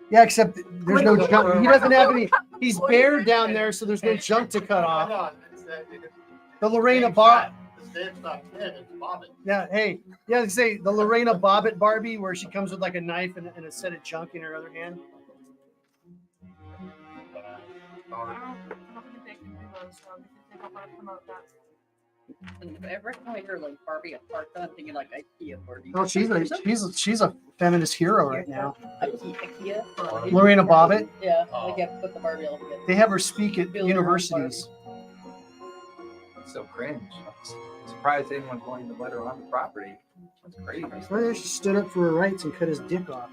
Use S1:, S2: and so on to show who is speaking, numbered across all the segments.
S1: Yeah, except there's no junk. He doesn't have any. He's bare down there, so there's no junk to cut off. The Lorena Bob. Yeah, hey, yeah, they say the Lorena Bobbitt Barbie, where she comes with like a knife and a set of junk in her other hand.
S2: Every time I hear like Barbie apart, I'm thinking like IKEA Barbie.
S1: Oh, she's a feminist hero right now.
S2: IKEA?
S1: Lorena Bobbitt.
S2: Yeah, like you have to put the Barbie all together.
S1: They have her speak at universities.
S3: So cringe. I'm surprised anyone's going to let her on the property. That's crazy.
S1: Well, she stood up for her rights and cut his dick off.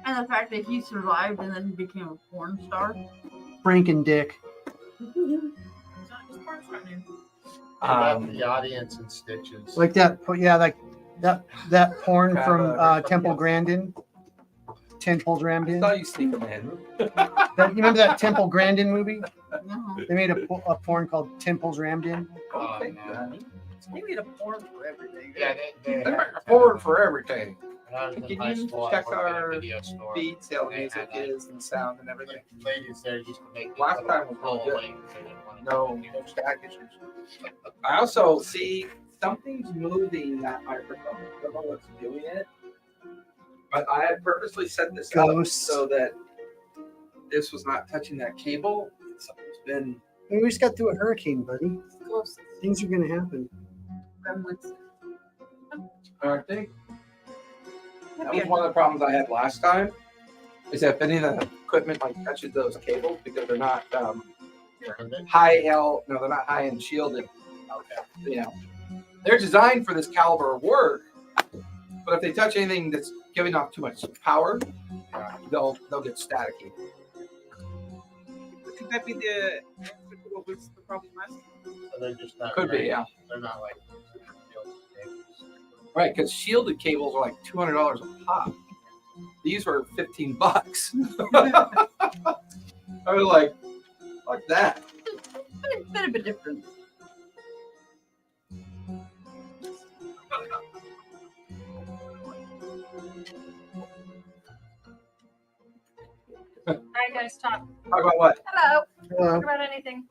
S4: And the fact that he survived and then became a porn star.
S1: Franken dick.
S5: The audience in stitches.
S1: Like that, yeah, like that porn from Temple Grandin. Temple
S3: I
S1: Grandin.
S3: saw you sneak them in.
S1: You remember that Temple Grandin movie?
S4: No.
S1: They made a porn called Temple's Ramdin.
S3: Okay,
S5: no.
S2: They made a porn for everything.
S5: Yeah, they
S3: They're forward for everything.
S5: when I was in
S3: Can
S5: high
S3: you
S5: school,
S3: check
S5: I worked in a
S3: our
S5: video store.
S3: Feed, sale
S5: They
S3: music
S5: had, like,
S3: is and sound and everything.
S5: Ladies there used to make
S3: Last
S5: these
S3: time was
S5: little
S3: really good.
S5: things, they didn't want to
S3: No,
S5: do
S3: no stack issues. I also see something's moving that microphone. I don't know what's doing it. But I had purposely set this up
S1: Ghosts.
S3: so that this was not touching that cable. Something's been.
S1: Hey, we just got through a hurricane, buddy. Things are gonna happen.
S3: I think that was one of the problems I had last time. Is that if any of the equipment like touches those cables because they're not they're not high end shielded. Okay. You know, they're designed for this caliber of work, but if they touch anything that's giving off too much power, they'll get staticky.
S6: Could that be the answer to what was the problem last time?
S5: So they're just not
S3: Could be,
S5: very-
S3: yeah.
S5: They're not like super shielded cables.
S3: Right, because shielded cables are like $200 a pop. These were $15. I was like, fuck that.
S2: It's a bit of a difference.
S7: All right, guys, talk.
S3: Talk about what?
S7: Hello.
S1: Hello.
S7: Talk about anything.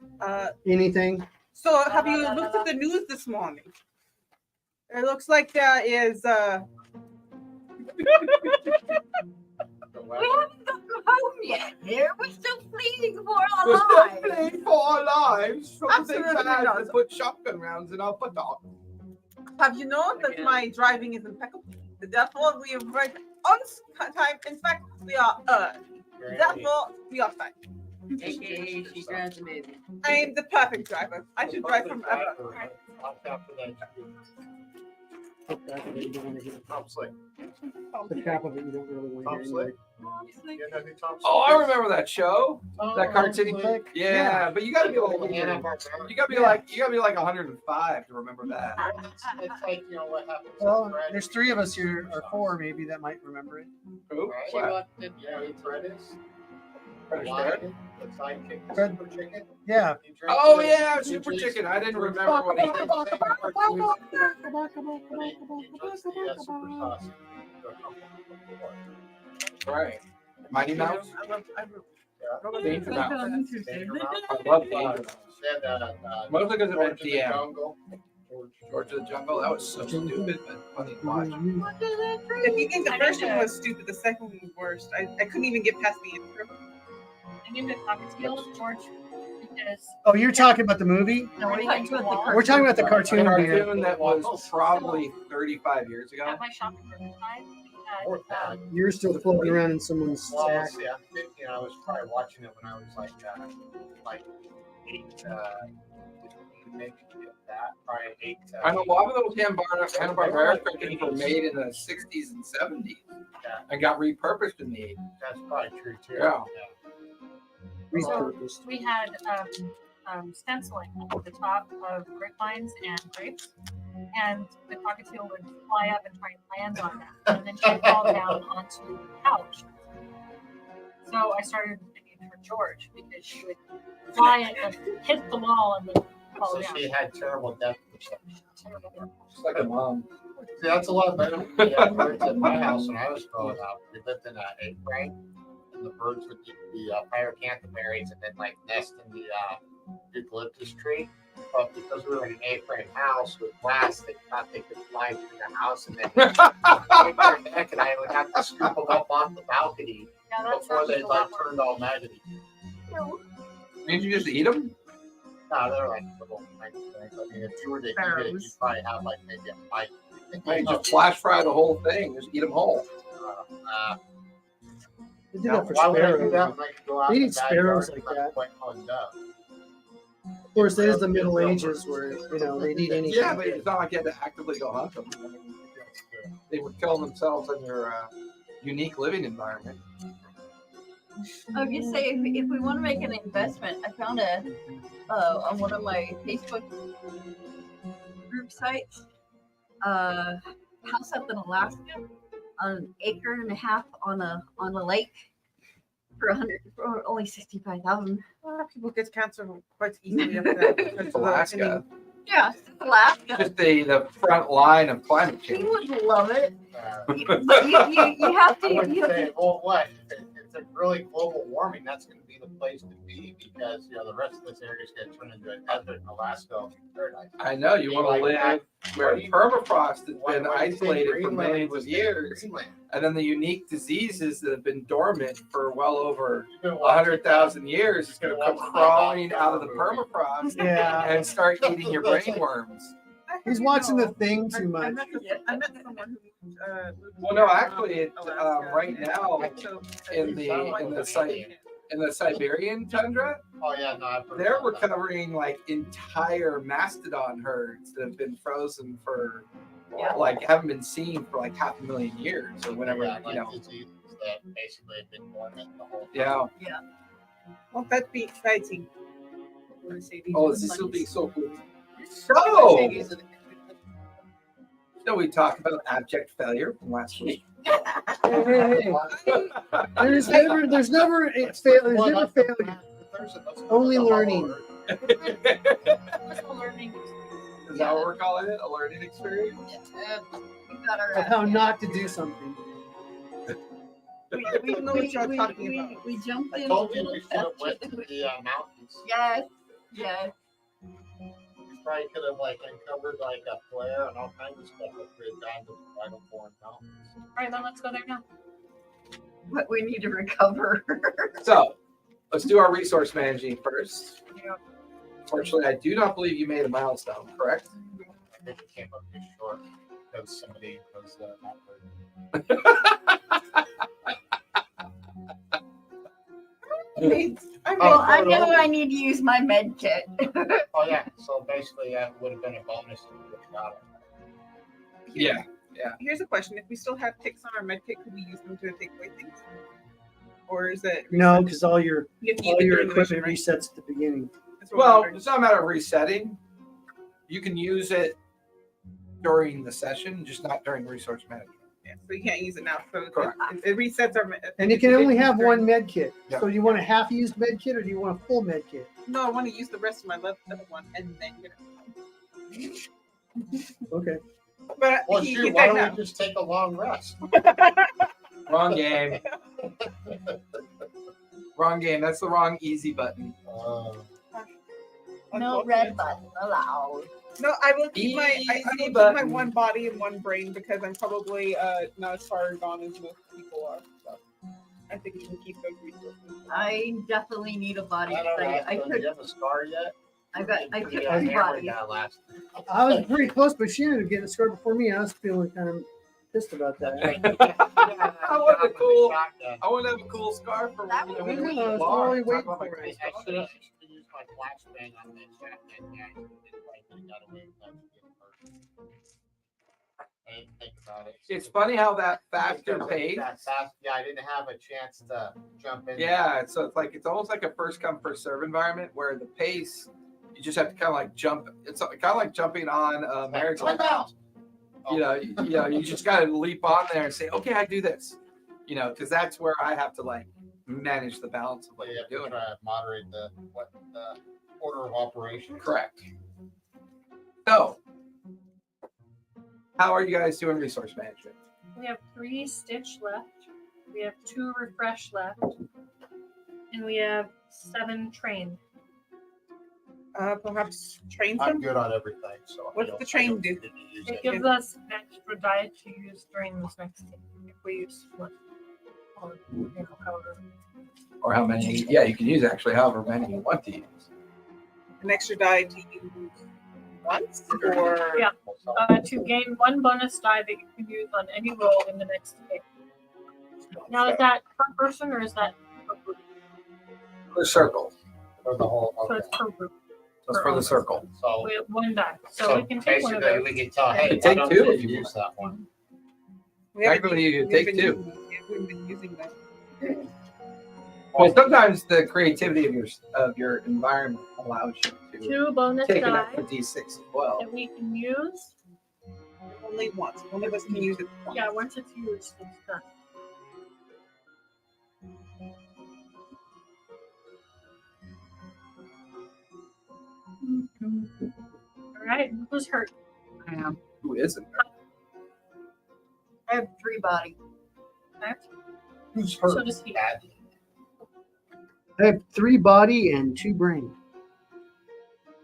S1: Anything?
S6: So have you looked at the news this morning? It looks like there is
S7: We haven't gotten home yet. Here, we're still fleeing for our
S3: We're still
S7: lives.
S3: playing for our lives. From the
S6: Absolutely
S3: things I had to
S6: not.
S3: put shotgun rounds in our buttock.
S6: have you known that my driving is impeccable? Therefore we are right on time. In fact, we are therefore we are fine.
S2: AKA she grabs a baby.
S6: I am the perfect driver. I should drive from ever.
S5: Tom Slick.
S1: The cap of it, you don't really want
S5: Tom
S1: to hear
S5: Slick.
S1: anyway.
S5: You know who Tom Slick
S3: Oh, I
S5: is?
S3: remember that show. That cartoon.
S1: Slick.
S3: Yeah, but you gotta be like,
S5: Hanna-Barbera.
S3: you gotta be like 105 to remember that.
S5: It's like, you know what happens.
S1: Well,
S5: to Fred?
S1: there's three of us here, or four maybe, that might remember it.
S3: Who?
S2: She
S3: What?
S2: walked in.
S5: Yeah, who Fred is?
S3: Fred
S5: The
S3: Astaire?
S5: lion, the sidekick, the
S1: Fred-
S5: super chicken.
S1: Yeah.
S5: He drinks
S3: Oh
S5: it.
S3: yeah,
S5: He
S3: Super
S5: drinks-
S3: Chicken. I didn't remember what he did.
S5: He drinks the super sauce.
S3: Right. Mighty Mouse. Danger Mouse.
S5: Danger Mouse.
S3: I love Danger Mouse.
S5: And,
S3: Mostly because of
S5: George of the
S3: MTM.
S5: Jungle.
S3: George of the Jungle. That was so stupid, but funny to watch.
S6: If you think the first one was stupid, the second one was worst. I couldn't even get past the intro.
S7: I named it Cockatiel, George, because
S1: Oh, you're talking about the movie?
S7: no, we're talking about the
S1: We're talking about the
S3: A
S1: cartoon. Dear.
S3: cartoon that was probably 35 years ago.
S7: At my shopping cart time, we
S5: Or
S7: had,
S5: that.
S1: You're still floating around in someone's
S5: Well,
S1: sack.
S5: see, I'm 50 and I was probably watching it when I was like 8, maybe that, probably 8.
S3: I know a lot of those Hanna-Barbera cartoons were made in the 60s and 70s and got repurposed in the 80s.
S5: That's probably true too.
S3: Yeah.
S1: Repurposed.
S7: we had stenciling at the top of grapevines and grapes, and the cockatiel would fly up and try and land on them, and then she'd fall down onto the couch. So I started naming her George because she would fly and hit the wall and then fall
S5: So
S7: down.
S5: she had terrible depth perception.
S3: Just like a mom.
S5: See, that's a lot better than the birds at my house when I was growing up. We lived in an A-frame, and the birds would eat the pyracanthoberries and then like nest in the eucalyptus tree. But because we were in an A-frame house with glass, they thought they could fly through the house and then break their neck, and I would have to scoop them up off the balcony
S7: Yeah, that
S5: before
S7: sounds
S5: they
S7: a
S5: like
S7: lot more.
S5: turned all maggoty.
S3: Didn't you just eat them?
S5: No, they're like little tiny things. I mean, if you were to eat it, you'd
S4: Sparrows.
S5: probably have like maybe a bite.
S3: You just flash fry the whole thing. Just eat them whole.
S1: They do
S5: Now,
S1: that for
S5: why would I do
S1: sparrows.
S5: that when I could go out
S1: They
S5: in
S1: eat
S5: the
S1: sparrows
S5: backyard
S1: like
S5: and
S1: that.
S5: quite hugged up?
S1: Of course, it is the Middle Ages where they'd eat anything.
S3: Yeah, but it's not like you had to actively go hunt them. I mean, they were killing themselves in their unique living environment.
S2: I would just say if we want to make an investment, I found on one of my Facebook group sites, house up in Alaska, on an acre and a half on a lake for only 65,000.
S6: People get cancer quite easily up there. because of the-
S3: Alaska,
S2: Yeah, it's Alaska.
S3: just the front line of climate
S2: You
S3: change.
S2: would love it,
S5: Uh,
S2: but you have to.
S5: I wouldn't
S2: You have
S5: say,
S2: to
S5: well, what? If it's a really global warming, that's going to be the place to be because the rest of this area is going to turn into a desert in Alaska will be paradise.
S3: I know you want to live where permafrost has
S5: Why
S3: been
S5: do you say
S3: isolated for
S5: Greenland
S3: millions
S5: was
S3: of years,
S5: Greenland?
S3: and then the unique diseases that have been dormant for well over
S5: You've been watching
S3: 100,000 years is going to come crawling out of the permafrost
S1: Yeah.
S3: and start eating your brain worms.
S1: He's watching the thing too
S6: I
S1: much.
S6: met someone who moved
S3: Well, no,
S6: from
S3: actually, it,
S6: Alaska.
S3: right now
S6: So,
S3: in the Siberian tundra,
S5: Oh yeah, no, I've heard
S3: they're
S5: about that.
S3: recovering like entire mastodon herds that have been frozen for
S2: Yeah.
S3: like haven't been seen for like 500,000 years or whenever
S5: Yeah, like
S3: you know.
S5: diseases that basically have been dormant the whole time.
S3: Yeah.
S6: Won't that be exciting? Mercedes
S3: Oh,
S6: was
S3: this will
S6: funny.
S3: be so cool.
S2: Mercedes
S3: So,
S2: and-
S3: so we talked about abject failure from last week.
S1: Hey, there's never failure. Only learning.
S7: What's the learning?
S3: Is that what we're calling it? A learning experience?
S2: We got our
S1: Of how not to do something.
S6: We know what you're talking about.
S2: We jumped
S5: I
S2: in.
S5: told
S2: a
S5: you
S2: little
S5: we should have
S2: bit.
S5: went to the mountains.
S2: Yes, yes.
S5: We probably could have like uncovered like a flare and all kinds of stuff if we had gone to the Vital Foreign Mountains.
S7: All right, then let's go there now.
S2: But we need to recover.
S3: So let's do our resource managing first.
S6: Yeah.
S3: Fortunately, I do not believe you made a milestone, correct?
S5: I think it came up too short because somebody was not very.
S2: Well, I know I need to use my med kit.
S5: Oh yeah, so basically that would have been a bonus if we would have got it.
S3: Yeah.
S6: Here's a question: if we still have ticks on our med kit, could we use them to take away things? Or is it
S1: No, because all your
S6: you have to use it during the mission,
S1: equipment
S6: right?
S1: resets at the beginning.
S6: That's what I'm
S3: Well,
S6: wondering.
S3: it's not a matter of resetting. You can use it during the session, just not during resource management.
S6: Yeah, so you can't use it now. So
S3: Correct.
S6: it resets our.
S1: And you can only have
S6: during-
S1: one med kit.
S3: Yeah.
S1: So do you want a half-used med kit or do you want a full med kit?
S6: No, I want to use the rest of my left one and then get it.
S1: Okay.
S6: But
S5: Well,
S6: he
S5: shoot, why
S6: said
S5: don't
S6: no.
S5: we just take a long rest?
S3: Wrong game. Wrong game. That's the wrong easy button.
S2: No red button allowed.
S6: No, I will keep my I
S3: Easy
S6: will keep
S3: button.
S6: my one body and one brain because I'm probably not as far gone as most people are. So I think we can keep those resources.
S2: I definitely need a body.
S5: I don't know.
S2: I
S5: Do
S2: took
S5: you have a scar yet?
S2: I took
S5: Yeah,
S2: two
S5: hammered
S2: bodies.
S5: that last.
S1: I was pretty close, but she ended up getting a score before me. I was feeling kind of pissed about that.
S3: I want a cool- I want to have a cool scarf for
S2: That
S3: when
S2: would
S3: we
S2: be
S3: go to
S1: cool. I
S3: the
S1: was
S3: bar.
S1: totally
S3: Talk
S1: waiting
S3: about my
S1: for
S3: cool
S1: it.
S5: I
S3: scarf.
S5: should have used my flashbang on the shotgun guy. I didn't got away with that. I didn't think about it.
S3: It's funny how that faster
S5: Because
S3: pace.
S5: that fast- Yeah, I didn't have a chance to jump in.
S3: Yeah, so it's almost like a first come first serve environment where the pace you just have to kind of like jump. It's kind of like jumping on a marriage
S5: Time
S3: license.
S5: out.
S3: You just got to leap on there and say, okay, I do this. Because that's where I have to like manage the balance of what
S5: You
S3: you're
S5: have to
S3: doing.
S5: try to moderate the order of operations.
S3: Correct. So, How are you guys doing resource management?
S7: We have 3 stitch left. We have 2 refresh left. And we have 7 train.
S6: Perhaps train
S5: I'm
S6: some.
S5: good on everything. So
S6: What does the train do?
S7: It gives us extra die to use during this next game if we use split. Or, however.
S3: Or how many? Yeah, you can use actually however many you want to use.
S6: An extra die to use once, or
S7: Yeah. To gain 1 bonus die that you can use on any roll in the next game. Now, is that per person or is that per group?
S3: The circle.
S5: For the whole.
S7: So
S5: Okay.
S7: it's per group.
S3: That's for the circle.
S5: So,
S7: We have 1 die. So we can take one of
S5: basically,
S7: those.
S5: we can tell, hey,
S3: You
S5: why
S3: take
S5: don't
S3: 2
S5: you
S3: if you
S5: use that one?
S6: we haven't
S3: Technically, you
S6: we've
S3: take
S6: been
S3: 2.
S6: We've been using that.
S3: Well, sometimes the creativity of your environment allows you to
S7: 2 bonus
S3: take an
S7: die
S3: extra D6 as well.
S7: that we can use.
S6: Only once. One of us can use it. Once.
S7: Yeah, once it's used, it's done. All right, who's hurt?
S3: Who isn't?
S2: I have 3 body.
S3: Who's
S7: So
S3: hurt?
S7: does he.
S5: Bad.
S1: I have 3 body and 2 brain.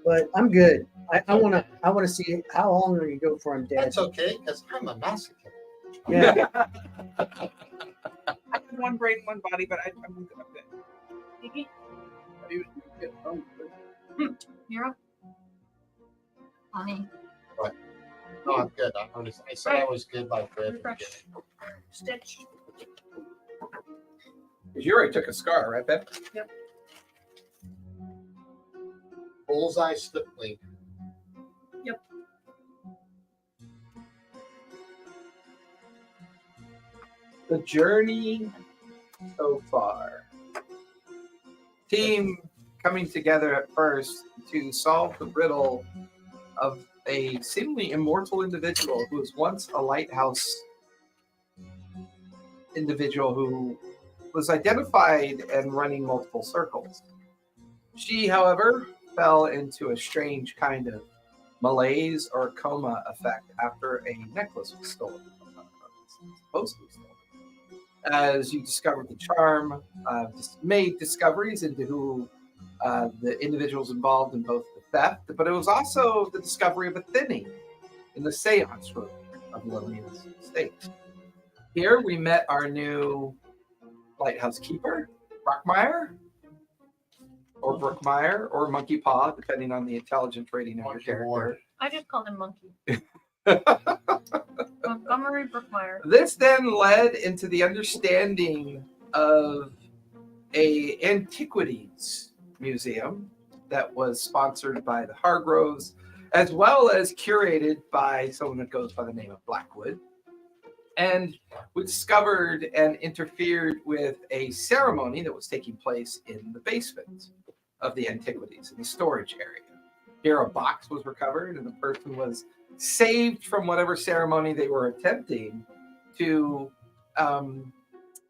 S1: But I'm good. I wanna see how long are you go before I'm dead.
S5: That's okay, because I'm a masochist.
S1: Yeah.
S6: I have 1 brain, 1 body, but I'm good. I'm good.
S7: Iggy, you're up.
S2: Honey.
S5: No, I'm good. I said I was good by good.
S7: Refresh. Stitch.
S3: Because you already took a scar, right, Beth?
S5: Bullseye stippling.
S3: The journey so far. Team coming together at first to solve the riddle of a seemingly immortal individual who was once a lighthouse individual who was identified and running multiple circles. She, however, fell into a strange kind of malaise or coma effect after a necklace was stolen. Supposedly stolen. As you discovered the charm, made discoveries into who the individuals involved in both the theft, but it was also the discovery of a thinning in the seance room of Lillian's estate. Here we met our new lighthouse keeper, Brockmeyer, or Brookmeyer, or Monkey Paw, depending on the intelligence rating of your
S5: Monkey
S3: character.
S5: Ward.
S7: I just called him Monkey. Montgomery Brookmeyer.
S3: This then led into the understanding of a antiquities museum that was sponsored by the Hargroves, as well as curated by someone that goes by the name of Blackwood. And we discovered and interfered with a ceremony that was taking place in the basement of the antiquities, in the storage area. Here a box was recovered and the person was saved from whatever ceremony they were attempting to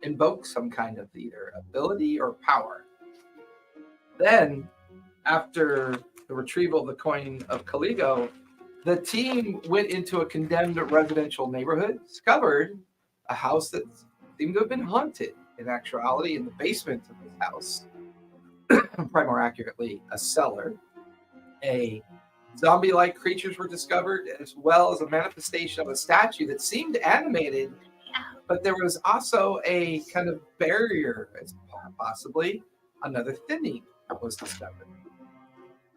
S3: invoke some kind of either ability or power. Then, after the retrieval of the coin of Caligo, the team went into a condemned residential neighborhood, discovered a house that seemed to have been haunted. In actuality, in the basement of this house, probably more accurately, a cellar, a zombie-like creatures were discovered, as well as a manifestation of a statue that seemed animated, but there was also a kind of barrier, as possibly another thinning was discovered.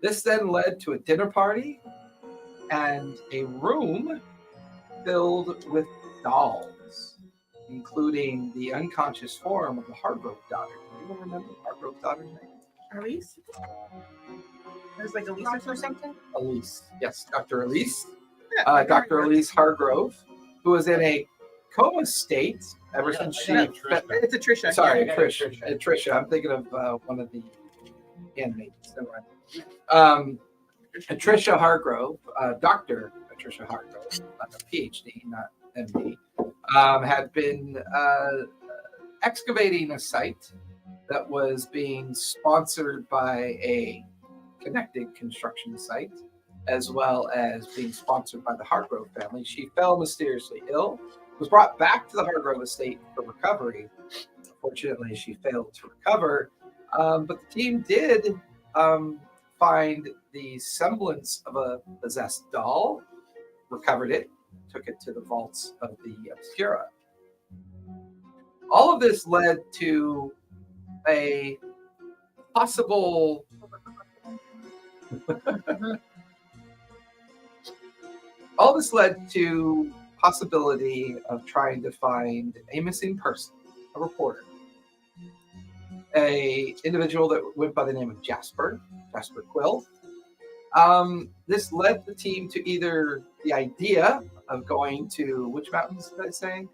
S3: This then led to a dinner party and a room filled with dolls, including the unconscious form of the Hargrove daughter. Anyone remember Hargrove's daughter's name?
S6: Elise? There's like Elise or something?
S3: Elise. Yes, Dr. Elise.
S6: Yeah,
S3: Dr. Elise Hargrove, who was in a coma state ever since she...
S6: It's a Trisha.
S3: Sorry,
S6: Yeah.
S3: Trisha. I'm thinking of one of the handmaids. Never mind. Trisha Hargrove, Dr. Trisha Hargrove, a PhD, not MD, had been excavating a site that was being sponsored by a connected construction site as well as being sponsored by the Hargrove family. She fell mysteriously ill, was brought back to the Hargrove estate for recovery. Fortunately, she failed to recover, but the team did find the semblance of a possessed doll, recovered it, took it to the vaults of the Obscura. All of this led to a possible all this led to possibility of trying to find a missing person, a reporter, a individual that went by the name of Jasper Quill. This led the team to either the idea of going to which mountains did I say?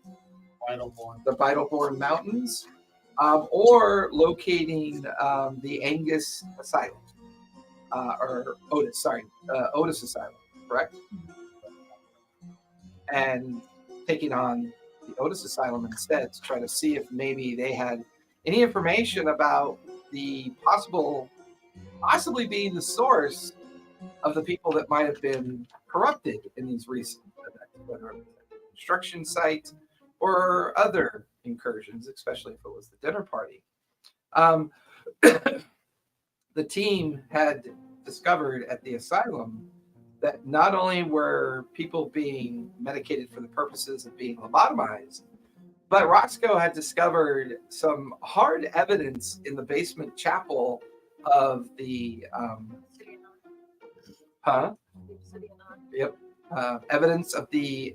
S3: The Vitalborn Mountains, or locating the Angus Asylum, or Otis Asylum, correct? And taking on the Otis Asylum instead to try to see if maybe they had any information about the possibly being the source of the people that might have been corrupted in these recent events, whether it was a construction site or other incursions, especially if it was the dinner party. The team had discovered at the asylum that not only were people being medicated for the purposes of being lobotomized, but Roscoe had discovered some hard evidence in the basement chapel of the evidence of the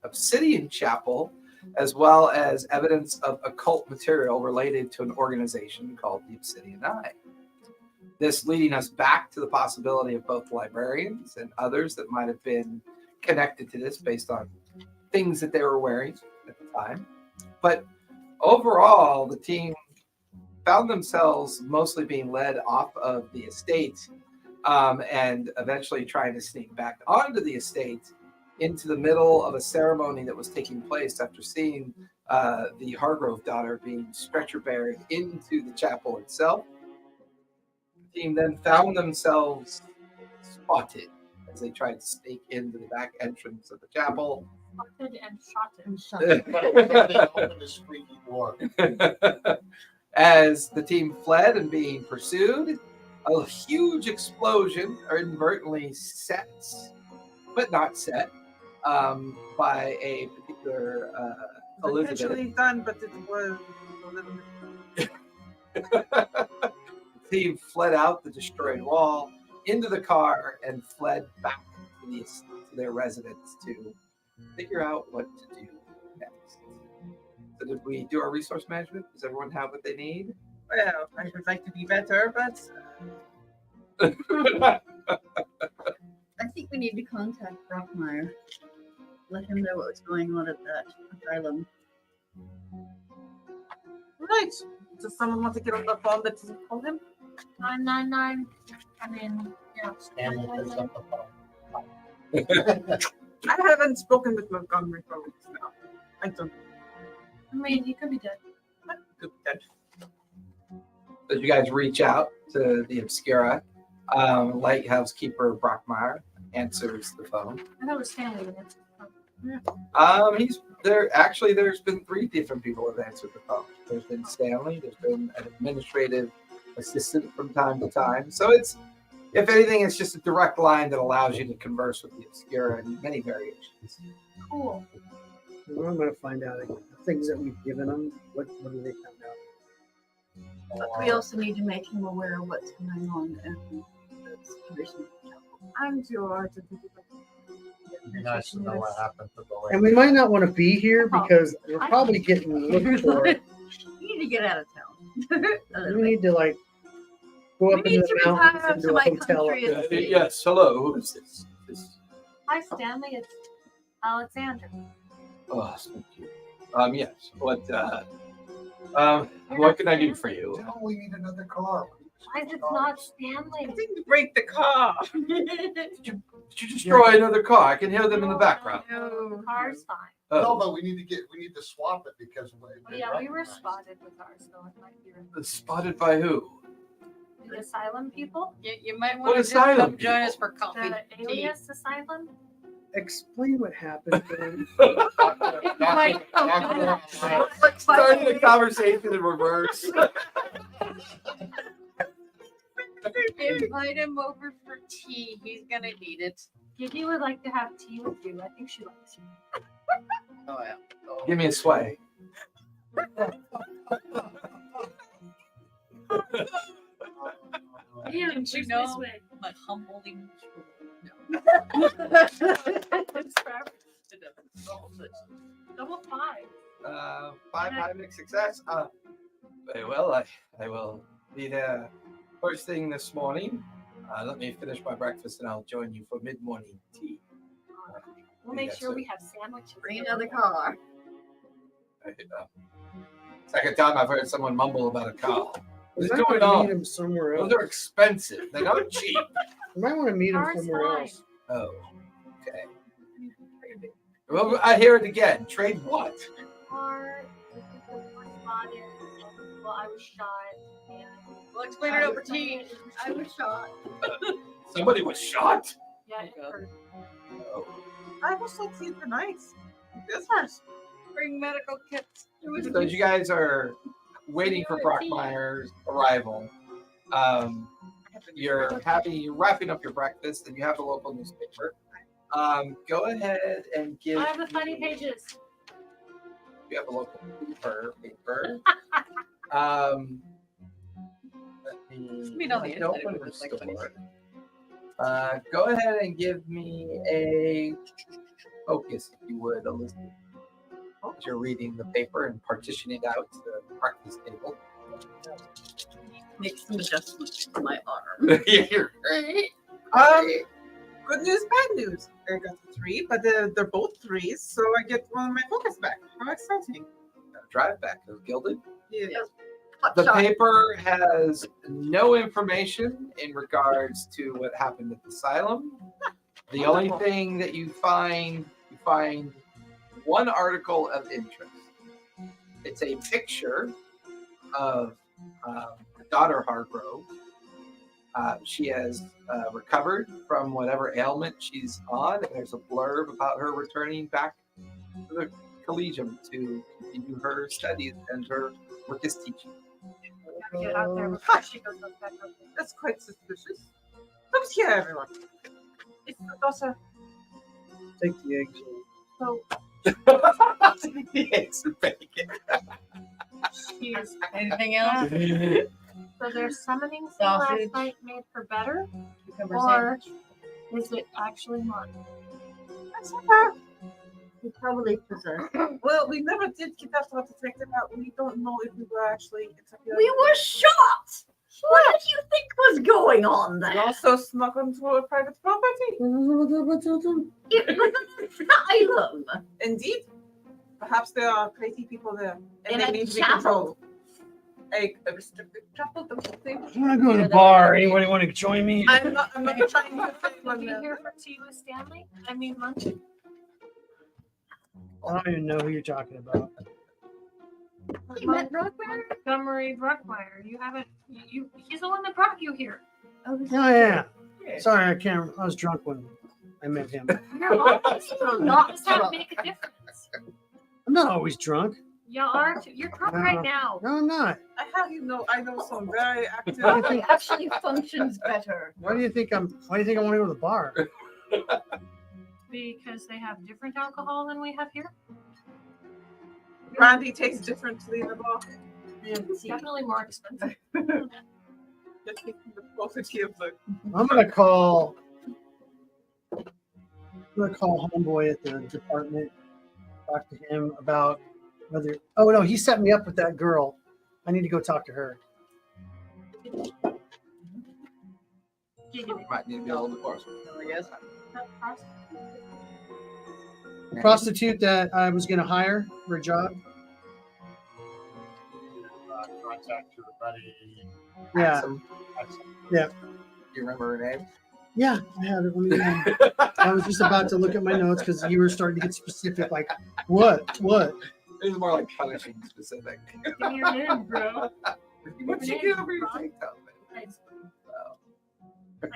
S3: obsidian chapel, as well as evidence of occult material related to an organization called the Obsidian Eye. This leading us back to the possibility of both librarians and others that might have been connected to this based on things that they were wearing at the time. But overall, the team found themselves mostly being led off of the estate and eventually trying to sneak back onto the estate into the middle of a ceremony that was taking place after seeing the Hargrove daughter being stretcher beared into the chapel itself. The team then found themselves spotted as they tried to sneak into the back entrance of the chapel.
S7: Spotted and shot.
S5: They opened the squeaky door.
S3: As the team fled and being pursued, a huge explosion inadvertently set, but not set, by a particular Elizabeth.
S6: Eventually done, but it was a little bit.
S3: The team fled out the destroyed wall into the car and fled back to their residence to figure out what to do next. So did we do our resource management? Does everyone have what they need?
S6: Well, I would like to be better, but
S2: I think we need to contact Brockmeyer. Let him know what's going on at that asylum.
S6: right. Does someone want to get on the phone that doesn't call him?
S7: 999. I mean, yeah.
S5: Stanley picks up the phone.
S6: I haven't spoken with Montgomery for weeks now. I don't
S7: I mean, he could be dead.
S6: do that.
S3: So you guys reach out to the Obscura. Lighthouse keeper Brockmeyer answers the phone.
S7: I thought it was Stanley.
S3: He's there. Actually, there's been 3 different people who have answered the phone. There's been Stanley. There's been an administrative assistant from time to time. So it's, if anything, it's just a direct line that allows you to converse with the Obscura in many variations.
S7: Cool.
S1: Well, I'm going to find out the things that we've given them. What do they found out?
S2: But we also need to make him aware of what's going on in the situation.
S4: I'm too hard to do
S5: It'd be nice to know what happened to the
S1: And
S5: lady.
S1: we might not want to be here because we're probably getting looked for.
S2: You need to get out of town.
S1: We need to like go
S2: We
S1: up
S2: need
S1: into
S2: to
S1: the
S2: retire
S1: mountains
S2: to
S1: into a
S2: my
S1: hotel.
S2: country and see.
S3: Yes. Hello. Who is this?
S7: Hi, Stanley. It's Alexander.
S3: Oh, thank you. Yes. What can I do for you?
S5: No, we need another car.
S7: Why is it not
S6: I
S7: Stanley?
S6: didn't break the car.
S3: Did you destroy another car? I can hear them in the background.
S7: The car's fine.
S5: No,
S3: Oh,
S5: but we need to swap it because
S7: Oh, yeah, we were spotted with ours, so it might be.
S3: spotted by who?
S7: the asylum people,
S2: You might
S3: What
S2: want to just
S3: asylum
S2: come join us for
S7: the
S2: coffee. tea.
S7: alias asylum.
S1: Explain what happened. Ben.
S3: Starting the conversation in reverse.
S2: Invite him over for tea. He's gonna need it.
S7: Gigi would like to have tea with you. I think she likes you.
S2: Oh yeah.
S3: Give me a sway.
S7: Yeah,
S2: Didn't you
S7: this
S2: know?
S7: way.
S2: My humble English.
S7: Double 5.
S3: 5 high success. Very well. I will be there first thing this morning. Let me finish my breakfast and I'll join you for mid-morning tea.
S7: We'll make sure we have sandwiches.
S2: Bring another car.
S3: Second time I've heard someone mumble about a car.
S1: We
S3: What's
S1: might
S3: going
S1: want to meet
S3: on?
S1: him somewhere
S3: Those
S1: else.
S3: are expensive. They're not cheap.
S1: We might want to meet him
S7: Car's
S1: somewhere
S7: fine.
S1: else.
S3: Oh, okay. Well, I hear it again. Trade what?
S7: Car, the people were spotted, and well, I was shot, and
S2: We'll explain it over tea. I was shot.
S3: Somebody was shot?
S7: yeah, it hurt.
S3: Oh.
S6: I was so cute for nice. This hurts.
S2: Bring medical kits.
S3: So as you guys are waiting for Brockmire's arrival, you're wrapping up your breakfast and you have the local newspaper. Go ahead and give.
S7: I have the funny pages.
S3: You have a local paper. Let me
S2: Mean on the inside,
S3: open
S2: it
S3: the
S2: was like funny
S3: store. Go ahead and give me a focus, if you would, Elizabeth. As you're reading the paper and partitioning out the breakfast table.
S2: Make some adjustments to my arm.
S6: Good news, bad news. I got a 3, but they're both 3s, so I get one of my focus back. How exciting!
S3: Drive back. It was gilded.
S6: Yeah.
S3: The paper has no information in regards to what happened at the asylum. The only thing that you find one article of interest. It's a picture of the daughter Hargrove. She has recovered from whatever ailment she's on. And there's a blurb about her returning back to the Collegium to continue her studies and her work as teaching.
S7: Gotta get out there before she goes back up there.
S6: That's quite suspicious. Come here, everyone. It's the daughter.
S1: Take the eggs.
S7: So
S3: Eggs and bacon.
S7: she's
S2: Anything else?
S7: so they're summoning some
S2: Sausage.
S7: last night made for better,
S2: Cucumber
S7: or
S2: sandwich.
S7: is it actually mine?
S6: That's okay.
S2: We probably possessed.
S6: Well, we never did get that far to check it out. We don't know if we were actually exactly.
S2: We were shot. What did you think was going on
S6: We
S2: there?
S6: also snuck onto a private property.
S2: It was an asylum.
S6: Indeed. Perhaps there are crazy people there, and
S2: In
S6: they
S2: a
S6: need to be
S2: chapel.
S6: controlled. A restricted chapel.
S1: I want to go to the bar. Anybody want to join me?
S6: I'm not trying to say
S7: Are you here for tea with Stanley? I mean, Monkey?
S1: I don't even know who you're talking about.
S2: You met Brockmire?
S7: Montgomery Bruckmeyer. You haven't. He's the one that brought you here.
S2: Oh,
S1: Oh yeah. Sorry, I can't. I was drunk when I met him.
S7: You're always
S2: Not
S7: Does that
S2: drunk.
S7: make a difference?
S1: I'm not always drunk.
S7: You are. You're drunk right now.
S1: No, I'm not.
S6: I know some very active.
S2: Broccoli actually functions better.
S1: Why do you think I want to go to the bar?
S7: Because they have different alcohol than we have here.
S6: Brandy tastes differently in the bar.
S7: It's definitely more expensive.
S6: Just thinking the quality of the.
S1: I'm gonna call homeboy at the department. Talk to him about whether. Oh no, he set me up with that girl. I need to go talk to her.
S3: Might need to be a little bit more.
S2: I guess.
S1: The prostitute that I was gonna hire for a job.
S5: Contact your buddy.
S1: Yeah,
S3: Do you remember her name?
S1: yeah, I have it. Let me, I was just about to look at my notes because you were starting to get specific. Like, what?
S3: It was more like punishing specific.
S7: Give me your name, bro.
S3: What'd you get over your tank top, man?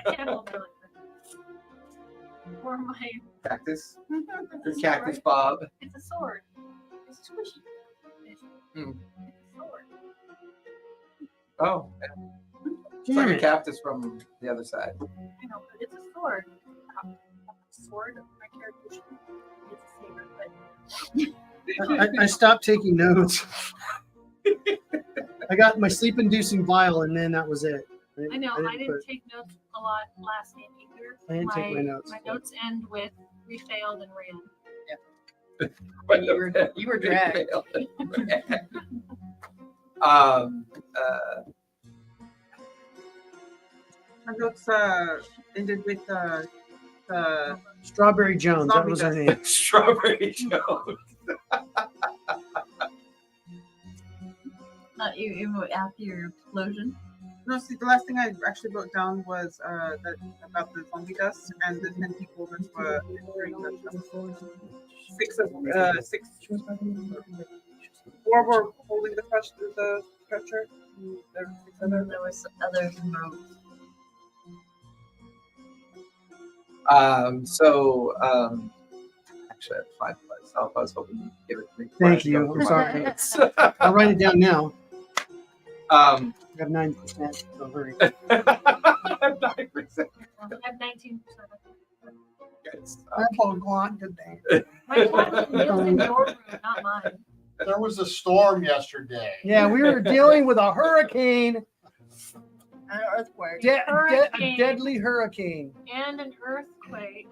S7: I can't hold it like this. Or my,
S3: Cactus.
S7: it's a
S3: Cactus
S7: sword.
S3: Bob.
S7: It's a sword. It's squishy. It's
S3: Hmm.
S7: a sword.
S3: Oh, it's like a cactus from the other side.
S7: I know, but it's a sword. Sword. My character should it's a saber, but
S1: I stopped taking notes. I got my sleep-inducing vial, and then that was it.
S7: I know I didn't
S1: put-
S7: take notes a lot last game either.
S1: I didn't take my notes.
S7: My notes end with we failed and ran.
S3: But
S2: You were dragged.
S6: My notes ended with
S1: Strawberry Jones. That was her
S6: Zombie
S1: name.
S3: Strawberry Jones.
S2: Not you after your explosion.
S6: no. See, the last thing I actually wrote down was that about the zombie dust and the 10 people that were entering the dust. Six. 4 were holding the stretcher. There were 6
S2: And then
S6: others.
S2: there was other roads.
S3: Actually, I have to find it myself. I was hoping you'd give it to me.
S1: Thank you. I'm sorry. I'll write it down now. I have 9%. So hurry.
S3: 9%.
S7: I have 19%.
S1: I bought Glot today.
S7: My closet lives in your room, not mine.
S5: There was a storm yesterday.
S1: Yeah, we were dealing with a hurricane,
S2: An earthquake.
S1: a deadly hurricane.
S7: And an earthquake.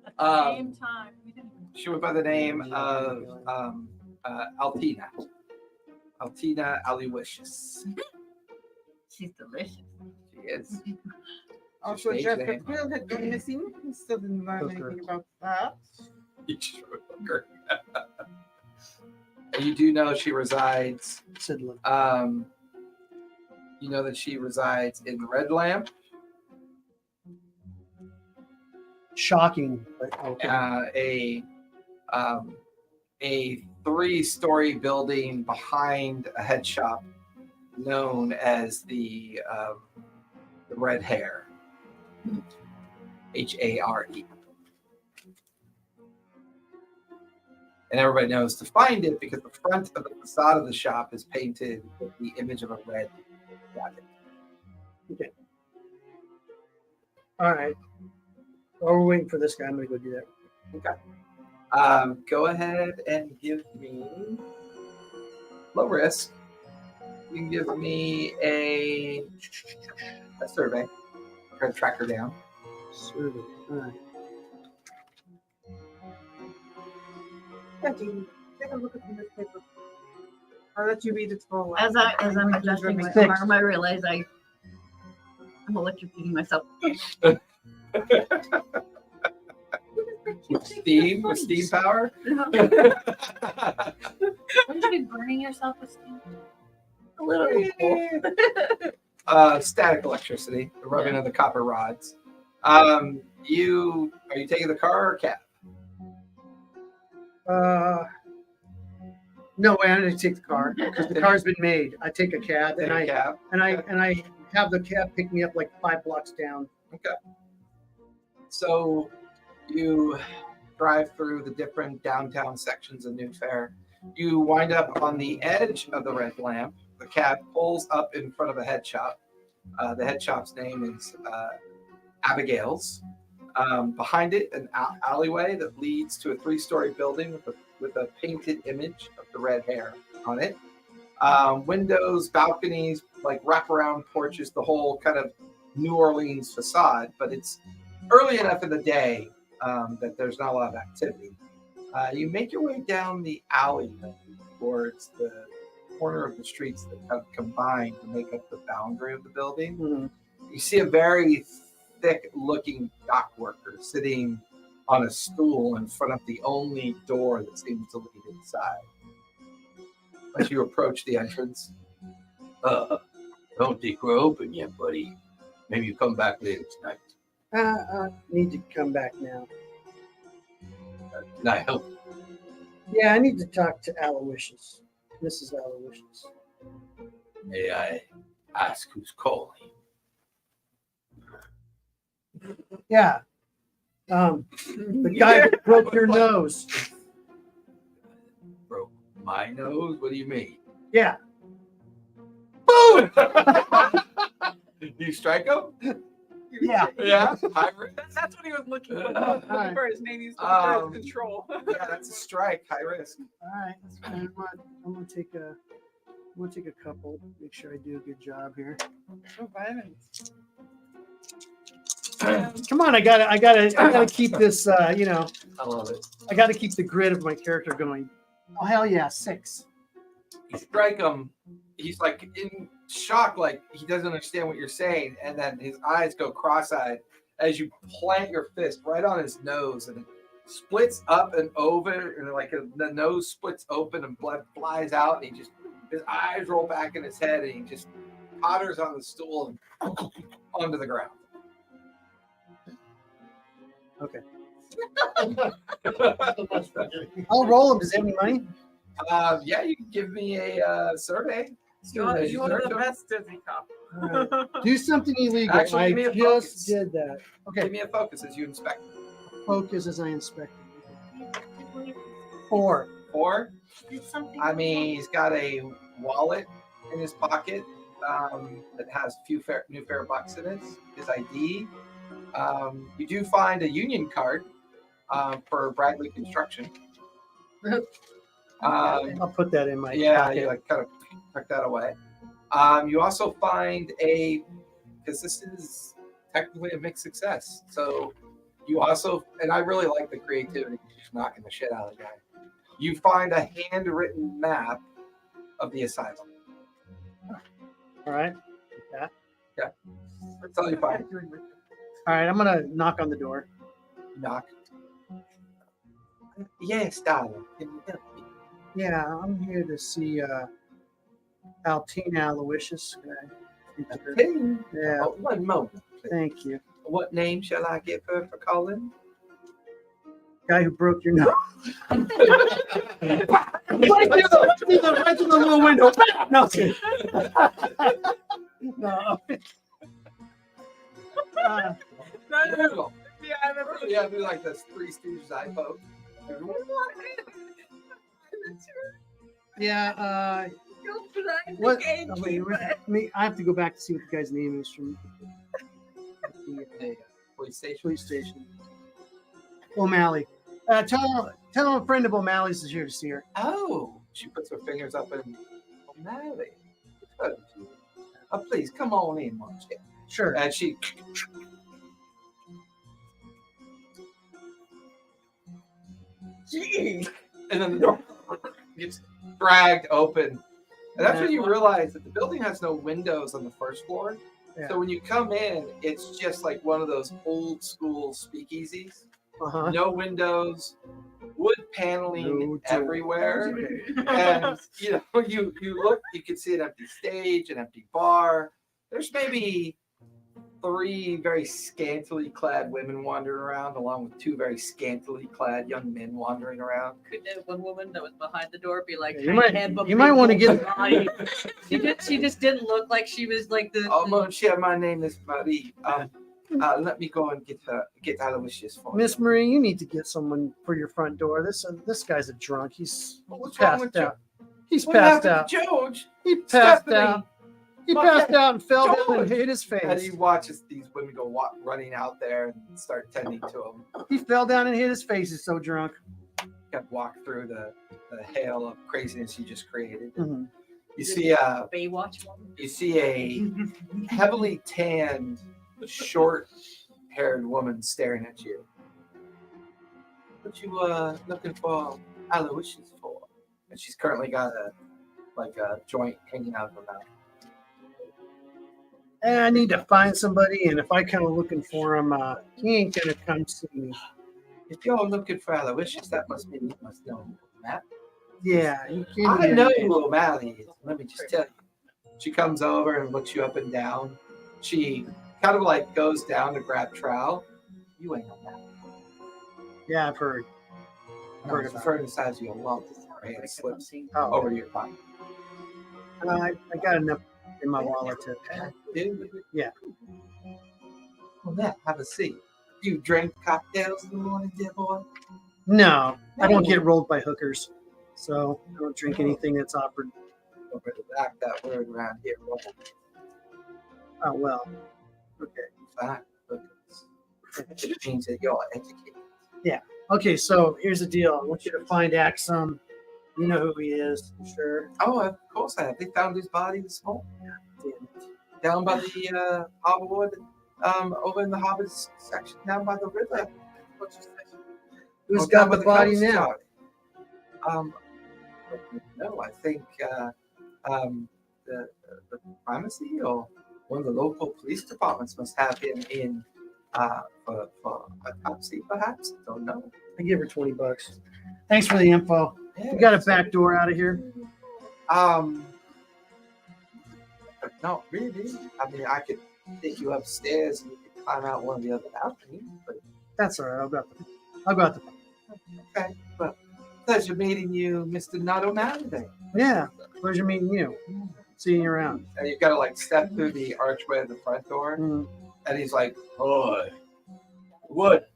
S7: At the same time. We didn't
S3: She went by the name of Altina. Altina Aloysius.
S2: She's delicious.
S3: She is.
S6: Also,
S3: Stage
S6: Jeff
S3: name.
S6: Quill had gone missing. He still didn't learn
S1: That's
S6: anything
S1: correct.
S6: about that.
S3: You just wrote her. And you do know she resides.
S1: Said, look,
S3: You know that she resides in the Red Lamp.
S1: shocking. But okay.
S3: A 3-story building behind a head shop known as the Red Hare. Hare. And everybody knows to find it because the front of the facade of the shop is painted with the image of a red dragon.
S1: All right. While we're waiting for this guy, I'm going to go do that.
S3: Okay. Go ahead and give me low risk. You can give me a survey. I'm going to track her down.
S1: Survey. All right.
S6: Yeah, Jean, take a look at the newspaper. I'll let you read it for
S2: As I'm adjusting my
S1: Six.
S2: arm, I realize I'm electrocuting myself.
S3: With steam power.
S7: Wouldn't you be burning yourself with steam?
S2: A little.
S3: Static electricity, the rubbing of the copper rods. Are you taking the car or cab?
S1: No way. I'm going to take the car because the car's been made. I take a cab
S3: Take
S1: and
S3: a
S1: I
S3: cab.
S1: have the cab pick me up like 5 blocks down.
S3: Okay. So you drive through the different downtown sections of Newfaire. You wind up on the edge of the Red Lamp. The cab pulls up in front of a head shop. The head shop's name is Abigail's. Behind it, an alleyway that leads to a 3-story building with a painted image of the Red Hare on it. Windows, balconies, like wraparound porches, the whole kind of New Orleans facade. But it's early enough in the day that there's not a lot of activity. You make your way down the alley towards the corner of the streets that have combined to make up the boundary of the building.
S1: Mhm.
S3: You see a very thick-looking dock worker sitting on a stool in front of the only door that seems to lead inside. As you approach the entrance, don't think we're open yet, buddy. Maybe you come back later tonight.
S1: I need to come back now.
S3: Can I help you?
S1: Yeah, I need to talk to Aloysius. Mrs. Aloysius.
S3: May I Ask who's calling.
S1: Yeah. The guy that broke your nose.
S3: Broke my nose? What do you mean?
S1: Yeah.
S3: Boom! You strike him?
S1: Yeah.
S3: Yeah. High risk.
S6: That's what he was looking for.
S1: Alright.
S6: For his name, he's looking for his control.
S3: Yeah, that's a strike. High risk.
S1: All right. That's fine. I'm gonna take a couple. Make sure I do a good job here. Come on, I gotta keep this.
S3: I love it.
S1: I gotta keep the grid of my character going. Oh hell yeah, 6.
S3: You strike him. He's like in shock, like he doesn't understand what you're saying, and then his eyes go cross-eyed as you plant your fist right on his nose, and it splits up and over, and like the nose splits open and blood flies out, and his eyes roll back in his head, and he just totters on the stool and onto the ground.
S1: Okay. I'll roll him. Does he have any money?
S3: Yeah, you can give me a survey.
S6: You are the best Disney cop.
S1: All right. Do something illegal.
S3: Actually, give me a
S1: I
S3: focus.
S1: just did that. Okay.
S3: Give me a focus as you inspect.
S1: Focus as I inspect. 4.
S3: 4.
S7: Did something
S3: I mean, he's got a wallet in his pocket that has a few Newfaire bucks in it. His ID. You do find a union card for Bradley Construction.
S1: I'll put that in my
S3: Yeah,
S1: pocket.
S3: you like kind of tuck that away. You also find because this is technically a mixed success. So you also, and I really like the creativity, just knocking the shit out of the guy. You find a handwritten map of the asylum.
S1: All right.
S3: That's all you find.
S1: All right. I'm gonna knock on the door.
S3: Knock. Yes, darling. Can you help me?
S1: Yeah, I'm here to see Altina Aloysius.
S3: Hey,
S1: Yeah,
S3: oh, one moment, please.
S1: thank you.
S3: What name shall I give her for calling?
S1: Guy who broke your nose. Right through the little window. No, I'm kidding. No.
S3: Google.
S6: Yeah, I remember.
S3: Yeah, do like this Three Stooges eye poke.
S1: Yeah. What? Oh, wait, I have to go back to see what the guy's name is from the
S3: Police station.
S1: police station. O'Malley. Tell him a friend of O'Malley's is here to see her.
S3: Oh, she puts her fingers up and O'Malley. Please come on in, won't you?
S1: Sure.
S3: And she. And then the door gets dragged open. And that's when you realize that the building has no windows on the first floor.
S1: Yeah.
S3: So when you come in, it's just like one of those old school speakeasies.
S1: Uh-huh.
S3: No windows, wood paneling
S1: No door.
S3: everywhere.
S1: Okay.
S3: And you look, you can see an empty stage, an empty bar. There's maybe 3 very scantily clad women wandering around, along with 2 very scantily clad young men wandering around.
S2: Could one woman that was behind the door be like,
S1: You might-
S2: "I have a
S1: you might wanna
S2: big
S1: get-
S2: body." She just didn't look like she was like the.
S3: Oh, monsieur, my name is Marie. Let me go and get Aloysius for
S1: Miss
S3: you.
S1: Marie, you need to get someone for your front door. This guy's a drunk. He's
S3: What's wrong
S1: passed
S3: with you?
S1: out. He's
S3: What
S1: passed
S3: happened
S1: out.
S3: to George?
S1: He passed
S3: Stephanie?
S1: out. He
S3: My
S1: passed
S3: God.
S1: out and fell down and
S3: George.
S1: hit his
S3: And he
S1: face.
S3: watches these women go running out there and start tending to him.
S1: He fell down and hit his face. He's so drunk.
S3: Kept walk through the hail of craziness you just created.
S1: Mhm.
S3: You see a
S2: Baywatch woman.
S3: heavily tanned, short-haired woman staring at you. What you looking for Aloysius for? And she's currently got a joint hanging out of her mouth.
S1: And I need to find somebody, and if I come looking for him, he ain't gonna come see me.
S3: If you're looking for Aloysius, that must mean you must know Matt.
S1: Yeah, you can't.
S3: I know who O'Malley is. Let me just tell you. She comes over and looks you up and down. She kind of like goes down to grab trowel. You ain't O'Malley.
S1: Yeah, I've heard.
S3: No, it's referring to the size of your lump. Her hand slips
S1: Oh,
S3: over your pocket.
S1: I got enough in my wallet too. Yeah.
S3: Well, yeah, have a seat. You drink cocktails in the morning, dear boy?
S1: No, I don't get rolled by hookers, so I don't drink anything that's offered.
S3: Don't better back that word around here. Well,
S1: Oh well. Okay.
S3: fine. Hookers. It means that you're educated.
S1: Okay, so here's the deal. I want you to find Axum. You know who he is, I'm sure.
S3: Oh, of course I have. They found his body this morning. Down by the Harborwood, over in the Harvard section, down by the river.
S1: Who's
S3: down
S1: got
S3: by
S1: the body
S3: Coast
S1: now?
S3: Yard. No, I think the primacy or one of the local police departments must have him in for autopsy, perhaps. I don't know.
S1: I give her $20. Thanks for the info.
S3: Yeah,
S1: We got a back door out of here.
S3: No, really. I mean, I could take you upstairs and you could climb out one of the other balconies, but
S1: That's all right. I'll go out the
S3: okay. But pleasure meeting you, Mr. Not O'Malley.
S1: Yeah. Pleasure meeting you. Seeing you around.
S3: And you've got to like step through the archway of the front door,
S1: Mm.
S3: and he's like, "Oh, what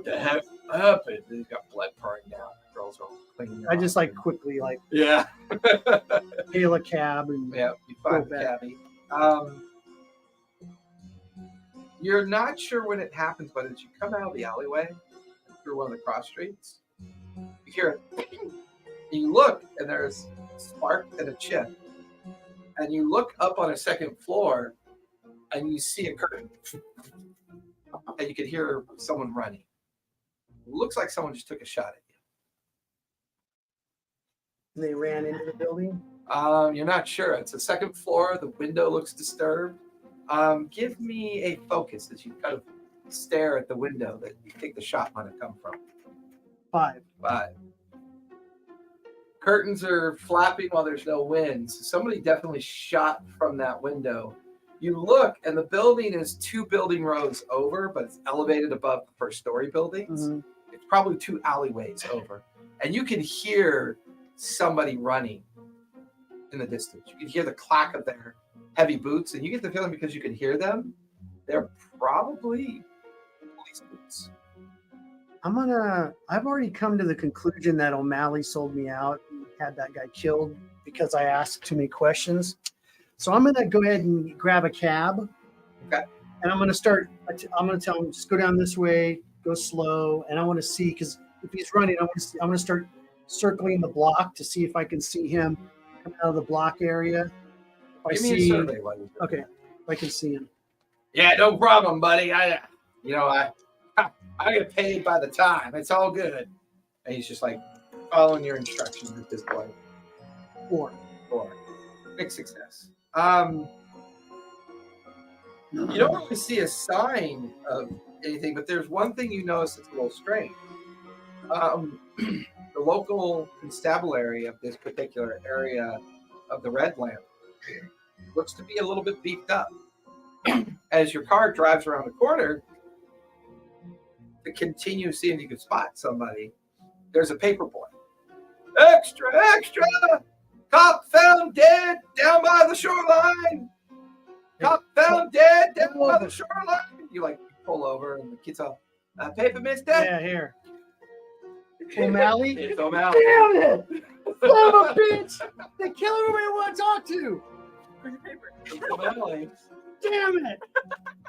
S3: the heck happened?" And he's got blood pouring down. The girls are cleaning.
S1: I just like quickly like
S3: yeah,
S1: hail a cab and
S3: yeah. You find
S1: Go
S3: the
S1: back.
S3: cabbie. You're not sure when it happens, but as you come out of the alleyway through one of the cross streets, you hear it. You look, and there's a spark and a chip. And you look up on a second floor, and you see a curtain. And you can hear someone running. It looks like someone just took a shot at
S1: they ran into the building.
S3: you. You're not sure. It's the second floor. The window looks disturbed. Give me a focus as you kind of stare at the window that you think the shot might have come from.
S1: 5.
S3: But curtains are flapping while there's no wind. So somebody definitely shot from that window. You look, and the building is 2 building rows over, but it's elevated above the first story buildings.
S1: Mhm.
S3: It's probably 2 alleyways over. And you can hear somebody running in the distance. You can hear the clack of their heavy boots, and you get the feeling because you can hear them, they're probably police boots.
S1: I've already come to the conclusion that O'Malley sold me out and had that guy killed because I asked too many questions. So I'm gonna go ahead and grab a cab.
S3: Okay.
S1: And I'm gonna tell him just go down this way, go slow, and I want to see because if he's running, I'm gonna start circling the block to see if I can see him come out of the block area. If I
S3: Give me a
S1: see,
S3: survey while you're doing
S1: okay, if I can see him.
S3: Yeah, no problem, buddy. I get paid by the time. It's all good. And he's just like following your instructions at this point.
S1: 4.
S3: 4. Big success. You don't really see a sign of anything, but there's one thing you notice that's a little strange. The local constabulary of this particular area of the Red Lamp looks to be a little bit beefed up. As your car drives around the corner, to continue seeing if you can spot somebody, there's a paper boy. Extra, extra! Cop found dead down by the shoreline! Cop found dead down by the shoreline! You like pull over and the kid's all, paper mister?
S1: Yeah, here. O'Malley?
S3: It's O'Malley.
S1: Damn it! Son of a bitch! They kill everybody I want to talk to!
S3: It's O'Malley.
S1: Damn it!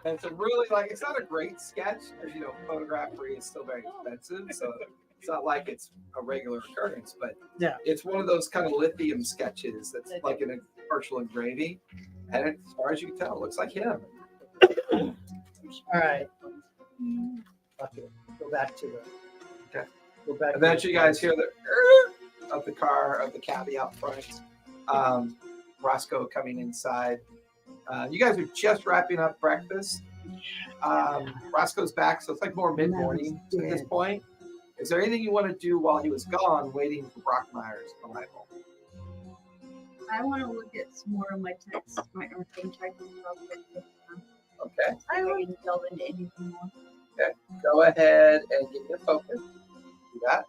S3: And it's a really, it's not a great sketch, as you know, photography is still very expensive, so it's not like it's a regular occurrence, but
S1: Yeah.
S3: it's one of those kind of lithium sketches that's like in a partial engraving, and as far as you can tell, it looks like him.
S1: All right. Okay. Go back to the.
S3: Okay.
S1: Go back.
S3: Eventually, you guys hear the of the car, of the cabbie out front. Roscoe coming inside. You guys are just wrapping up breakfast. Roscoe's back, so it's like more mid-morning at this point. Is there anything you want to do while he was gone, waiting for Brockmeyer's arrival?
S2: I want to look at some more of my texts, my arcane checks.
S3: Okay,
S2: I can delve into anything more.
S3: go ahead and give me a focus. Do that.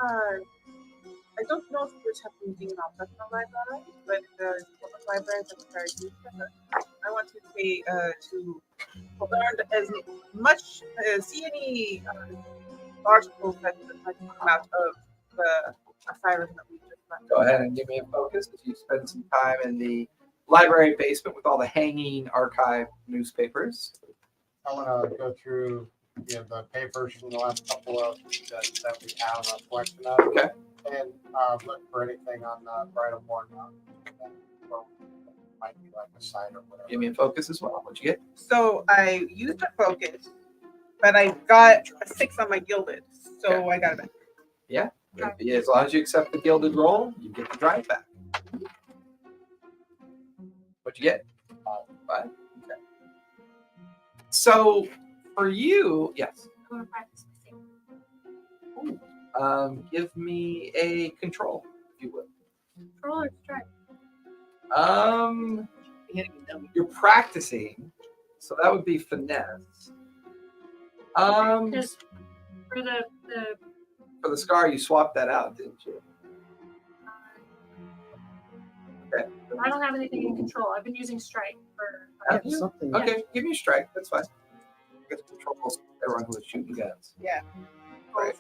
S6: I don't know if there's anything in our personal library, but there's libraries and charities. I want to say to learn as much, see any articles that come out of the asylum that we just left.
S3: Go ahead and give me a focus as you spend some time in the library basement with all the hanging archive newspapers.
S5: I want to go through the papers from the last couple of that we have a collection of.
S3: Okay.
S5: And look for anything on Bright of Morn. Might be like a site or whatever.
S3: Give me a focus as well. What'd you get?
S6: So I used a focus, but I got a 6 on my gilded, so I got it back.
S3: Yeah. As long as you accept the gilded roll, you get the drive back. What'd you get? 5. Okay. So for you, yes.
S7: I want to practice my singing.
S3: Give me a control, if you would.
S7: Control or strike?
S3: You're practicing, so that would be finesse.
S7: Because for the
S3: For the scar, you swapped that out, didn't you? Okay.
S7: I don't have anything in control. I've been using strike for.
S3: Have you?
S1: Something.
S3: Okay, give me a strike. That's fine. I guess controls everyone who is shooting guns.
S6: Yeah.
S3: Right.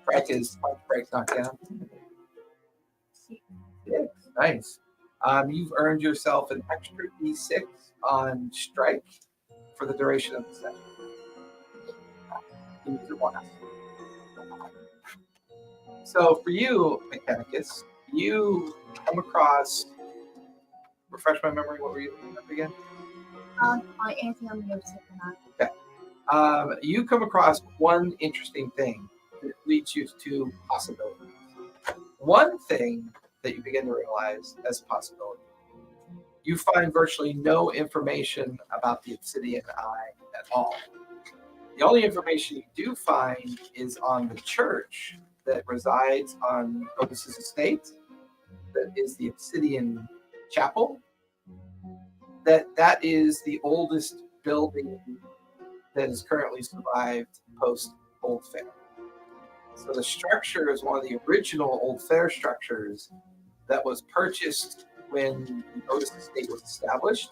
S3: Strike is break knockdown. 6. Nice. You've earned yourself an extra D6 on strike for the duration of the session. You use it once. So for you, Mechanicus, you come across. Refresh my memory. What were you looking up again?
S2: My auntie on the other side.
S3: You come across one interesting thing that leads you to possibilities. One thing that you begin to realize as a possibility. You find virtually no information about the Obsidian Eye at all. The only information you do find is on the church that resides on Otis's estate, that is the Obsidian Chapel. That is the oldest building that has currently survived post Old Fair. So the structure is one of the original Old Fair structures that was purchased when the Otis estate was established.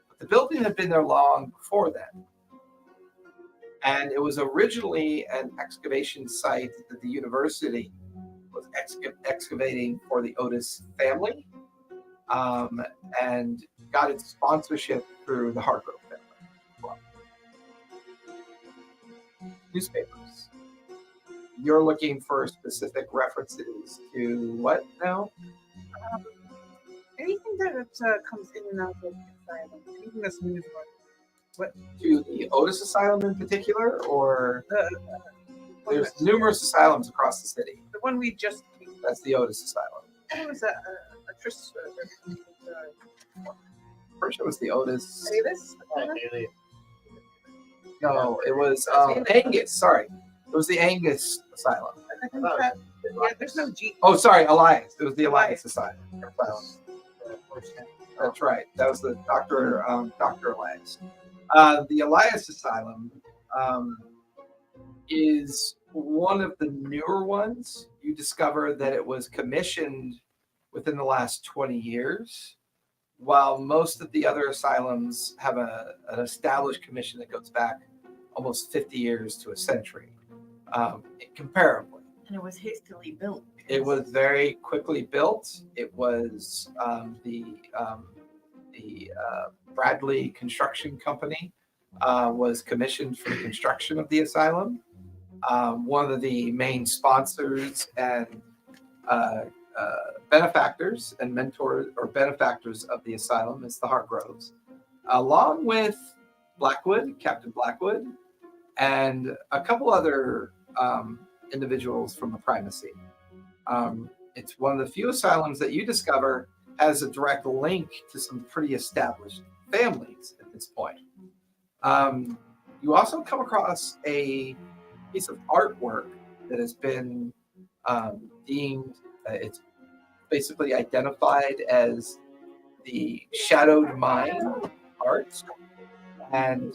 S3: But the building had been there long before then. And it was originally an excavation site that the university was excavating for the Otis family, and got its sponsorship through the Hargrove family. Well, newspapers. You're looking for specific references to what now?
S6: Anything that comes in and out of the asylum, anything that's news. What?
S3: To the Otis Asylum in particular, or there's
S6: The
S3: numerous asylums across the city.
S6: one we just came.
S3: That's the Otis Asylum.
S6: What was that?
S3: First, it was the Otis.
S6: Davis?
S5: Haley.
S3: No, it was Angus. Sorry, it was the Angus Asylum.
S6: Yeah, there's no G.
S3: Oh, sorry, Elias. It was the Elias Asylum. That's right. That was the Dr. Elias. The Elias Asylum is one of the newer ones. You discover that it was commissioned within the last 20 years, while most of the other asylums have an established commission that goes back almost 50 years to a century, comparably.
S4: And it was hastily built.
S3: It was very quickly built. It was the Bradley Construction Company was commissioned for the construction of the asylum. One of the main sponsors and benefactors and mentors or benefactors of the asylum is the Hargroves, along with Blackwood, Captain Blackwood, and a couple other individuals from the primacy. It's one of the few asylums that you discover has a direct link to some pretty established families at this point. You also come across a piece of artwork that has been deemed, it's basically identified as the shadowed mind art. And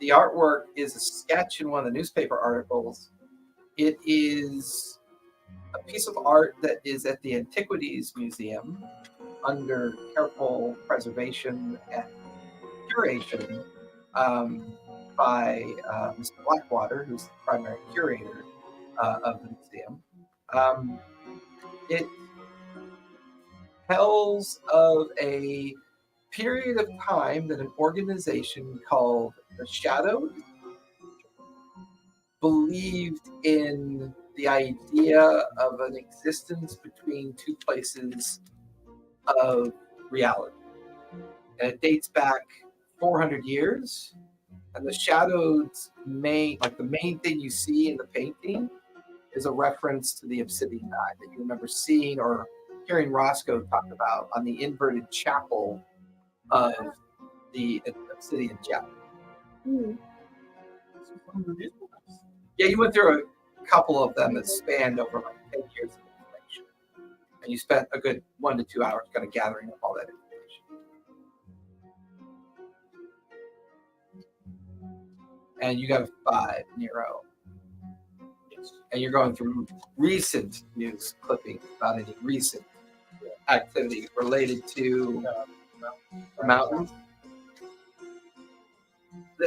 S3: the artwork is a sketch in one of the newspaper articles. It is a piece of art that is at the Antiquities Museum under careful preservation and curation by Mr. Blackwater, who's the primary curator of the museum. It tells of a period of time that an organization called the Shadows believed in the idea of an existence between two places of reality. And it dates back 400 years. And the Shadows the main thing you see in the painting is a reference to the obsidian eye that you remember seeing or hearing Roscoe talk about on the inverted chapel of the obsidian chapel. Yeah, you went through a couple of them that spanned over like 10 years of information. And you spent a good 1 to 2 hours kind of gathering up all that information. And you got a 5, Nero. And you're going through recent news clippings about any recent activity related to the mountains.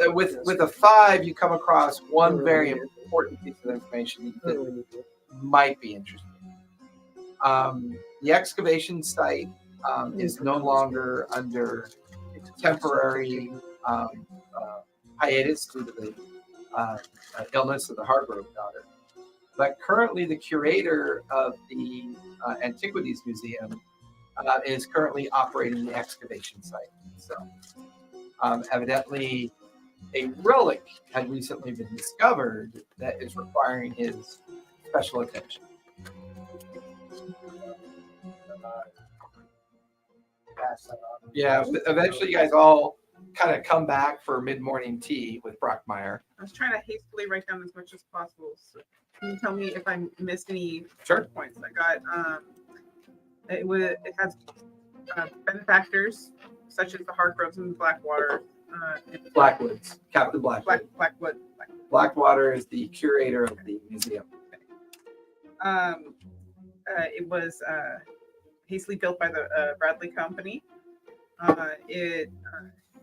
S3: With a 5, you come across one very important piece of information that might be interesting. The excavation site is no longer under temporary hiatus due to the illness of the Hargrove daughter. But currently, the curator of the Antiquities Museum is currently operating the excavation site. So, evidently, a relic had recently been discovered that is requiring his special attention. Yeah, eventually, you guys all kind of come back for mid-morning tea with Brockmeyer.
S6: I was trying to hastily write down as much as possible. So can you tell me if I missed any points? I got it has benefactors such as the Hargroves and the Blackwater.
S3: Blackwoods, Captain Blackwood.
S6: Blackwood.
S3: Blackwater is the curator of the museum.
S6: It was hastily built by the Bradley Company. It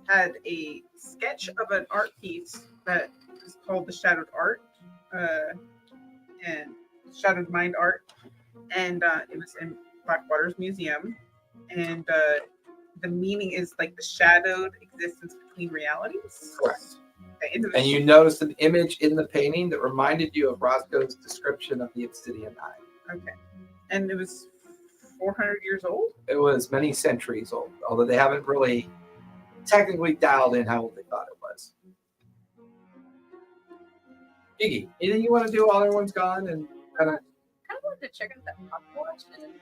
S6: had a sketch of an art piece that is called the Shadowed Art and Shadowed Mind Art, and it was in Blackwater's museum. And the meaning is like the shadowed existence between realities.
S3: Correct.
S6: Okay,
S3: and you noticed an image in the painting that reminded you of Roscoe's description of the obsidian eye.
S6: Okay. And it was 400 years old?
S3: It was many centuries old, although they haven't really technically dialed in how old they thought it was. Iggy, anything you want to do while everyone's gone and kind of
S2: wanted to check out that pop watch and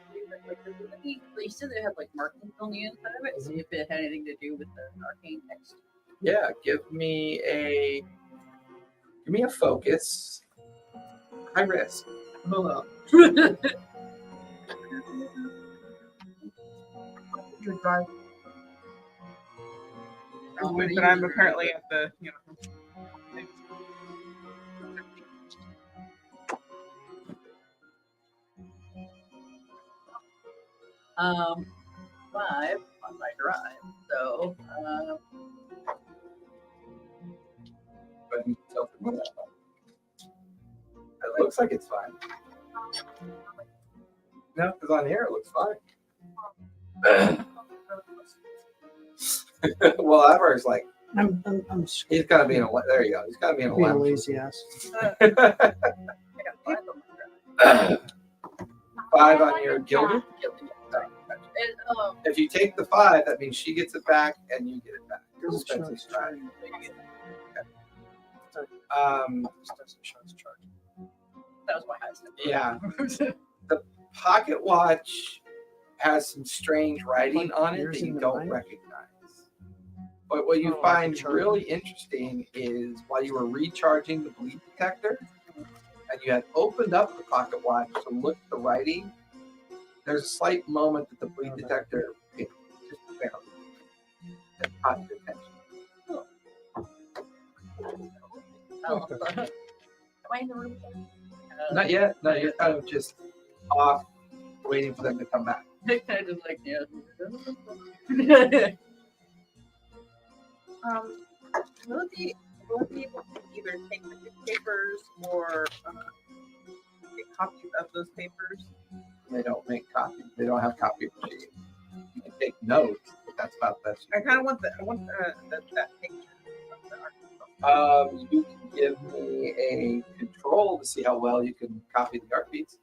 S2: they said they had like markings on the inside of it, see if it had anything to do with the arcane text.
S3: Yeah, give me a focus. High risk. Hold on.
S6: But I'm apparently at the,
S2: 5 on my drive. So,
S3: it looks like it's fine. No, because on here it looks fine. Well, Ivar's like, he's got to be in a. There you go. He's got to be in a
S1: lazy ass.
S2: I got 5 on my drive.
S3: 5 on your gilded.
S2: And,
S3: if you take the 5, that means she gets it back and you get it back. Suspense charge.
S2: that was my highest.
S3: Yeah. The pocket watch has some strange writing on it that you don't recognize. But what you find really interesting is while you were recharging the bleed detector and you had opened up the pocket watch to look at the writing, there's a slight moment that the bleed detector just failed. That caught your attention.
S2: Am I in the room?
S3: Not yet. No, you're kind of just off, waiting for them to come back.
S2: Kind of like, yeah.
S6: Will it be able to either take the newspapers or take copies of those papers?
S3: They don't make copies. They don't have copy machines. You can take notes, but that's about that.
S6: I kind of want that picture of the art.
S3: You can give me a control to see how well you can copy the art beats.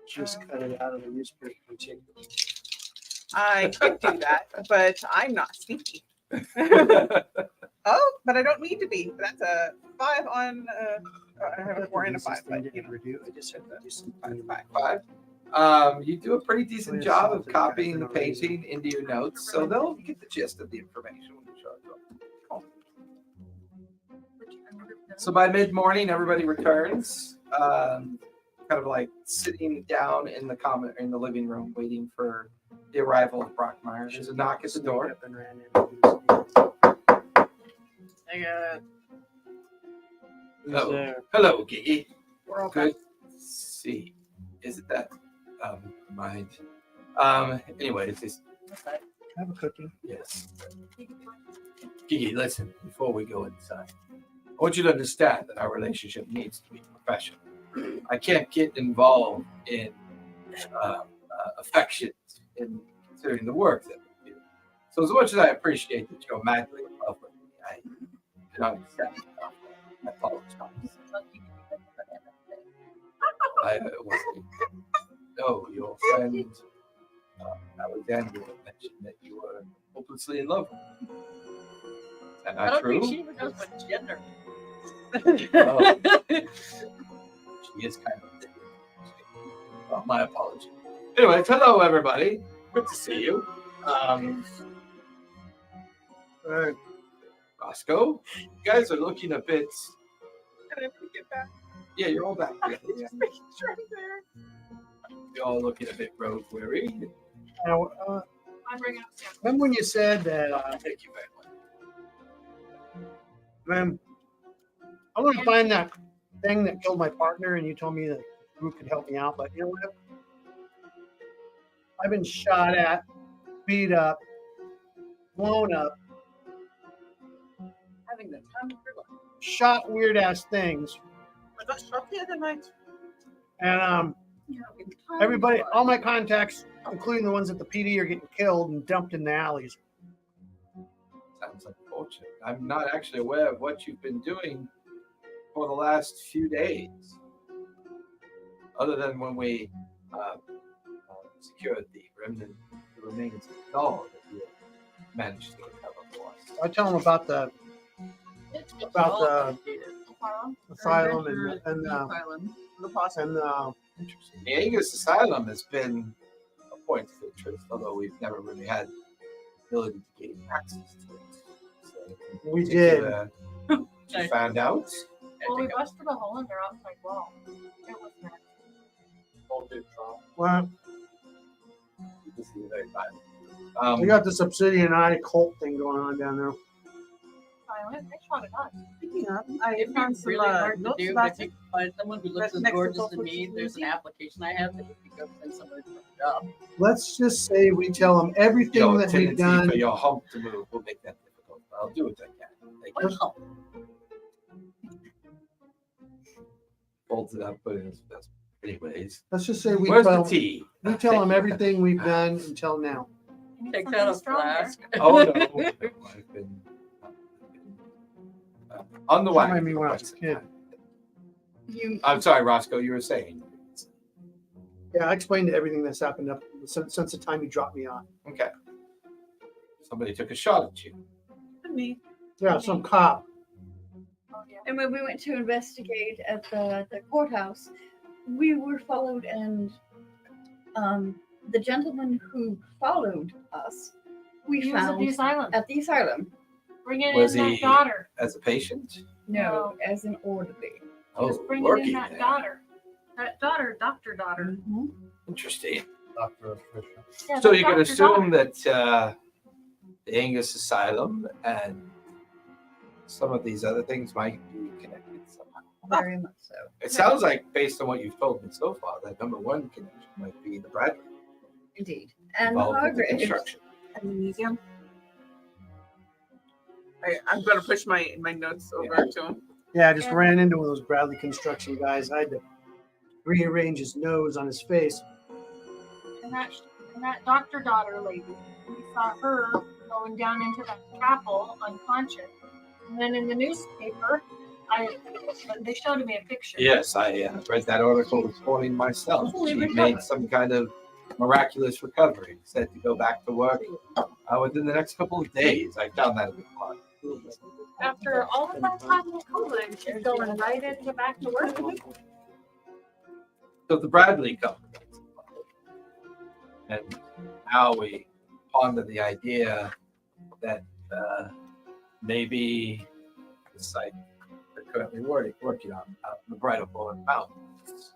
S1: Just cut it out of the newspaper continuum.
S6: I could do that, but I'm not sneaky. Oh, but I don't need to be. That's a 5 on. I have a 4 and a 5. But, you know.
S1: I just had to do some
S3: Five. You do a pretty decent job of copying the painting into your notes, so they'll get the gist of the information when you show it to them. Cool. So by mid-morning, everybody returns, kind of like sitting down in the living room, waiting for the arrival of Brockmeyer. There's a knock at the door.
S2: I got
S3: Hello, hello, Giggy.
S6: We're all
S3: Good. See, is it that? Mind. Anyways, it's
S1: Have a cookie.
S3: yes. Gigi, listen, before we go inside, I want you to understand that our relationship needs to be professional. I can't get involved in affections in considering the work that we do. So as much as I appreciate that you're madly in love with me, I cannot accept it. I apologize. I wasn't. No, your friend Alexandria mentioned that you were hopelessly in love with me. Is that
S2: I
S3: not
S2: don't
S3: true?
S2: think she even knows what gender.
S3: Oh. She is kind of. Well, my apology. Anyways, hello everybody. Good to see you. Roscoe, you guys are looking a bit.
S6: Can I get back?
S3: Yeah, you're all back. Yeah.
S6: Just making sure I'm there.
S3: You're all looking a bit rogue weary.
S1: Now,
S7: I bring up Sam.
S1: remember when you said that,
S3: Thank you very much.
S1: man, I want to find that thing that killed my partner, and you told me that the group could help me out, but you know what? I've been shot at, beat up, blown up,
S2: Having the time of your life.
S1: shot weird ass things,
S6: I got shot the other night.
S1: and everybody, all my contacts, including the ones at the PD, are getting killed and dumped in the alleys.
S3: Sounds unfortunate. I'm not actually aware of what you've been doing for the last few days, other than when we secured the remains of the doll that you managed to recover for us.
S1: I tell them about the asylum and
S2: asylum.
S6: The possum.
S3: Interesting. The Angus Asylum has been a point of interest, although we've never really had the ability to gain access to it. So,
S1: we did.
S3: You found out?
S7: Well, we busted a hole in their outside wall. It was nice.
S1: Well,
S3: This is very bad.
S1: we got this obsidian eye cult thing going on down there.
S7: Silent. They shot at us.
S6: Speaking of, I
S2: It's
S6: found some
S2: really hard to
S6: notes
S2: do,
S6: about
S2: but if you can find someone who looks as
S6: Next
S2: gorgeous
S6: to
S2: as me, there's an
S6: Museum.
S2: application I have that you can go send somebody for a job.
S1: Let's just say we tell them everything
S3: Your
S1: that we've
S3: tendency
S1: done.
S3: for your hump to move will make that difficult. But I'll do what I can. Thank you.
S2: Well,
S3: Folds it up, put it in his vest. Anyways,
S1: Let's just say we
S3: where's the
S1: tell,
S3: tea?
S1: we tell them everything we've done until now.
S7: You need
S2: take
S7: something
S2: that a
S7: stronger.
S2: flask.
S3: Oh no, I've been on the
S1: Remind
S3: wagon.
S1: me
S3: for
S1: when I
S3: quite
S1: was a
S3: some
S1: kid.
S3: time.
S2: You,
S3: I'm sorry, Roscoe. You were saying.
S1: Yeah, I explained everything that's happened up since the time you dropped me off.
S3: Okay. Somebody took a shot at you.
S6: me.
S1: Yeah, some cop.
S7: Oh, yeah.
S2: and when we went to investigate at the courthouse, we were followed, and the gentleman who followed us, we
S7: He was at
S2: found
S7: the asylum.
S2: at the asylum.
S7: Bring it
S3: Was
S7: in
S3: he-
S7: that daughter.
S3: As a patient?
S2: No, as an orderly.
S7: He was
S3: Oh,
S7: bringing
S3: working
S7: in that
S3: there.
S7: daughter. That daughter, doctor daughter.
S3: Interesting.
S5: Dr. Fisher.
S7: Yeah,
S3: So
S7: that
S3: you can
S7: doctor
S3: assume
S7: daughter.
S3: that the Angus Asylum and some of these other things might be connected somehow.
S2: very much so.
S3: It sounds like, based on what you've told me so far, that number one connection might be the Bradley
S2: Indeed. And
S3: involved with the
S2: Margaret.
S3: construction.
S6: And the museum. I'm gonna push my notes over to him.
S1: Yeah, I just ran into one of those Bradley construction guys. I had to rearrange his nose on his face.
S7: And that doctor daughter lady, we saw her going down into that chapel unconscious. And then in the newspaper, they showed me a picture.
S3: Yes, I read that article this morning myself. She made some kind of miraculous recovery, said to go back to work within the next couple of days. I found that a bit hard.
S7: After all of that time in COVID, she's going right into back to work.
S3: So the Bradley company, and how we ponder the idea that maybe the site they're currently working on out in the Bridal Mountains.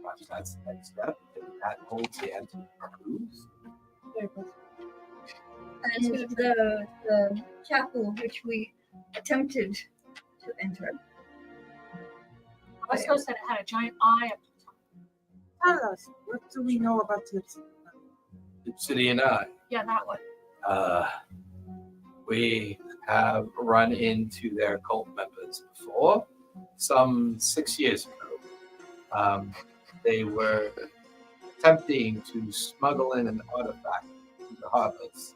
S3: Perhaps that's the next step. That holds the end for cruise.
S2: And the chapel which we attempted to enter.
S7: Bosco said it had a giant eye up the top.
S6: Tell us, what do we know about this?
S3: Obsidian Eye.
S7: Yeah, that one.
S3: We have run into their cult members before, some 6 years ago. They were attempting to smuggle in an artifact to the harbors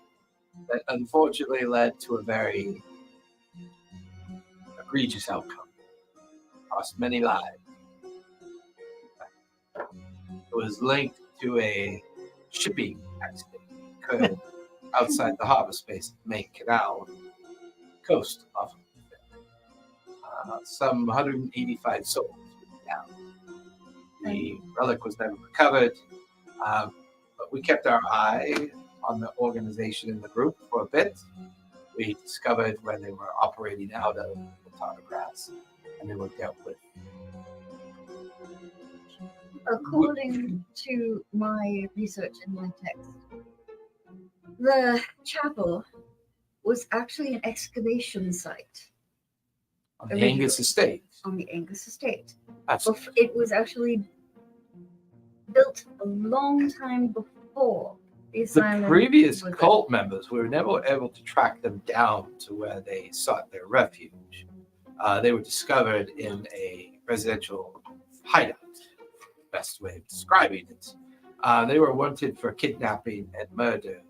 S3: that unfortunately led to a very egregious outcome. Cost many lives. It was linked to a shipping accident that occurred outside the harbor space of the main canal coast of some 185 souls went down. The relic was never recovered, but we kept our eye on the organization in the group for a bit. We discovered when they were operating out of the Tardigrades, and they were dealt with.
S2: According to my research in my text, the chapel was actually an excavation site
S3: On the Angus estate.
S2: on the Angus estate.
S3: Absolutely.
S2: It was actually built a long time before the
S3: The
S2: asylum.
S3: previous
S2: was
S3: cult members, we were never able to track them down to where they sought their refuge. They were discovered in a residential hideout, best way of describing it. They were wanted for kidnapping and murder.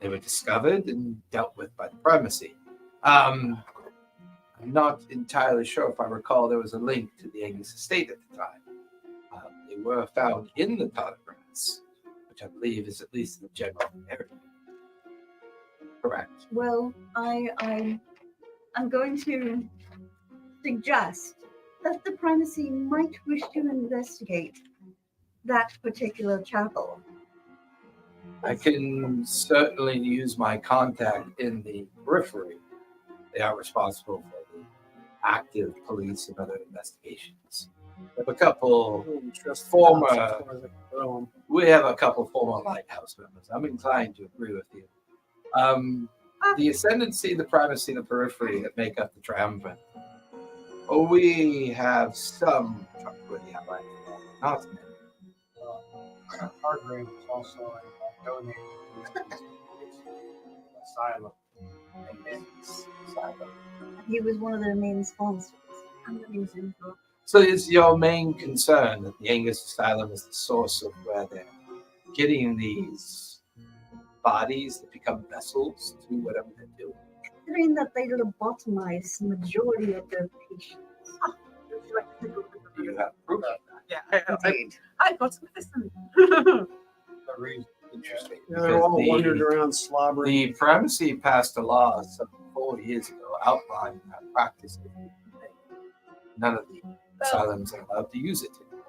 S3: They were discovered and dealt with by the primacy. I'm not entirely sure if I recall there was a link to the Angus estate at the time. They were found in the Tardigrades, which I believe is at least in the general area. Correct.
S2: Well, I'm going to suggest that the primacy might wish to investigate that particular chapel.
S3: I can certainly use my contact in the periphery. They are responsible for the active police and other investigations. We have a couple former lighthouse members. I'm inclined to agree with you. The ascendancy, the primacy, and the periphery that make up the triumvirate. We have some trustworthy allies, not many.
S5: Hargrave was also donated to the asylum.
S2: He was one of their main sponsors.
S3: So is your main concern that the Angus Asylum is the source of where they're getting these bodies that become vessels to whatever they're doing?
S2: Considering that they lobotomize the majority of their patients.
S3: Do you have proof of that?
S6: Yeah,
S2: Indeed.
S6: I got some medicine.
S5: The reason
S3: Interesting.
S1: Yeah, they're all
S3: Because
S1: wandered around slobbering.
S3: the primacy passed a law some 4 years ago outlining that practice. None of the asylums are allowed to use it anymore.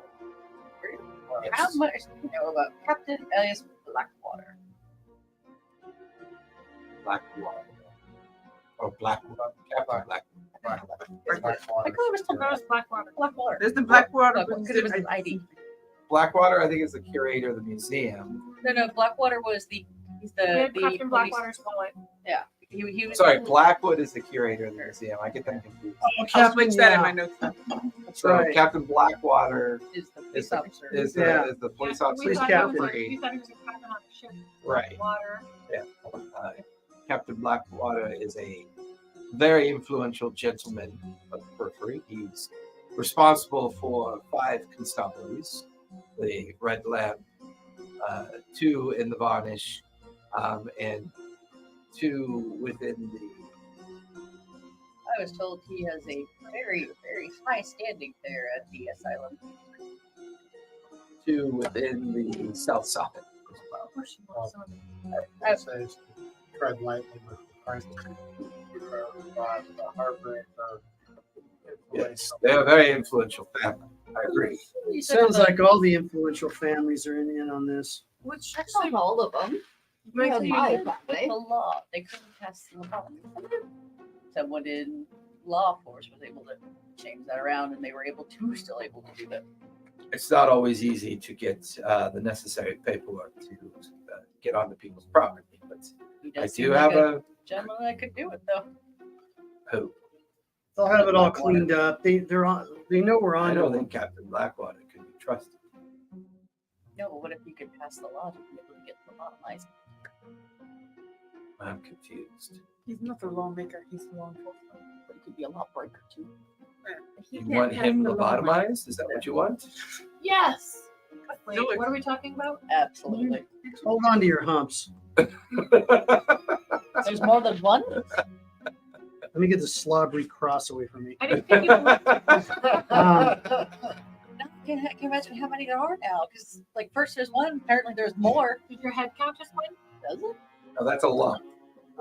S8: How much do you know about Captain Elias Blackwater?
S3: Blackwater. Or Blackwater. Captain Blackwater.
S7: I could have still known Blackwater.
S8: Blackwater.
S6: There's the Blackwater.
S8: Because it was his ID.
S3: Blackwater, I think, is the curator of the museum.
S8: No, Blackwater was he's
S7: We
S8: the
S7: had Captain
S8: police.
S7: Blackwater's wallet.
S8: He was
S3: Sorry, Blackwood is the curator of the museum. I get them confused.
S1: Oh,
S6: I'll
S1: Captain,
S6: switch that in
S1: yeah,
S6: my notes.
S1: that's
S3: So
S1: right.
S3: Captain Blackwater
S8: is the
S3: is
S8: police
S3: the,
S8: officer.
S3: is
S1: Yeah.
S3: the, is the police
S7: Yeah,
S3: officer.
S7: we thought
S1: captain.
S7: he was we thought he was a captain on a ship.
S3: Right.
S7: Water.
S3: Captain Blackwater is a very influential gentleman of the periphery. He's responsible for 5 constabularies, the Red Lamp, 2 in the Varnish, and 2 within the.
S8: I was told he has a very, very high standing there at the asylum.
S3: 2 within the South Side as well.
S7: Of course she was. So
S5: It says tread lightly with the price the harbor.
S3: Yes, they're a very influential family. I agree.
S8: You said
S1: Sounds
S8: about-
S1: like all the influential families are in on this.
S4: Which
S2: That's not all of them.
S4: Right,
S2: Yeah,
S4: so you
S2: my
S4: did-
S8: with
S2: family.
S8: the law. They couldn't pass the law. Someone in law force was able to change that around, and they were still able to do that.
S3: It's not always easy to get the necessary paperwork to get onto people's property, but
S8: He
S3: I
S8: does
S3: do
S8: seem
S3: have
S8: like
S3: a
S8: gentleman that could do it, though.
S3: who.
S1: They'll have it all cleaned up. They know we're
S3: I
S1: on to
S3: don't
S1: them.
S3: think Captain Blackwater can be trusted.
S8: No, but what if you could pass the law to be able to get the lobotomized?
S3: I'm confused.
S6: He's not the lawmaker, he's the law enforcement.
S8: But he could be a lawbreaker too.
S4: he
S3: You
S4: can't
S3: want
S4: pass
S3: him
S4: the law.
S3: lobotomized? Is that what you want?
S7: yes. Wait,
S6: Do it.
S7: what are we talking about?
S8: Absolutely.
S1: Hold on to your humps.
S8: There's more than one?
S1: Let me get the slobbery cross away from me.
S7: I didn't think you were.
S1: Um,
S8: No, can you imagine how many there are now? Because, like, first there's one, apparently there's more.
S7: Did your head count just win?
S8: Does it?
S3: Oh, that's a lump.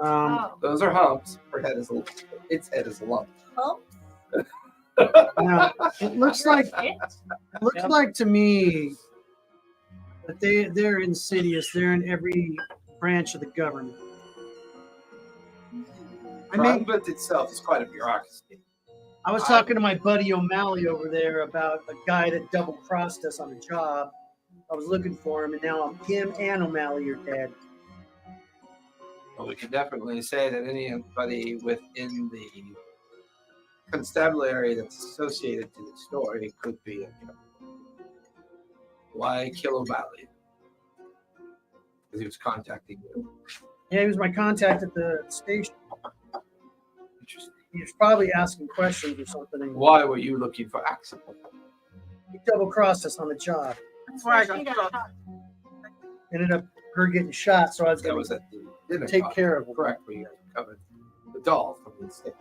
S7: Oh.
S3: Those are humps. Her head is a lump. Its head is a lump.
S8: Oh,
S1: now, it looks like
S7: It?
S1: to me that they're insidious. They're in every branch of the government. I mean,
S3: Convent itself is quite a bureaucracy.
S1: I was talking to my buddy O'Malley over there about a guy that double crossed us on a job. I was looking for him, and now him and O'Malley are dead.
S3: Well, we can definitely say that anybody within the constabulary that's associated to the story could be a killer. Why kill O'Malley? Because he was contacting you.
S1: Yeah, he was my contact at the station.
S3: Interesting.
S1: He was probably asking questions or something. And
S3: Why were you looking for accident?
S1: he double crossed us on the job.
S6: That's why I
S7: She
S6: got
S7: got
S6: shot.
S1: Ended up her getting shot, so I was
S3: That
S1: going
S3: was
S1: to
S3: at the dinner
S1: take
S3: party.
S1: care of him.
S3: Correct. We covered the doll from the estate.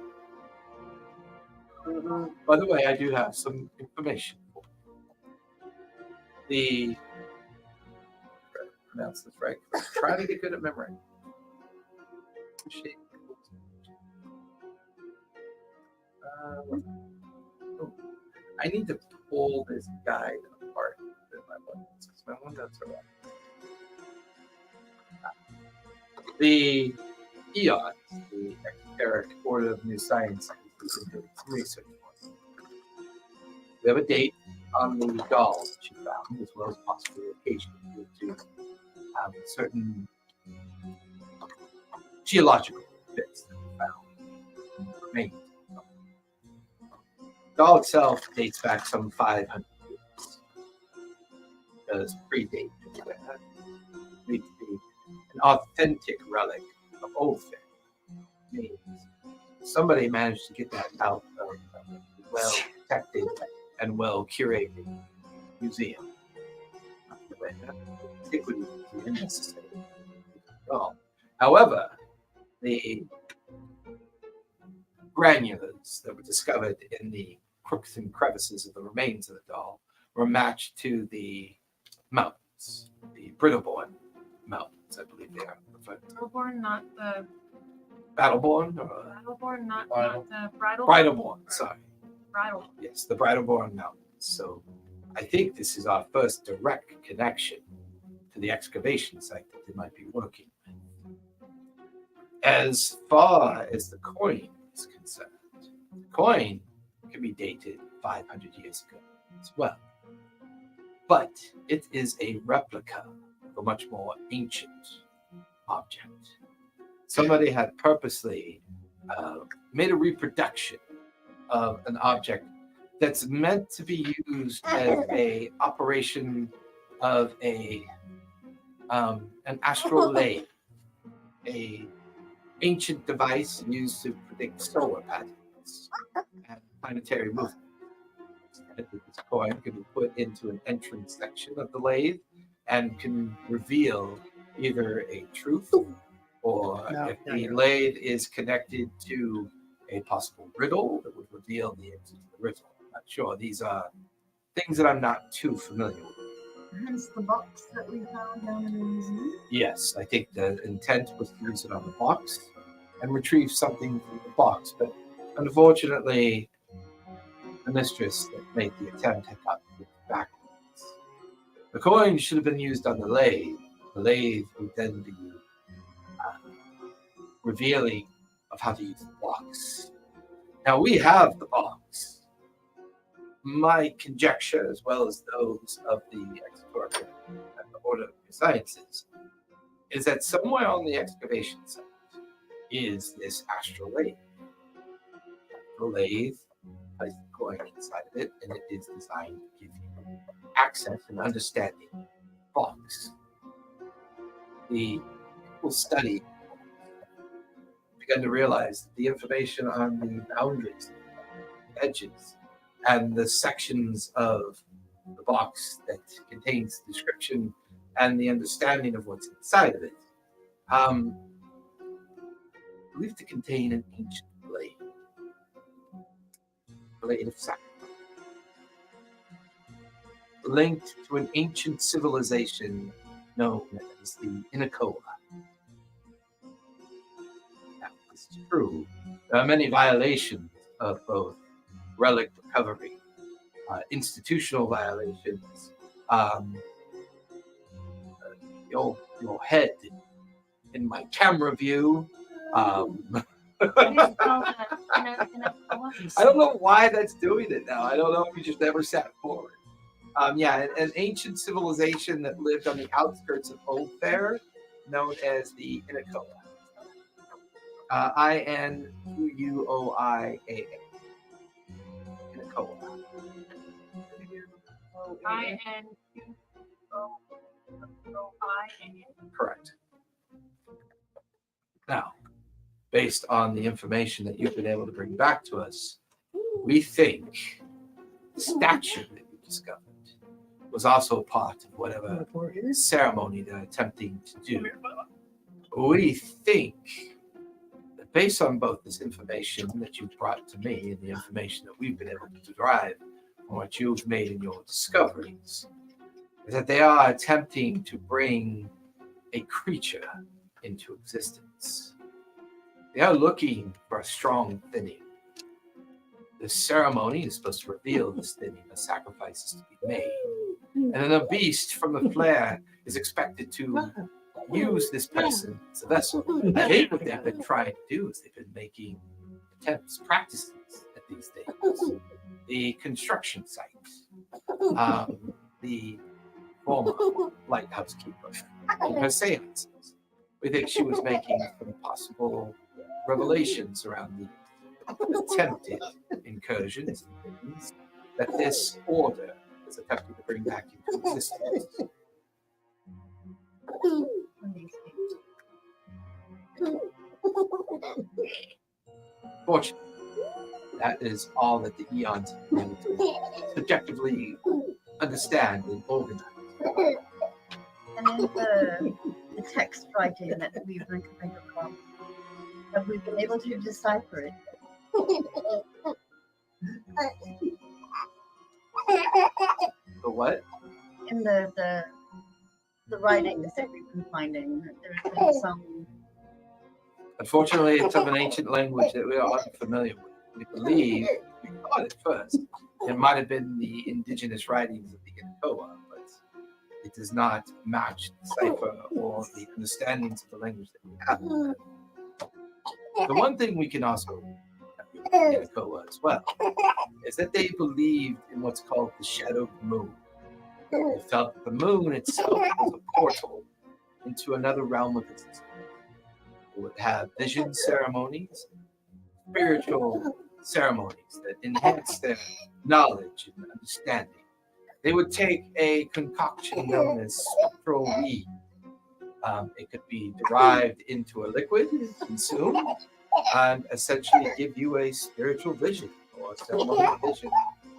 S1: Mhm.
S3: By the way, I do have some information for you. The pronounce this right. Try to get good at memory. Oh, I need to pull this guide apart with my buttons because my one notes are wrong. The EON, the Exoteric Order of New Science, is doing some research on it. We have a date on the doll that you found, as well as possibly occasion to have certain geological bits that we found in the remains. The doll itself dates back some 500 years. It does predate that. Need to be an authentic relic of old faith. Means somebody managed to get that out of a well protected and well curated museum. Antiquity is necessary. Well, however, the granulars that were discovered in the crooks and crevices of the remains of the doll were matched to the mountains, the Brittleborn Mountains, I believe they are referred to.
S7: Battleborn, not the
S3: Battleborn or
S7: Battleborn, not
S5: Bridal.
S7: the Bridal.
S3: Bridleborn, sorry.
S7: Bridal.
S3: Yes, the Bridleborn Mountains. So I think this is our first direct connection to the excavation site that they might be working with. As far as the coin is concerned, the coin can be dated 500 years ago as well. But it is a replica of a much more ancient object. somebody had purposely made a reproduction of an object that's meant to be used as a operation of an astral lathe, a ancient device used to predict solar patterns and planetary movement. This coin can be put into an entrance section of the lathe and can reveal either a truth or if the lathe is connected to a possible riddle that would reveal the answer to the riddle. I'm not sure. These are things that I'm not too familiar with.
S4: Hence the box that we found down in the museum.
S3: Yes, I think the intent was to use it on the box and retrieve something from the box, but unfortunately, the mistress that made the attempt had gotten it backwards. The coin should have been used on the lathe. The lathe would then be revealing of how to use the box. Now we have the box. My conjecture, as well as those of the explorer and the Order of Sciences, is that somewhere on the excavation site is this astral lathe. The lathe has the coin inside of it, and it is designed to give you access and understanding of the box. The people study began to realize that the information on the boundaries, the edges, and the sections of the box that contains the description and the understanding of what's inside of it, believed to contain an ancient blade of sacrifice, linked to an ancient civilization known as the Inakoa. Now, this is true. There are many violations of both relic recovery, institutional violations, your head in my camera view. I don't know why that's doing it now. I don't know if we just never sat forward. An ancient civilization that lived on the outskirts of Newfaire, known as the Inakoa. Inquoia. Inakoa. Correct. Now, based on the information that you've been able to bring back to us, we think the statue that you discovered was also part of whatever ceremony they're attempting to do. We think that based on both this information that you've brought to me and the information that we've been able to derive from what you've made in your discoveries, is that they are attempting to bring a creature into existence. They are looking for a strong thinning. This ceremony is supposed to reveal this thinning, a sacrifice is to be made. And then a beast from the flare is expected to use this person as a vessel. I think what they've been trying to do is they've been making attempts, practices at these things. The construction site, the former lighthouse keeper, and her seances. We think she was making some possible revelations around the attempted incursions and things that this order is attempting to bring back into existence. Fortunately, that is all that the eons have been able to subjectively understand and organize.
S2: And in the text writing that we've been coming across, have we been able to decipher it?
S3: The what?
S2: In the writings that we've been finding, there's been some.
S3: Unfortunately, it's of an ancient language that we are unfamiliar with. We believe, we thought at first, it might have been the indigenous writings of the Inakoa, but it does not match the cipher or the understandings of the language that we have. The one thing we can also with the Inakoa as well is that they believed in what's called the shadowed moon. They felt that the moon itself was a portal into another realm of existence. who would have vision ceremonies, spiritual ceremonies that enhance their knowledge and understanding. They would take a concoction known as spectral weed. It could be derived into a liquid, consumed, and essentially give you a spiritual vision or ceremonial vision.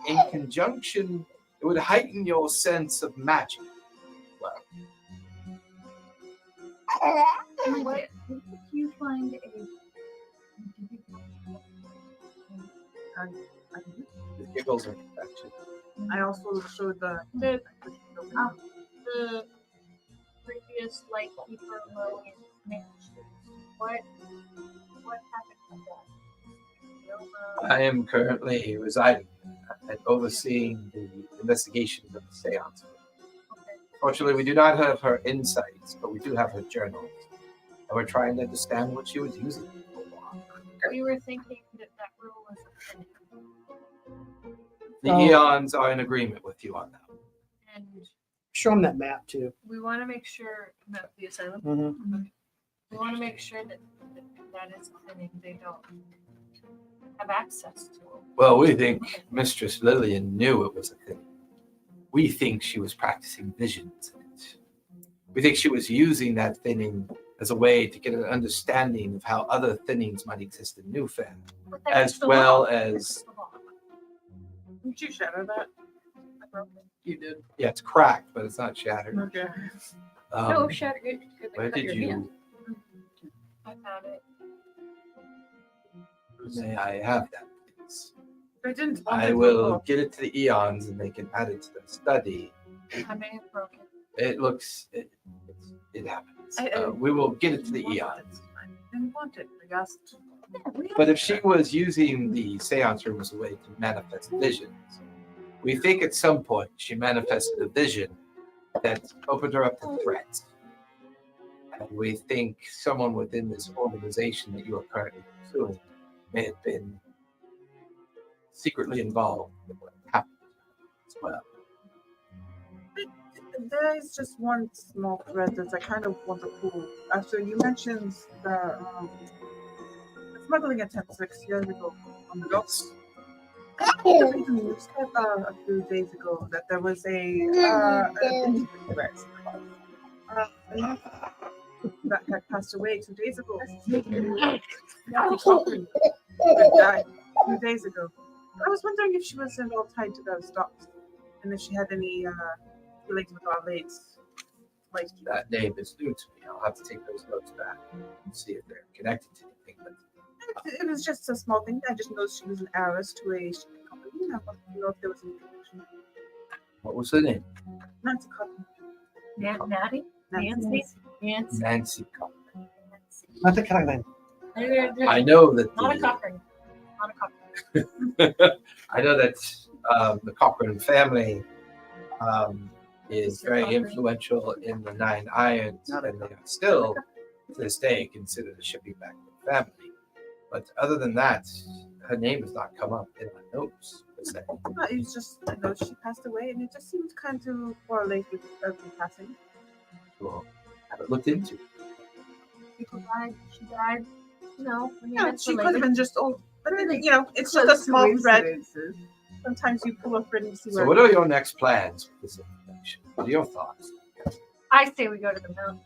S3: In conjunction, it would heighten your sense of magic. Well,
S2: What if you find a
S3: the giggles are perfection.
S6: I also showed the
S7: The previous lightkeeper Lillian managed. What happened with that? Over-
S3: I am currently residing and overseeing the investigations of the seance.
S7: Okay.
S3: Fortunately, we do not have her insights, but we do have her journals. And we're trying to understand what she was using it for.
S7: We were thinking that rule was a thing.
S3: The
S1: Oh.
S3: eons are in agreement with you on that.
S7: And
S1: Show them that map too.
S7: we want to make sure that the asylum.
S1: Mm-hmm.
S7: We want to make sure that is something they don't have access to.
S3: Well, we think Mistress Lillian knew it was a thing. We think she was practicing visions in it. We think she was using that thinning as a way to get an understanding of how other thinnings might exist in Newfaire,
S7: But that's
S3: as
S7: the
S3: well
S7: law.
S3: as
S7: That's the law.
S6: Did you shatter that?
S7: I broke it.
S3: you did. Yeah, it's cracked, but it's not shattered.
S6: Okay.
S7: No, shatter it.
S3: Where did you?
S7: I found it.
S3: May I have that, please?
S6: I didn't want
S3: I
S6: it to
S3: will
S6: go.
S3: get it to the eons, and they can add it to their study.
S7: I may have broken.
S3: It looks. It happens.
S6: I-
S3: We will get it to the
S6: I
S3: eons.
S6: didn't want it. I asked.
S3: But if she was using the seance room as a way to manifest visions, we think at some point she manifested a vision that opened her up to threats. And we think someone within this organization that you are currently pursuing may have been secretly involved in what happened as well.
S6: There is just one small thread that I kind of want to pull. After you mentioned the smuggling attempt 6 years ago on the docks. I read in the news a few days ago that there was a threat that had passed away 2 days ago. Died 2 days ago. I was wondering if she was at all tied to those docks and if she had any feelings with our mates. Like
S3: That name is new to me. I'll have to take those notes back and see if they're connected to anything. But
S6: it was just a small thing. I just noticed she was an heiress to a shipping company. And I wanted to know if there was any connection.
S3: what was the name?
S6: Nancy Cotton.
S7: Natty? Nancy? Nancy.
S3: Nancy Cochran.
S1: Not the kind of thing.
S3: I know that
S7: Not a
S3: the,
S7: Cochrane. Not a Cochrane.
S3: I know that the Cochran family is very influential in the Nine Irons, and they are still, to this day, considered a shipping background family. But other than that, her name has not come up in my notes, per se.
S6: No, it was just, she passed away, and it just seemed kind of correlate with her passing.
S3: We'll have it looked into.
S7: People died. She died. When
S6: Yeah,
S7: it's
S6: she could have
S7: related.
S6: been just old. But it's just a small thread. Sometimes you pull a thread and you see where.
S3: So, what are your next plans with this information? What are your thoughts?
S7: I say we go to the mountain.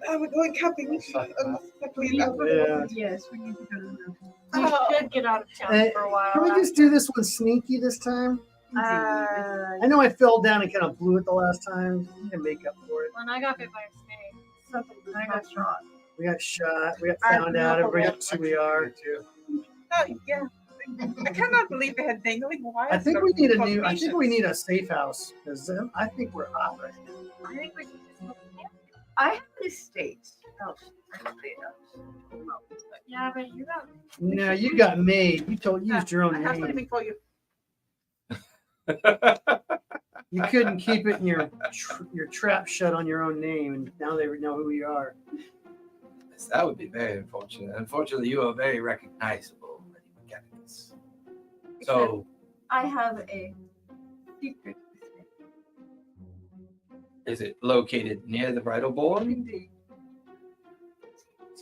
S6: We're going camping.
S1: Yeah.
S2: Yes, we need to go to the
S7: We should get out of town
S1: Hey,
S7: for a while.
S1: Can we just do this one sneaky this time? I know I fell down and kind of blew it the last time. We can make up for it.
S7: When I got bit by a snake,
S2: I got shot.
S1: We got shot. We got found out. Everybody knows who we are.
S6: Yeah. I cannot believe they had dangling wires.
S1: I think we need a new. I think we need a safe house because I think we're hot right now.
S7: I think we should just go camping.
S2: I have an estate. Oh,
S7: Yeah, but you got
S1: No, you got made. You used your
S6: I
S1: own
S6: have
S1: name.
S6: something for you.
S1: You couldn't keep it in your trap shut on your own name, and now they know who you are.
S3: Yes, that would be very unfortunate. Unfortunately, you are very recognizable, Lady Mechanics. So,
S2: I have a secret estate.
S3: is it located near the bridal board?
S2: Indeed.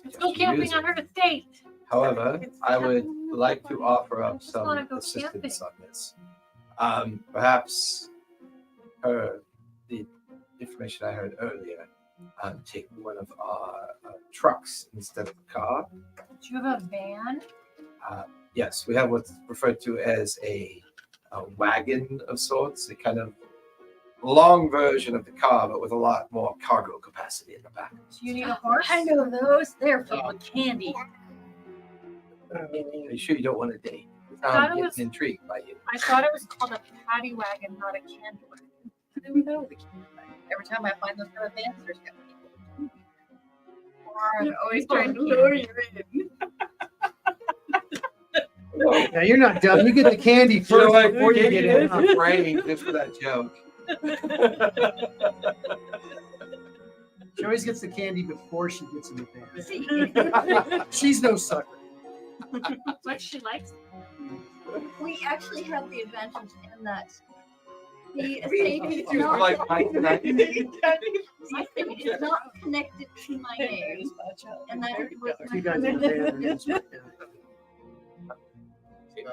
S7: Let's go camping on her estate.
S3: However, I would like to offer
S7: I
S3: up
S7: just wanna
S3: some
S7: go
S3: assistance
S7: camping.
S3: on this. Perhaps the information I heard earlier, take one of our trucks instead of a car.
S7: Do you have a van?
S3: Yes, we have what's referred to as a wagon of sorts, a kind of long version of the car, but with a lot more cargo capacity in the back.
S7: Do you need a horse?
S8: I know those. They're full of candy.
S3: Are you sure you don't want a date?
S7: thought
S3: I'm
S7: it
S3: getting
S7: was-
S3: intrigued by you.
S7: I thought it was called a paddy wagon, not a candle wagon.
S8: I never know the candy. Every time I find those kind of things, there's got people.
S7: Or
S8: Always
S7: people
S8: trying to
S7: in
S8: lure you in.
S1: Now you're not dumb. You get the candy first before you get in.
S3: I'm brain just for that joke.
S1: She always gets the candy before she gets in the van.
S2: See,
S1: She's no sucker.
S7: But she likes it.
S2: we actually have the advantage in that the estate is not,
S3: Like Mike and I.
S2: the estate is not connected to my name, and that was my
S1: You guys in the van are getting struck down.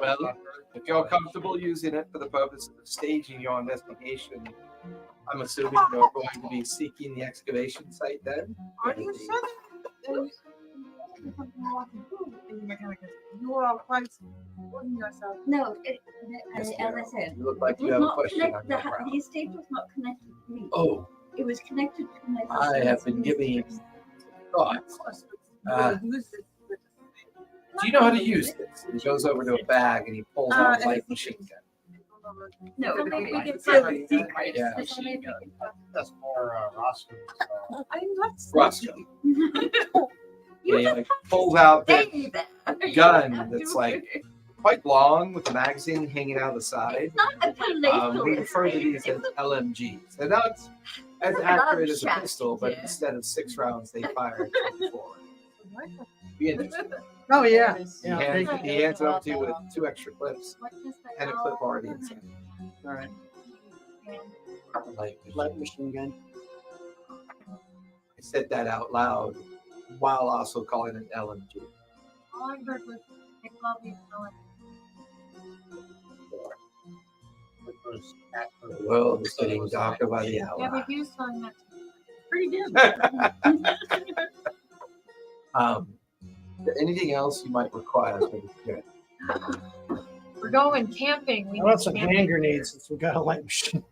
S3: Well, if you're comfortable using it for the purpose of staging your investigation, I'm assuming you're going to be seeking the excavation site then?
S6: Are you sure that you are quite supporting yourself?
S2: No,
S3: Yes,
S2: as I
S3: ma'am.
S2: said,
S3: You look like
S2: it
S3: you
S2: was
S3: have a
S2: not
S3: question on
S2: connected.
S3: your brow.
S2: The estate was not connected to me.
S3: Oh,
S2: It was connected to my
S3: I have
S2: husband's
S3: been giving
S2: mistress.
S3: thoughts.
S6: You will use it with
S3: Do you know how to use this? He goes over to a bag and he pulls out a light machine gun.
S2: No,
S7: So maybe we can
S2: it's really
S7: find a
S2: secret.
S3: Yeah.
S7: So maybe we can find-
S5: That's more Roscoe.
S6: I'm not
S3: Roscoe.
S2: You
S3: He like pulls out this
S2: say that. You
S3: gun
S2: have
S3: that's
S2: to-
S3: like quite long with the magazine hanging out the side.
S2: It's not a palatial
S3: We refer to these as
S2: estate.
S3: LMGs. They're not as
S2: Love
S3: accurate as a
S2: shot,
S3: pistol, but
S2: yeah.
S3: instead of 6 rounds, they fire 24. Be interesting.
S1: Oh yeah.
S3: He
S1: Yeah.
S3: hands,
S1: Take it.
S3: he hands it up to you with 2 extra clips
S7: What does that
S3: and a clip already inside.
S1: All right.
S3: Like,
S1: Light machine gun.
S3: I said that out loud while also calling it LMG.
S7: All I heard was they call me
S5: Which was after
S3: The world is getting darker by the
S7: Yeah,
S3: hour.
S7: but he was telling that to me.
S2: Pretty good.
S3: Anything else you might require for the trip?
S7: We're going camping. We
S1: How about
S7: need
S1: some
S7: camping.
S1: hand grenades since we got a light machine?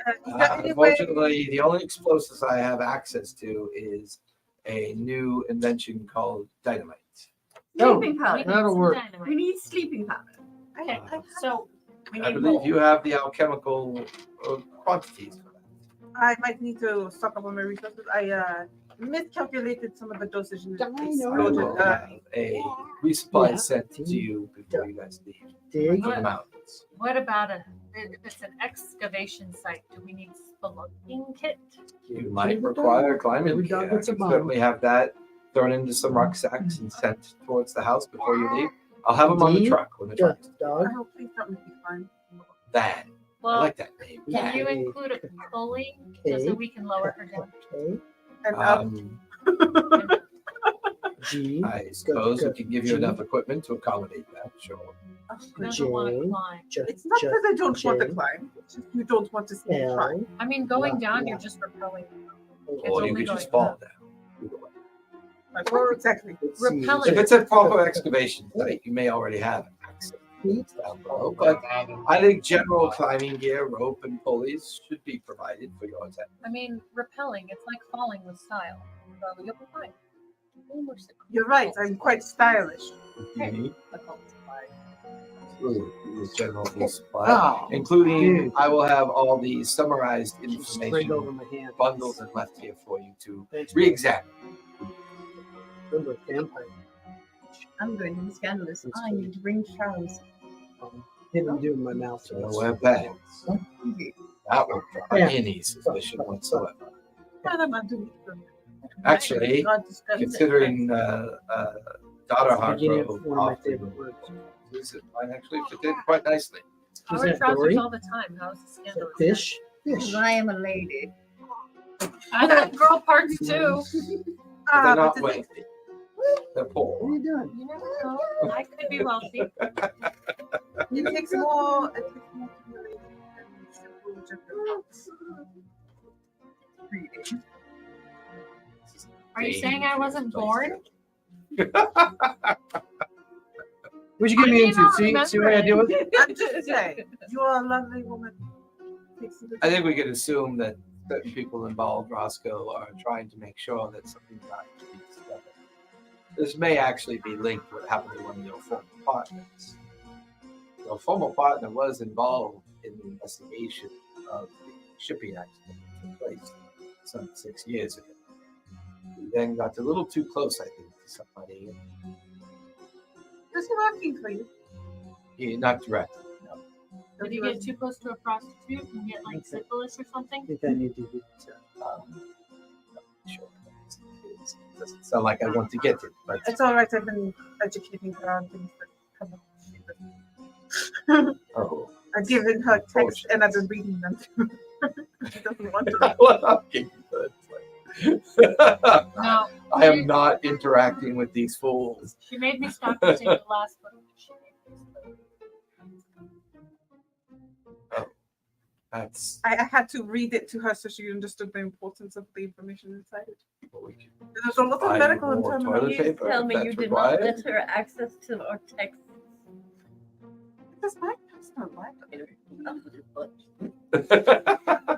S6: Is there any way?
S3: Unfortunately, the only explosives I have access to is a new invention called dynamite.
S1: Oh,
S2: Sleeping
S7: We
S2: powder.
S7: need
S1: That'll
S7: some
S1: work.
S7: dynamite.
S2: We need sleeping powder.
S7: Okay,
S6: I
S7: so we
S3: I
S7: need
S3: believe
S7: wool.
S3: you have the alchemical quantities for that.
S6: I might need to stock up on my resources. I miscalculated some of the dosage in the
S1: I know.
S3: I
S6: exploded.
S3: will have a resupply
S1: Yeah.
S3: sent to you before you guys leave
S1: Dig.
S3: for the mountains.
S7: What about if it's an excavation site? Do we need spelunking kit?
S3: You might require climbing
S1: Every
S3: gear.
S1: dog
S3: I
S1: gets a
S3: can
S1: bone.
S3: certainly have that thrown into some rucksacks and sent towards the house before you leave. I'll have them on the
S1: Indeed.
S3: truck when the
S1: Yeah,
S3: truck is
S1: dog.
S6: I hope please don't make me fine.
S3: Van. I
S7: Well,
S3: like that name.
S7: can you
S1: Okay.
S7: include a pulley just so we can lower her down?
S1: Okay.
S6: And
S1: G.
S3: I suppose we can give you enough equipment to accommodate that. Sure.
S7: She doesn't want to
S1: Jane.
S7: climb.
S6: it's not because I don't want to
S1: J.
S6: climb. It's just you don't want to see me try.
S1: L.
S7: I mean, going
S1: Yeah,
S7: down,
S1: yeah.
S7: you're just repelling.
S3: Or you
S7: only
S3: could just
S7: going
S3: fall
S7: up.
S3: down.
S6: Like, exactly.
S1: Let's see.
S7: Repellent.
S3: If it's a proper excavation site, you may already have access down below. But I think general climbing gear, rope, and pulleys should be provided for your tent.
S7: I mean, repelling, it's like falling with style. So you'll be fine.
S6: You're right. I'm quite stylish.
S3: Mhm.
S7: Occult supply.
S3: With general supply,
S1: Oh,
S3: including
S1: dude.
S3: I will have all the summarized
S1: Just sprayed over
S3: information
S1: my hand.
S3: bundles and left here for you to
S1: Thanks,
S3: re-examine.
S1: Remember, vampire.
S2: I'm going to be scandalous. I need to bring showers.
S1: Didn't do in my mouth.
S3: So wear pants. That won't draw
S1: Yeah.
S3: any suspicion whatsoever.
S6: Madam, I'm doing it.
S3: Actually,
S6: God dispense it.
S3: considering Daughter
S1: Beginning
S3: Hargrove
S1: of one of my
S3: often
S1: favorite words.
S3: uses it, mine actually fit in quite nicely.
S7: I
S1: Is
S7: wear
S1: that
S7: trousers
S1: Dory?
S7: all the time. How is the
S1: Is
S7: scandalous?
S1: that fish?
S2: Because
S1: Fish.
S2: I am a lady.
S7: I have girl parts too.
S3: But
S6: Ah,
S3: they're
S6: but
S3: not
S6: the thing,
S3: lengthy. They're
S1: What are
S3: poor.
S1: you doing?
S7: You never know. I could be wealthy.
S6: It takes more to relate than simple gender creation.
S7: Are you saying I wasn't born?
S1: What'd you get me
S7: I may
S1: into?
S7: not
S1: See
S7: remember
S1: what I
S7: it.
S1: do with it?
S6: I'm just saying, you are a lovely woman.
S3: I think we could assume that certain people involved, Roscoe, are trying to make sure that something's not to be discovered. This may actually be linked to what happened to one of your former partners. Your former partner was involved in the investigation of the shipping accident that took place some 6 years ago. He then got a little too close, I think, to somebody.
S6: Was he working for you?
S3: He, not directly, no.
S7: Did you get too close to a prostitute and get like syphilis or
S1: I
S7: something?
S1: think I need to do
S3: Sure. It doesn't sound like I want to get it, but
S6: It's all right. I've been educating her on things that come up.
S3: oh.
S6: I've given her texts and I've been reading them too. She doesn't want to.
S3: Well, okay, but it's like-
S7: No.
S3: I am not interacting with these fools.
S7: She made me stop using the last book. She made me stop.
S3: That's
S6: I had to read it to her so she understood the importance of the information inside it.
S3: what we can
S6: There's a lot of
S3: buy
S6: medical
S3: more toilet
S6: terminology.
S3: paper.
S8: Tell
S3: if
S8: me
S3: that's
S8: you did
S3: required.
S8: not let her access to our text.
S6: That's my personal life.
S3: Well,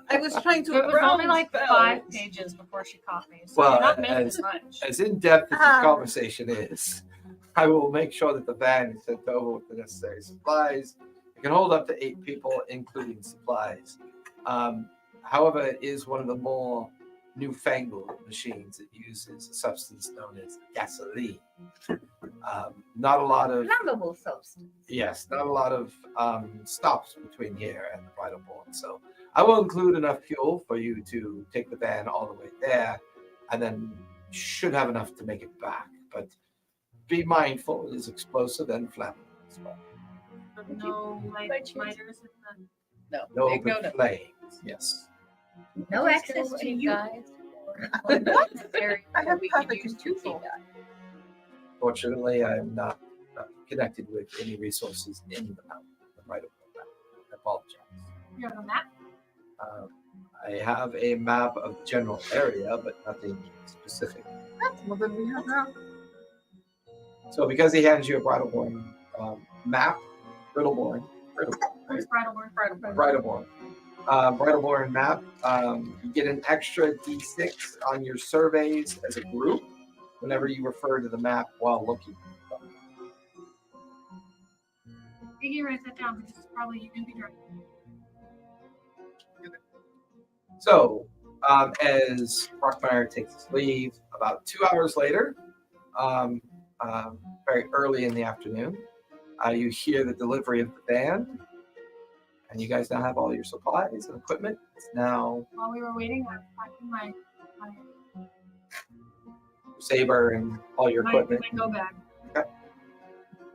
S6: I was trying to.
S7: It was only like
S6: spells.
S7: 5 pages before she caught me. So
S3: Well,
S7: you're not missing much.
S3: as in depth as this
S6: Ah.
S3: conversation is, I will make sure that the van is sent over with the necessary supplies. It can hold up to 8 people, including supplies. However, it is one of the more newfangled machines. It uses a substance known as gasoline. Not a lot of
S8: Flammable substance.
S3: Yes, not a lot of stops between here and the bridal board. So I will include enough fuel for you to take the van all the way there, and then should have enough to make it back. But be mindful, it is explosive and flammable as well.
S7: No lighters in the.
S8: No,
S3: No
S8: big
S3: open flames. Yes.
S8: No access to you.
S7: guys.
S6: I have
S8: we can
S6: perfect
S8: use
S6: control.
S8: 2 feet.
S3: Fortunately, I'm not connected with any resources in the mountain, the bridal board. I apologize.
S7: You have a map?
S3: I have a map of the general area, but nothing specific.
S6: That's more than we have now.
S3: So because he hands you a Bridleborn map, Bridleborn
S7: Where's Bridleborn?
S3: Bridleborn map, you get an extra D6 on your surveys as a group whenever you refer to the map while looking.
S7: Iggy writes that down because it's probably you can be drunk.
S3: So as Brockmeyer takes his leave, about 2 hours later, very early in the afternoon, you hear the delivery of the van, and you guys now have all your supplies and equipment. It's now
S7: While we were waiting, I was packing my
S3: saber and all your equipment.
S7: my go bag.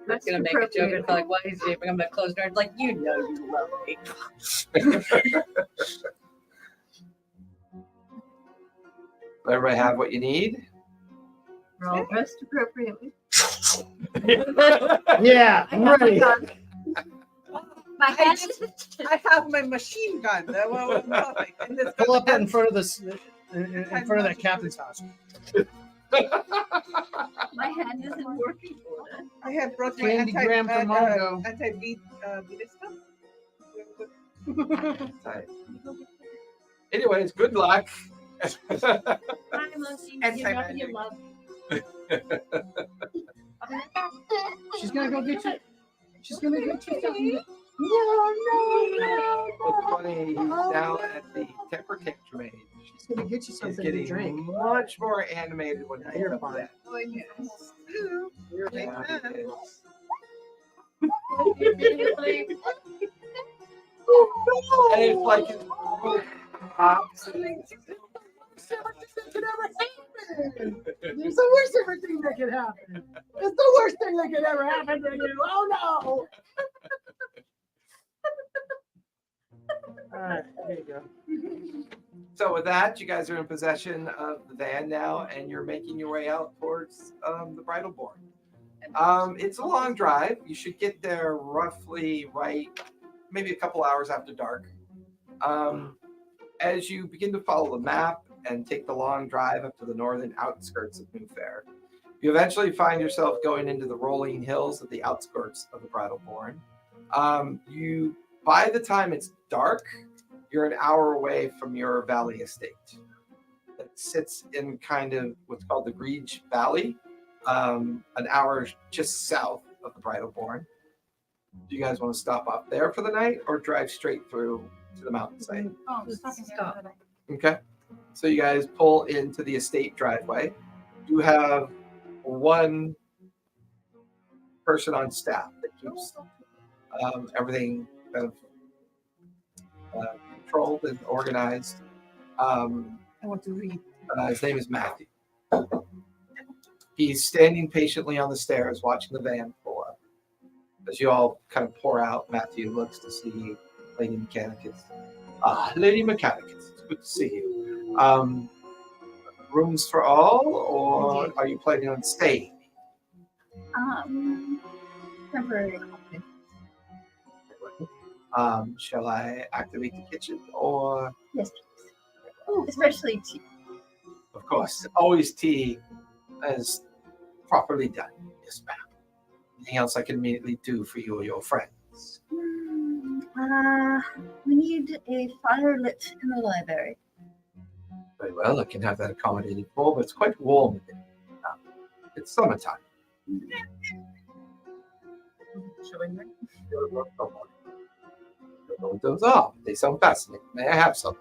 S8: I'm gonna make a joke and be like, why is he? I'm gonna close the door. Like, you know, you love me.
S3: Everybody have what you need?
S4: We're all dressed appropriately.
S1: Yeah, I'm ready.
S7: My head
S6: I have my machine gun. That was perfect. And it's
S1: Pull up
S6: got
S1: in front of this, in front of that captain's house.
S8: My hand isn't working.
S6: I had brought my
S1: Candy gram for Mongo.
S6: anti-beat stuff.
S3: Tight. Anyways, good luck.
S7: Hi, Lucy.
S6: And
S7: You
S6: time
S7: know
S6: I
S7: you
S6: do.
S7: love.
S1: She's gonna go get you. She's gonna get you something.
S3: It's funny, he's now at the temper kick trade.
S1: She's gonna get you
S3: He's
S1: something to
S3: getting
S1: drink.
S3: much more animated when he
S1: You're
S3: does
S1: fine.
S3: that.
S6: Oh, yes. You're big
S3: Yeah,
S6: fan.
S3: it is. And it's like
S1: It's the worst thing that could happen. It's the worst thing that could ever happen to you. Oh no! All right, there you go.
S3: So with that, you guys are in possession of the van now, and you're making your way out towards the bridal board. It's a long drive. You should get there roughly maybe a couple hours after dark. As you begin to follow the map and take the long drive up to the northern outskirts of Newfaire, you eventually find yourself going into the rolling hills at the outskirts of the bridal board. By the time it's dark, you're an hour away from your valley estate. It sits in kind of what's called the Grege Valley, an hour just south of the bridal board. Do you guys want to stop up there for the night or drive straight through to the mountainside?
S7: Oh,
S2: Stop.
S3: Okay. So you guys pull into the estate driveway. You have one person on staff that keeps everything kind of controlled and organized.
S2: I want to read.
S3: His name is Matthew. He's standing patiently on the stairs watching the van pull up. As you all kind of pour out, Matthew looks to see Lady Mechanicus. Lady Mechanicus, it's good to see you. Rooms for all, or are you planning on staying?
S2: Temporary.
S3: Shall I activate the kitchen, or?
S2: Yes, please. Especially tea.
S3: Of course, always tea as properly done. Yes, ma'am. Anything else I can immediately do for you or your friends?
S2: We need a fire lit in the library.
S3: Very well, I can have that accommodated for, but it's quite warm in there. It's summertime. What those are? They sound fascinating. May I have some?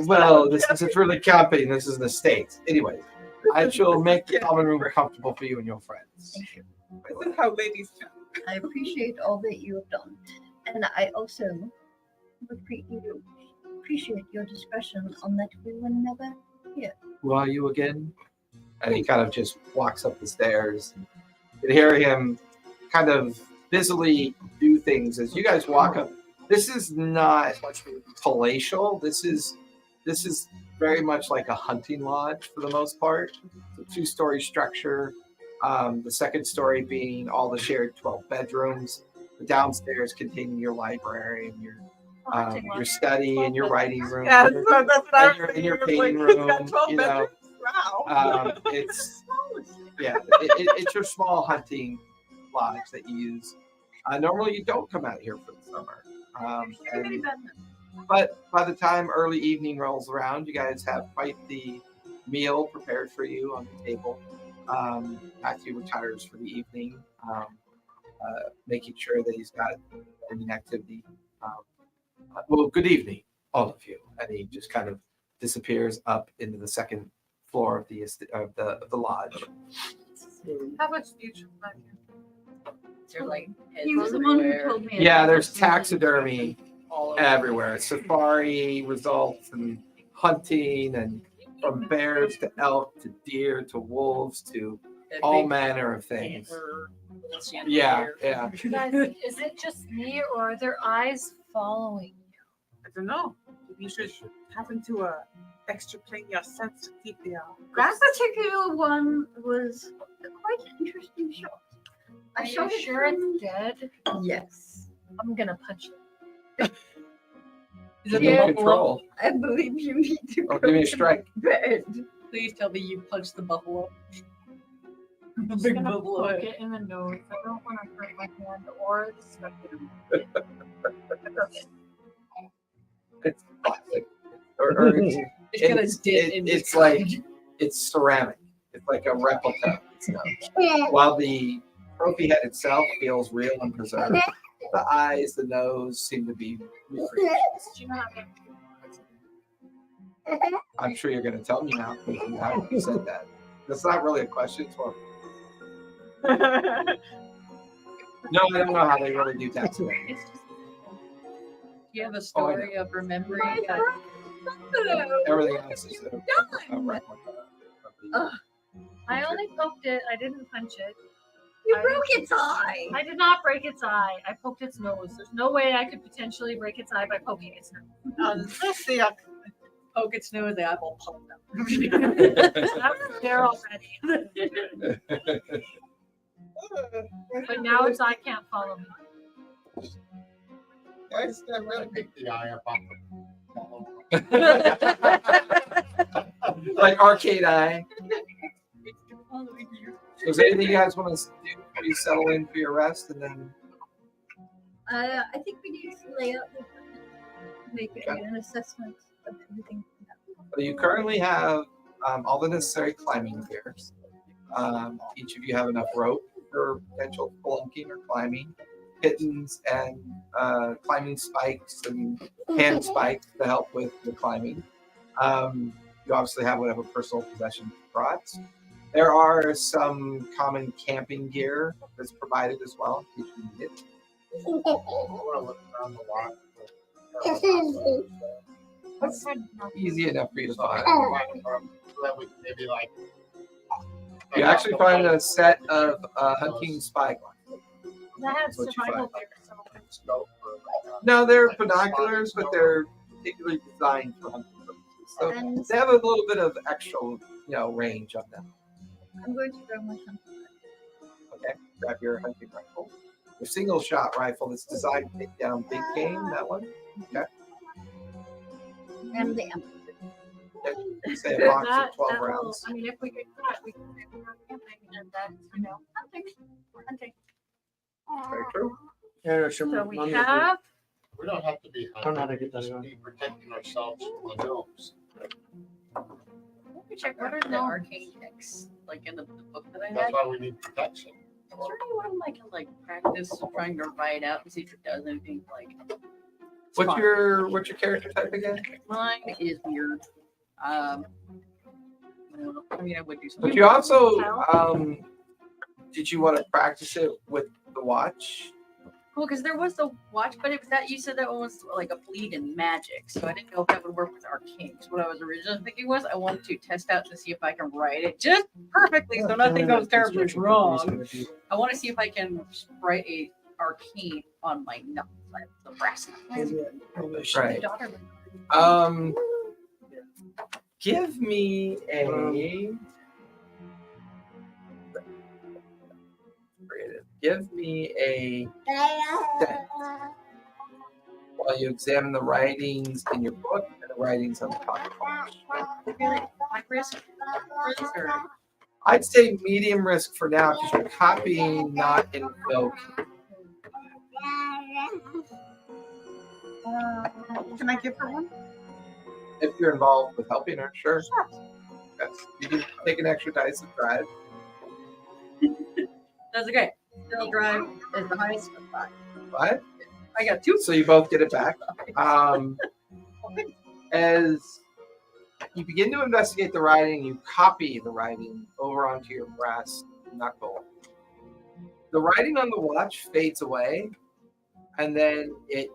S3: Well, this isn't really camping. This is an estate. Anyway, I shall make the common room comfortable for you and your friends.
S2: Thank you.
S6: This is how ladies chat.
S2: I appreciate all that you have done. And I also appreciate your discretion on that we were never here.
S3: Who are you again? And he kind of just walks up the stairs. You can hear him kind of busily do things as you guys walk up. This is not palatial. This is very much like a hunting lodge for the most part. It's a 2-story structure. The second story being all the shared 12 bedrooms. The downstairs containing your library and your study and your writing room.
S6: Yeah, that's what I was
S3: and your
S6: thinking.
S3: painting
S6: Like,
S3: room.
S6: he's got 12
S3: You know,
S6: bedrooms. Wow.
S3: It's your small hunting lodge that you use. Normally, you don't come out here for the summer. But by the time early evening rolls around, you guys have quite the meal prepared for you on the table. Matthew retires for the evening, making sure that he's got any activity. Well, good evening, all of you. And he just kind of disappears up into the second floor of the lodge.
S6: How much do you charge?
S8: They're like
S2: He was the one who told me.
S3: Yeah, there's taxidermy everywhere. Safari results and hunting, and from bears to elk to deer to wolves to all manner of things. Yeah.
S7: Guys, is it just me or are there eyes following you?
S6: I don't know. Maybe you should happen to extra plane your sense to keep the.
S2: That particular one was quite an interesting shot.
S7: Are you sure it's dead?
S2: Yes.
S7: I'm gonna punch it.
S8: Is it
S3: Give me
S8: the
S3: a
S8: buffalo?
S3: control.
S2: I believe you need to
S3: Oh,
S2: go
S3: give me a
S2: to
S3: strike.
S2: bed.
S8: Please tell me you punched the buffalo.
S7: I'm
S8: The
S7: just
S8: big
S7: gonna
S8: buffalo.
S7: poke it in the nose. I don't want to hurt my hand or the spectral.
S3: It's plastic. Or
S8: It's gonna dip into
S3: it's like it's ceramic. It's like a replica. While the trophy head itself feels real and preserved, the eyes, the nose seem to be recreations.
S7: Do you know how to
S3: I'm sure you're going to tell me now because you haven't said that. That's not really a question. It's more, no, I don't know how they really do that today.
S8: Do you have a story of remembering that?
S3: Everything else is a replica.
S7: I only poked it. I didn't punch it.
S2: You broke its eye.
S7: I did not break its eye. I poked its nose. There's no way I could potentially break its eye by poking its nose.
S6: Unless the
S8: Poke its nose, the eyeball popped out.
S7: That's there already. But now its eye can't follow me.
S5: Guys, that really picked the eye up off
S3: Like Arcane Eye. So is there anything you guys want to do before you settle in for your rest, and then
S2: I think we need to lay out the equipment, make an assessment of everything.
S3: so you currently have all the necessary climbing gear. Each of you have enough rope for potential spelunking or climbing, kittens and climbing spikes and hand spikes to help with the climbing. You obviously have whatever personal possessions you brought. There are some common camping gear that's provided as well in case you need it.
S5: I want to look around the lot.
S3: That's easy enough for you to find.
S5: So that we can maybe like.
S3: You actually find a set of hunting spy glasses.
S7: That has
S3: What you
S7: survival
S3: find?
S7: gear. So
S5: Scope for,
S3: No, they're binoculars, but they're particularly designed for hunting purposes. So
S2: And
S3: they have a little bit of extra, range on them.
S2: I'm going to grab my hunting.
S3: Okay, grab your hunting rifle. Your single shot rifle that's designed to take down big game, that one.
S2: And the amp.
S3: Say a box
S7: that,
S3: of 12
S7: that will,
S3: rounds.
S7: I mean, if we get caught, we can go camping and that's, hunting. We're hunting.
S3: Very true.
S1: Yeah, no, sure,
S7: So we
S1: Mommy,
S7: have,
S5: we don't have to be
S1: I don't know how
S5: hunting.
S1: to get that
S5: Just
S1: going.
S5: be protecting ourselves from the gnomes.
S8: Let me check what are the arcane texts like in the book that I
S5: That's
S8: had.
S5: why we need protection.
S8: Is there any one of them I can like practice trying to write out and see if it does anything like?
S3: What's your character type again?
S8: Mine is weird. I mean, I would do something.
S3: But you also did you want to practice it with the watch?
S8: Cool, because there was the watch, but it was that you said that one was like a bleed in magic, so I didn't know if that would work with arcane. So what I was originally thinking was I wanted to test out to see if I can write it just perfectly, so nothing goes terribly wrong. I want to see if I can write a arcane on my knuckles, like the brass knuckles.
S3: Right.
S8: Daughter.
S3: Give me a. Give me a while you examine the writings in your book and the writings on the pocket.
S8: High risk? Or
S3: I'd say medium risk for now because you're copying, not invoking.
S6: Can I give her one?
S3: If you're involved with helping her, sure. Yes. You can take an extra dice and drive.
S8: That's okay. Still drive is the highest of 5.
S3: What?
S8: I got 2.
S3: So you both get it back. As you begin to investigate the writing, you copy the writing over onto your brass knuckle. The writing on the watch fades away, and then it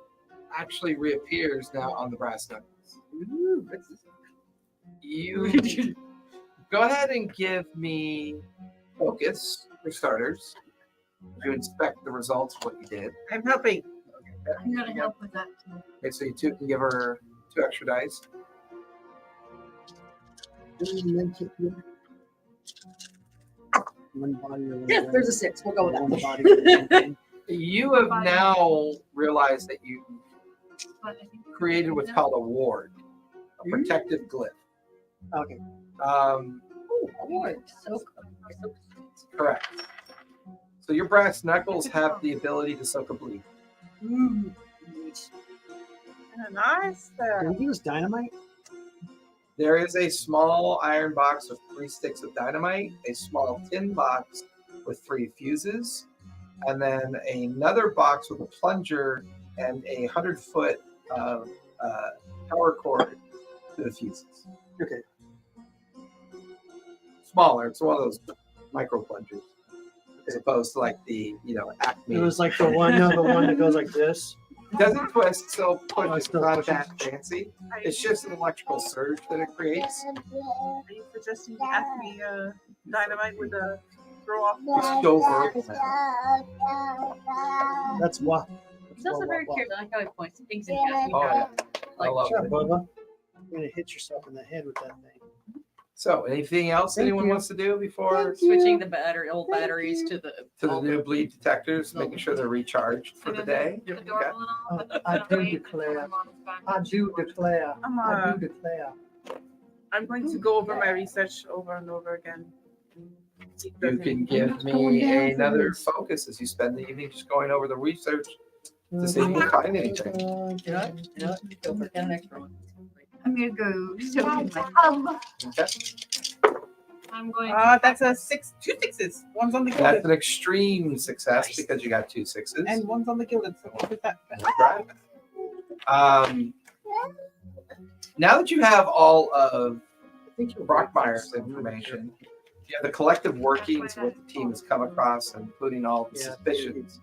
S3: actually reappears now on the brass knuckles. You go ahead and give me focus for starters. You inspect the results of what you did.
S6: I'm helping.
S7: I'm going to help with that too.
S3: Okay, so you two can give her 2 extra dice.
S1: One body or
S8: Yes, there's a 6. We'll go with
S1: one
S8: that.
S1: body.
S3: You have now realized that you created what's called a ward, a protective glyph.
S1: Okay.
S8: So
S3: Correct. So your brass knuckles have the ability to soak a bleed.
S6: Nice.
S1: Can we use dynamite?
S3: There is a small iron box with 3 sticks of dynamite, a small tin box with 3 fuses, and then another box with a plunger and a 100-foot power cord to the fuses.
S1: Okay.
S3: Smaller. It's one of those micro plungers, as opposed to like the Acme.
S1: It was like the one that goes like this.
S3: It doesn't twist, so push.
S1: Oh, it
S3: It's
S1: still
S3: not
S1: pushes.
S3: that fancy. It's just an electrical surge that it creates.
S6: Are you suggesting Acme dynamite with a throw off.
S3: It's so verbal.
S1: That's why.
S8: He's also very curious. I like how he points to things and he asks me
S3: Oh,
S8: how
S3: yeah. I
S8: like,
S3: love
S1: Sure,
S3: it.
S1: Bubba. You're gonna hit yourself in the head with that thing.
S3: So, anything else
S1: Thank
S3: anyone
S1: you.
S3: wants to do before
S8: switching the old batteries to the
S3: new bleed detectors, making sure they're recharged for the day?
S4: The door
S3: Okay.
S4: a little.
S1: I do declare. I do declare. I do declare.
S6: I'm going to go over my research over and over again. See if
S3: You
S6: there's
S3: can
S6: any-
S3: give me another focus as you spend the evening just going over the research to see if you can find anything.
S8: you know what? Go for an extra one.
S2: I'm gonna go soak in my hub.
S3: Okay.
S7: I'm going.
S6: That's a 6, 2 6s. One's on the
S3: That's
S6: gilded
S3: an extreme success because you got 2 6s.
S6: and one's on the gilded. So what is that?
S3: Right. Now that you have all of Brockmeyer's information, you have the collective workings of what the team has come across, including all the suspicions.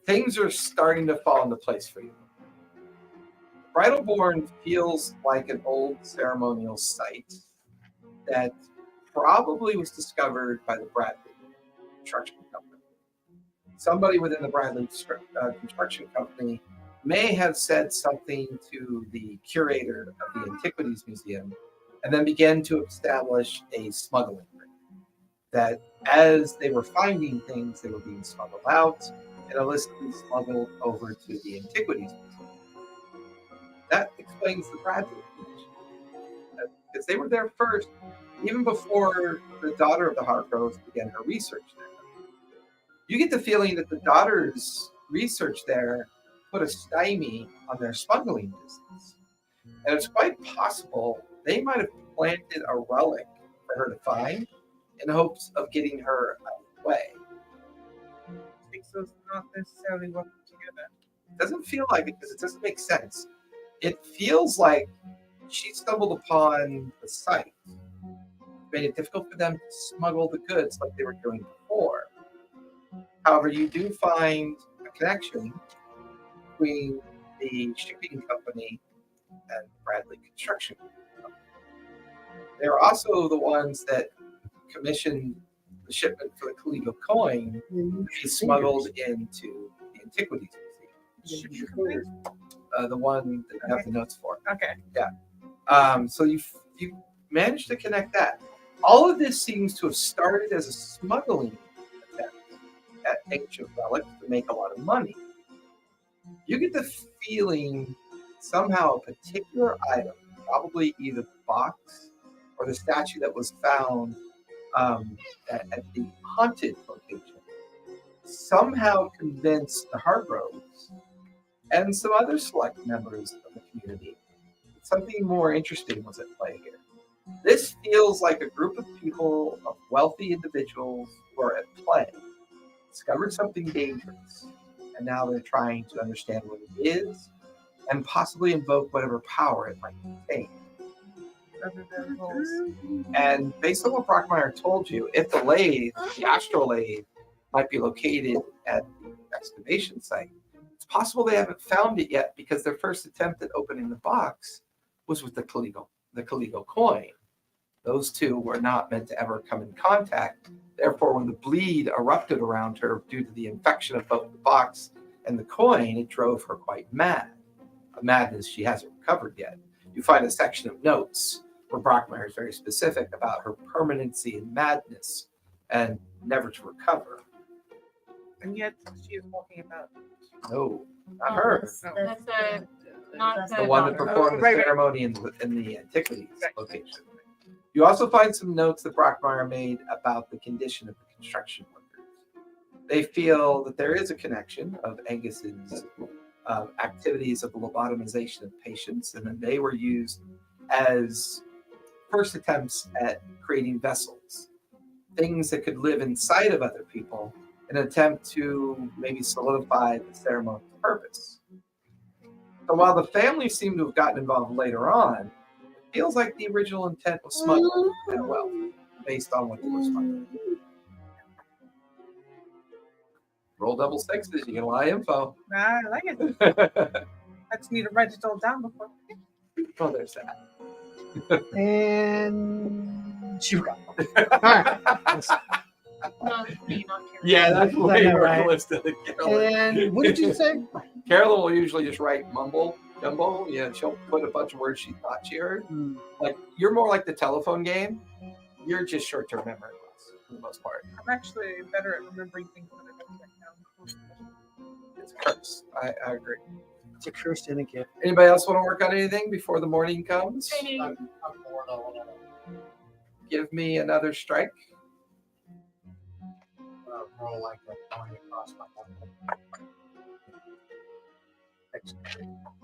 S3: Things are starting to fall into place for you. Bridalborn feels like an old ceremonial site that probably was discovered by the Bradley Construction Company. Somebody within the Bradley Construction Company may have said something to the curator of the Antiquities Museum and then began to establish a smuggling ring. That as they were finding things, they were being smuggled out and illicitly smuggled over to the Antiquities Museum. That explains the Bradley connection. Because they were there first, even before the daughter of the Hargroves began her research there. You get the feeling that the daughter's research there put a stymie on their smuggling business. And it's quite possible they might have planted a relic for her to find in hopes of getting her out of the way.
S6: So it's not necessarily working together.
S3: It doesn't feel like it because it doesn't make sense. It feels like she stumbled upon the site, made it difficult for them to smuggle the goods like they were doing before. However, you do find a connection between the shipping company and Bradley Construction Company. They're also the ones that commissioned the shipment for the Kaligo coin to be smuggled into the Antiquities Museum. The one that I have the notes for.
S6: Okay.
S3: So you managed to connect that. All of this seems to have started as a smuggling attempt at ancient relics to make a lot of money. You get the feeling somehow a particular item, probably either the box or the statue that was found at the haunted location, somehow convinced the Hargroves and some other select members of the community that something more interesting was at play here. This feels like a group of people, of wealthy individuals who are at play, discovered something dangerous, and now they're trying to understand what it is and possibly invoke whatever power it might contain. And based on what Brockmeyer told you, if the lathe, the astral lathe, might be located at the excavation site, it's possible they haven't found it yet because their first attempt at opening the box was with the Kaligo coin. Those two were not meant to ever come in contact. Therefore, when the bleed erupted around her due to the infection of both the box and the coin, it drove her quite mad. A madness she hasn't recovered yet. You find a section of notes where Brockmeyer is very specific about her permanency in madness and never to recover.
S6: And yet she is walking about.
S3: No, not her.
S7: That's not
S3: The one that performed the
S6: Right, right.
S3: ceremony in the Antiquities location. You also find some notes that Brockmeyer made about the condition of the construction workers. They feel that there is a connection of Angus's activities of the lobotomization of patients, and that they were used as first attempts at creating vessels, things that could live inside of other people in an attempt to maybe solidify the ceremony's purpose. So while the family seemed to have gotten involved later on, it feels like the original intent was smuggling that wealth based on what they were smuggling. Roll double sixes, you get a lot of info.
S6: I like it. I just need to write it all down before.
S3: Oh, there's that.
S1: And she forgot. All right.
S7: Not me, not Carol.
S3: Yeah, that's way
S1: know,
S3: more
S1: right?
S3: Callista than Carolyn.
S1: And what did you say?
S3: Carolyn will usually just write mumble jumbo. Yeah, she'll put a bunch of words she thought she heard.
S1: Hmm.
S3: Like you're more like the telephone game. You're just short-term memory loss for the most part.
S6: I'm actually better at remembering things than I don't write down.
S3: It's a curse. I agree.
S1: It's a cursed and a gift.
S3: Anybody else want to work on anything before the morning comes?
S5: I'm bored. I want to
S3: Give me another strike.
S5: roll like a pony across my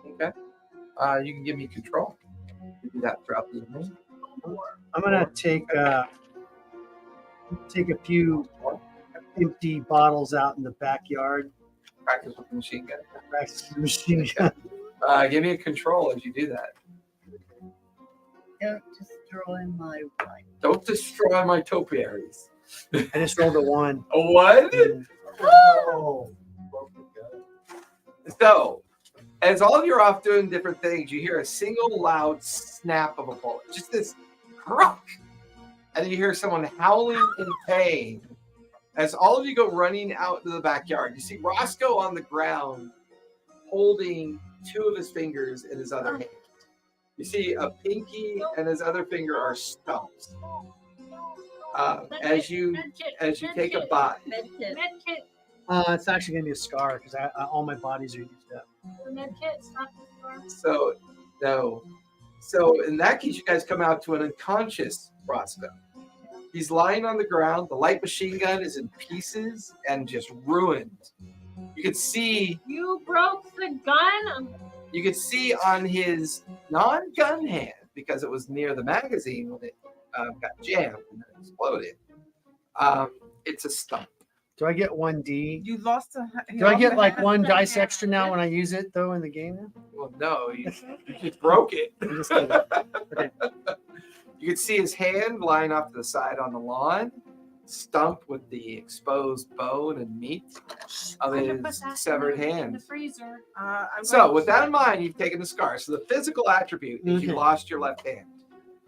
S3: Okay. You can give me control. You do that throughout the evening.
S1: I'm gonna take a few empty bottles out in the backyard.
S3: Practice with the machine gun.
S1: Practice the machine gun.
S3: Give me a control as you do that.
S2: Don't destroy my life.
S3: Don't destroy my topiaries.
S1: I just rolled a 1.
S3: A what?
S5: Oh,
S3: So, as all of you are off doing different things, you hear a single loud snap of a bullet. Just this crack. And then you hear someone howling in pain. As all of you go running out into the backyard, you see Roscoe on the ground holding 2 of his fingers in his other hand. You see a pinky and his other finger are stumps. As you take a bite.
S2: Medkit.
S7: Medkit.
S1: It's actually gonna be a scar because all my bodies are used up.
S7: The medkit. Stop the scar.
S3: So, no. So, in that case, you guys come out to an unconscious Roscoe. He's lying on the ground. The light machine gun is in pieces and just ruined. You could see
S7: You broke the gun.
S3: on his non-gun hand, because it was near the magazine when it got jammed and then exploded. It's a stump.
S1: Do I get 1D?
S6: You lost a.
S1: Do I get like 1 dice extra now when I use it though in the game? Now?
S3: Well, no, you just broke it.
S1: I'm just kidding. Okay.
S3: You could see his hand lying off to the side on the lawn, stumped with the exposed bone and meat of
S7: I can put
S3: his
S7: that
S3: severed
S7: in the
S3: hand.
S7: freezer.
S3: So, with that in mind, you've taken the scar. So, the physical attribute is you
S1: Okay.
S3: lost your left hand.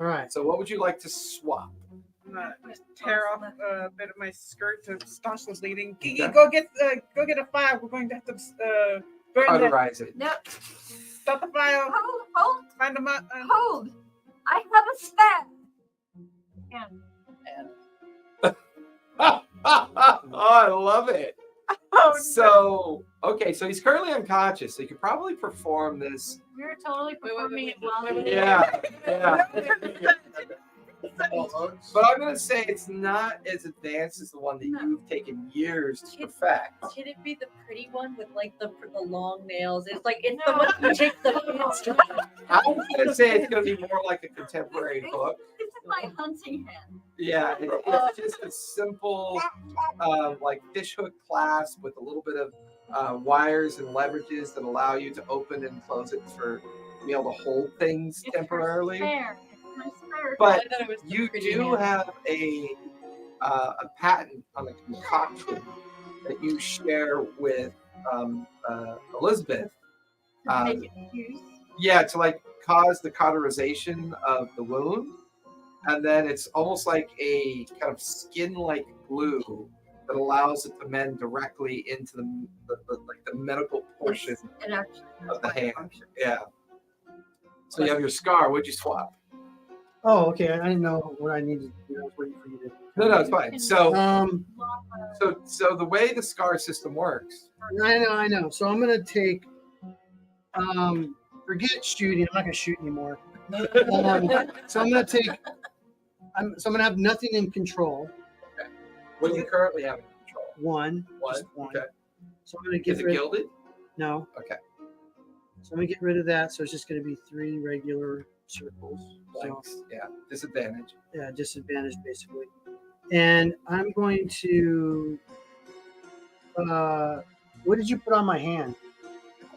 S1: All right.
S3: So, what would you like to swap?
S6: I'm gonna tear off a bit of my skirt to staunch the bleeding. Gigi,
S3: Okay.
S6: go get a file. We're going to have to burn that.
S3: Cauterize it.
S4: No,
S6: Stop the file.
S4: hold.
S6: Find them out.
S4: Hold. I have a stat.
S3: Oh, I love it.
S6: Oh,
S3: So, okay, so he's currently unconscious. So, you could probably perform this.
S7: We were totally performing it while we were
S3: Yeah.
S5: oh,
S3: But I'm going to say it's not as advanced as the one that you've taken years to perfect.
S8: Should it be the pretty one with like the long nails? It's like it's
S7: No.
S8: the one you take the.
S3: I was going to say it's going to be more like a contemporary book.
S4: This is my hunting hand.
S3: Yeah, it's just a simple, like fishhook clasp with a little bit of wires and leverages that allow you to open and close it for to be able to hold things
S7: It's
S3: temporarily.
S7: Fair.
S4: My spare.
S3: But
S8: I thought it was the
S3: you
S8: pretty
S3: do
S8: hand.
S3: have a patent on the concoction that you share with Elizabeth.
S4: Make it use.
S3: Yeah, to like cause the cauterization of the wound, and then it's almost like a kind of skin-like glue that allows it to mend directly into the medical portion
S4: It actually
S3: of the hand. Yeah. So you have your scar. What'd you swap?
S1: Oh, okay. I didn't know what I needed. I was waiting for you to.
S3: No, it's fine. So the way the scar system works.
S1: I know. So I'm gonna take. Forget shooting. I'm not gonna shoot anymore. So I'm gonna take. I'm gonna have nothing in control.
S3: What do you currently have in control?
S1: One.
S3: One.
S1: Just one.
S3: Okay.
S1: So I'm gonna
S3: Is
S1: get
S3: it
S1: rid.
S3: gilded?
S1: No.
S3: Okay.
S1: So I'm gonna get rid of that. So it's just gonna be 3 regular circles. So
S3: Blanks. Yeah. Disadvantage.
S1: yeah, disadvantage basically. And I'm going to. What did you put on my hand?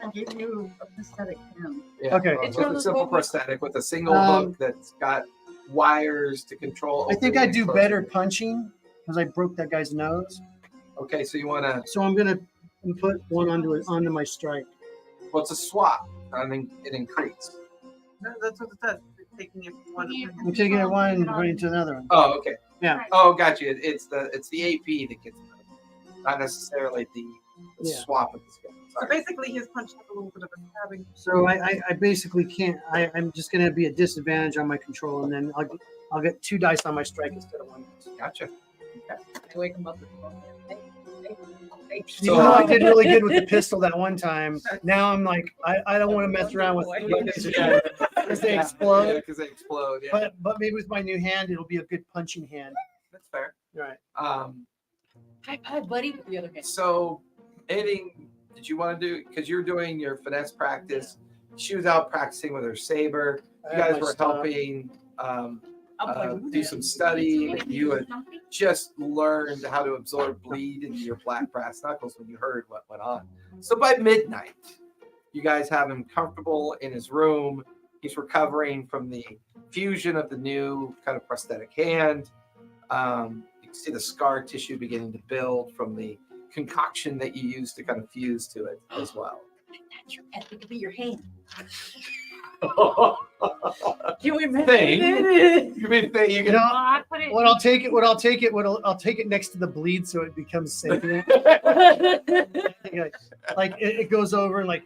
S4: I give you a prosthetic hand.
S3: Yeah.
S1: Okay.
S3: It's a simple prosthetic with a single
S1: Um,
S3: hook that's got wires to control.
S1: I think I
S3: opening
S1: do
S3: and
S1: better
S3: closing.
S1: punching because I broke that guy's nose.
S3: Okay, so you want to.
S1: So I'm gonna put one onto my strike.
S3: Well, it's a swap. I mean, it increases.
S6: That's what it says. Taking it from one.
S1: I'm taking it one and putting it to another one.
S3: Oh, okay.
S1: Yeah.
S7: Right.
S3: Oh, gotcha. It's the AP that gets it, not necessarily the
S1: Yeah.
S3: swap of the skill.
S6: So
S3: Sorry.
S6: basically, his punch has a little bit of a stabbing.
S1: So I basically can't. I'm just gonna be a disadvantage on my control, and then I'll get 2 dice on my strike instead of 1.
S3: Gotcha.
S8: I wake him up and
S1: Even though I did really good with the pistol that one time, now I'm like I don't want to mess around with
S3: Yeah.
S1: because they explode.
S3: Because they explode. Yeah.
S1: But maybe with my new hand, it'll be a good punching hand.
S3: That's fair.
S1: Right.
S8: Hi, buddy. With the other hand.
S3: So, anything did you want to do? Because you're doing your finesse practice. She was out practicing with her saber. You
S1: I have
S3: guys
S1: my
S3: were
S1: stuff.
S3: helping
S8: I'm like,
S3: do some study. You had just learned how to absorb bleed into your black brass knuckles when you heard what went on. So by midnight, you guys have him comfortable in his room. He's recovering from the fusion of the new kind of prosthetic hand. You can see the scar tissue beginning to build from the concoction that you used to kind of fuse to it as well.
S8: That's your pet. It could be your hand.
S3: Can
S8: Can we
S3: you mean thing you
S1: You
S3: can
S1: know,
S7: I put it.
S1: I'll take it next to the bleed so it becomes sapient. Like it goes over and like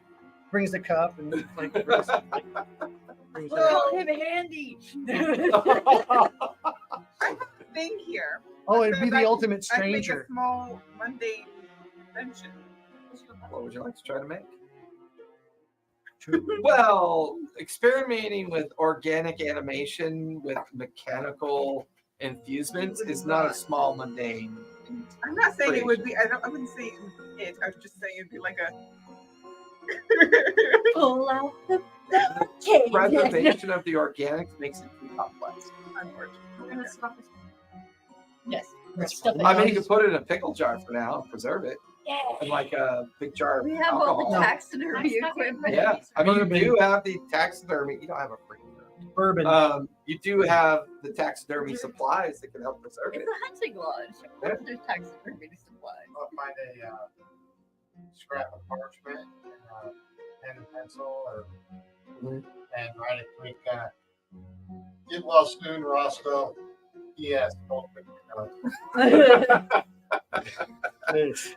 S1: brings the cup and like brings it
S8: Call
S1: out.
S8: him handy.
S6: I have a thing here.
S1: Oh, it'd be
S6: I
S1: the
S6: can-
S1: ultimate
S6: I can make a
S1: stranger.
S6: small mundane invention.
S3: What would you like to try to make? Well, experimenting with organic animation with mechanical infusements is not a small mundane.
S6: I'm not saying it would be. I wouldn't say it. I was just saying it'd be like a.
S8: Pull out the cake.
S3: Preservation of the organics makes it too complex.
S6: Unfortunately.
S8: Yes.
S1: That's
S8: Stuff
S1: fine.
S3: I mean, you could put it in a pickle jar for now and preserve it
S8: Yeah.
S3: in like a big jar of
S2: We have all the
S3: alcohol.
S2: taxidermy equipment.
S3: Yeah, I mean,
S1: Bourbon.
S3: you do have the taxidermy. You don't have a freezer.
S1: Bourbon.
S3: You do have the taxidermy supplies that can help preserve it.
S8: It's a hunting lodge. Of course there's taxidermy supplies.
S5: I'll find a scrap of parchment and pen and pencil, or and write a quick. Get well soon, Roscoe. Yes.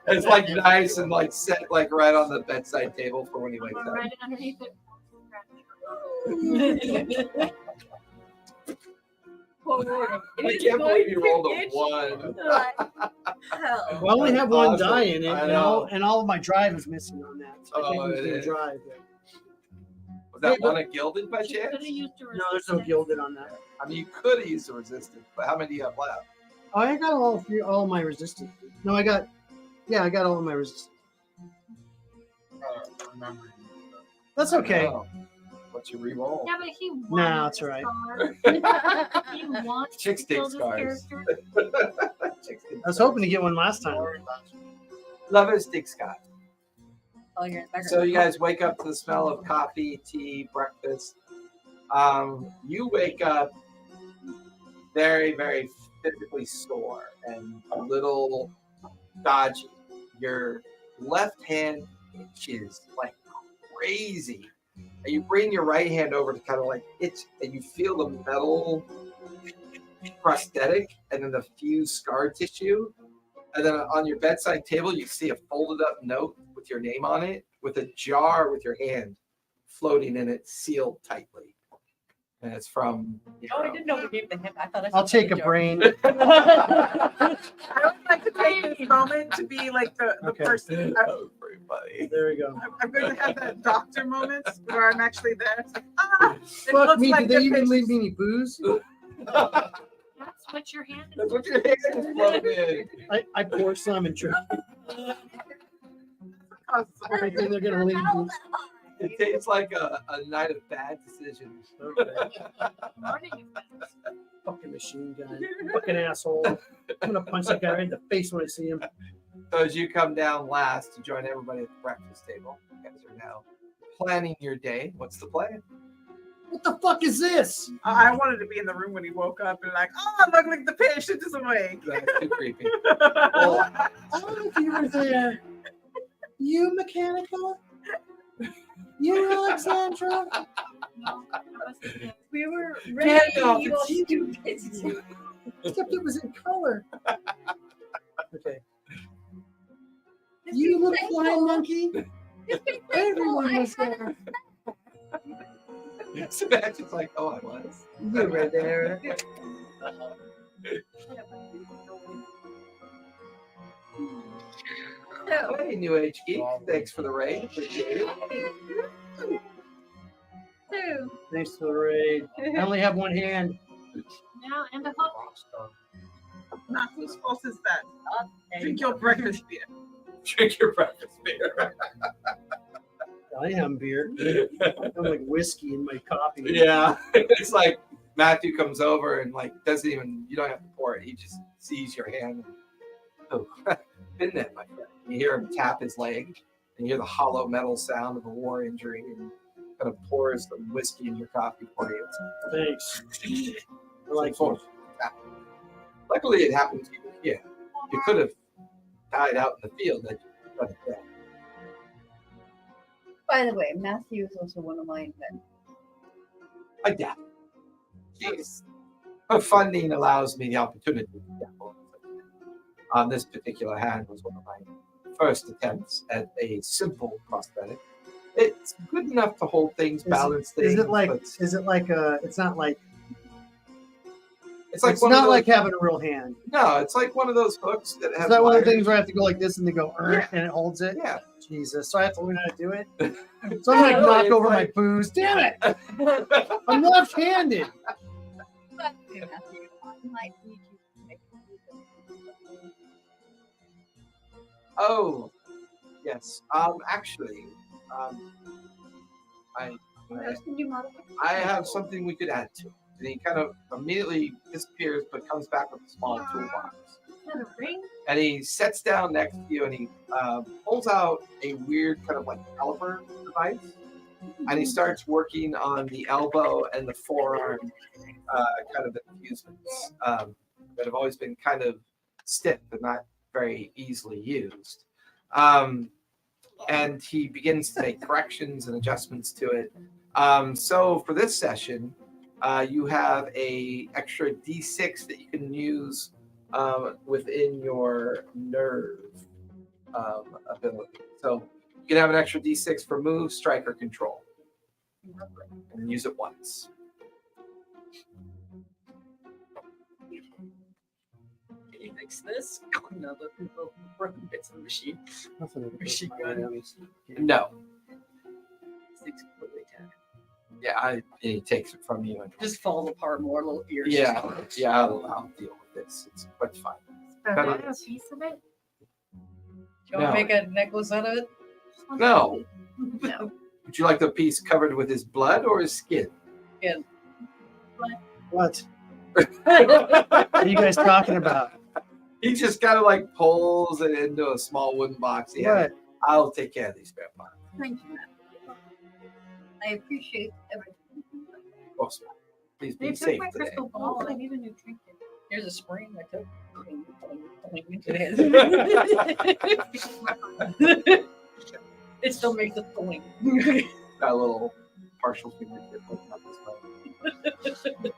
S3: It's like nice and like set like right on the bedside table for when he wakes up.
S7: Right underneath it.
S3: I can't believe you rolled a 1.
S1: I only have one
S3: Awesome.
S1: die in it,
S3: I
S1: and
S3: know.
S1: all of my drive is missing on that. So I
S3: Oh,
S1: can't use
S3: it
S1: the
S3: is.
S1: drive.
S3: Was that one a gilded by
S7: She could
S3: chance?
S7: have used a
S1: No, there's no gilded on that.
S3: I mean, you could have used a resistance, but how many do you have left?
S1: Oh, I got all my resistance. No, I got all of my resistance.
S5: Remember.
S1: That's okay.
S3: Oh, what you re-roll?
S7: Yeah, but he wants
S1: Nah, it's all right.
S7: He wants
S3: Chicks
S7: to
S3: take
S7: build his
S3: scars.
S7: character.
S1: I was hoping to get one last time.
S3: Love is Dick Scott.
S8: Oh, you're in the background.
S3: So you guys wake up to the smell of coffee, tea, breakfast. You wake up very, very physically sore and a little dodgy. Your left hand itches like crazy. And you bring your right hand over to kind of like itch, and you feel the metal prosthetic and then the fused scar tissue. And then on your bedside table, you see a folded up note with your name on it, with a jar with your hand floating in it, sealed tightly. And it's from.
S8: Oh, I didn't know we gave the him. I thought I
S1: I'll take a brain.
S6: I would like to take this moment to be like the
S1: Okay.
S6: person.
S3: That was pretty funny.
S1: There we go.
S6: I'm going to have that doctor moment where I'm actually there. It's like, it
S1: Fuck
S6: looks
S1: me,
S6: like
S1: did they
S6: the
S1: even
S6: patient-
S1: leave me any booze?
S7: That's what your hand is.
S3: That's what your hand is floating in.
S1: I pour some and drink.
S6: Oh,
S1: I think they're gonna leave me.
S3: It tastes like a night of bad decisions.
S7: Morning.
S1: Fucking machine gun. Fucking asshole. I'm gonna punch that guy right in the face when I see him.
S3: So as you come down last to join everybody at the breakfast table, you guys are now planning your day. What's the plan?
S1: What the fuck is this?
S6: I wanted to be in the room when he woke up and like, oh, look like the patient is awake.
S3: That's too creepy.
S1: Oh, if you were there. You mechanical? You Alexandra?
S2: We were ready.
S3: Gandalf,
S2: You
S3: it's you.
S2: stupid.
S1: Except it was in color. Okay. You little flying monkey. Everyone was there.
S3: Sebastian's like, oh, I was.
S1: You were there.
S3: Oh, hey, New Age Geek. Thanks for the raid. Appreciate it.
S2: So,
S1: Thanks for the raid. I only have one hand.
S7: Now and a hook.
S5: Rockstar.
S6: Not whose fault is that? Drink your breakfast beer.
S3: Drink your breakfast beer.
S1: I am beer. I'm like whiskey in my coffee.
S3: Yeah. It's like Matthew comes over and like doesn't even, you don't have to pour it. He just sees your hand. Oh, been there, my friend. You hear him tap his leg and you hear the hollow metal sound of a war injury and kind of pours the whiskey in your coffee for you.
S1: Thanks. I like
S3: So, luckily it happened to you. Yeah. You could have died out in the field. But yeah.
S2: by the way, Matthew is also one of mine.
S3: I dabble. Yes. But funding allows me the opportunity to dabble. This particular hand was one of my first attempts at a simple prosthetic. It's good enough to hold things, balance things.
S1: Is it like?
S3: but
S1: Is it like a? It's not like.
S3: It's like
S1: It's
S3: one
S1: not
S3: of those,
S1: like having a real hand.
S3: no. It's like one of those hooks that have.
S1: Is that one of the
S3: wires.
S1: things where I have to go like this and they go
S3: Yeah.
S1: and it holds it?
S3: Yeah.
S1: Jesus. So I have to learn how to do it. So I'm like
S3: No,
S1: knock
S3: it's
S1: over
S3: like-
S1: my booze. Damn it! I'm left-handed.
S2: But Matthew, I might need you to make
S3: Oh, yes. Actually, I
S2: Can you modify?
S3: I have something we could add to it. And he kind of immediately disappears, but comes back with a small toolbox.
S7: Is that a ring?
S3: And he sits down next to you and he pulls out a weird kind of like caliper device. And he starts working on the elbow and the forearm kind of infusements that have always been kind of stiff and not very easily used. And he begins to make corrections and adjustments to it. So for this session, you have a extra D6 that you can use within your nerve ability. So you can have an extra D6 for move, strike, or control, and use it once.
S8: Can you fix this? No, the broken bits of the machine. Machine gun.
S3: No,
S8: Things completely tagged.
S3: yeah, he takes it from you and
S8: Just falls apart more, little ears.
S3: yeah, I'll deal with this. It's quite fine.
S7: Is
S3: Cut
S7: that
S3: it.
S7: a piece of it?
S8: Do you want
S3: No.
S8: to make a necklace out of it?
S3: No.
S2: No.
S3: Would you like the piece covered with his blood or his skin?
S1: What? What are you guys talking about?
S3: He just kind of like pulls it into a small wooden box. Yeah,
S1: What?
S3: I'll take care of these spare parts.
S2: Thank you, Matthew. I appreciate everything.
S3: Of course, please
S7: They
S3: be
S7: took
S3: safe
S7: my
S3: today.
S7: crystal ball. I need a new trinket.
S8: Here's a spring I took. It still makes a point.
S3: Got a little partial fingertip looking up this way.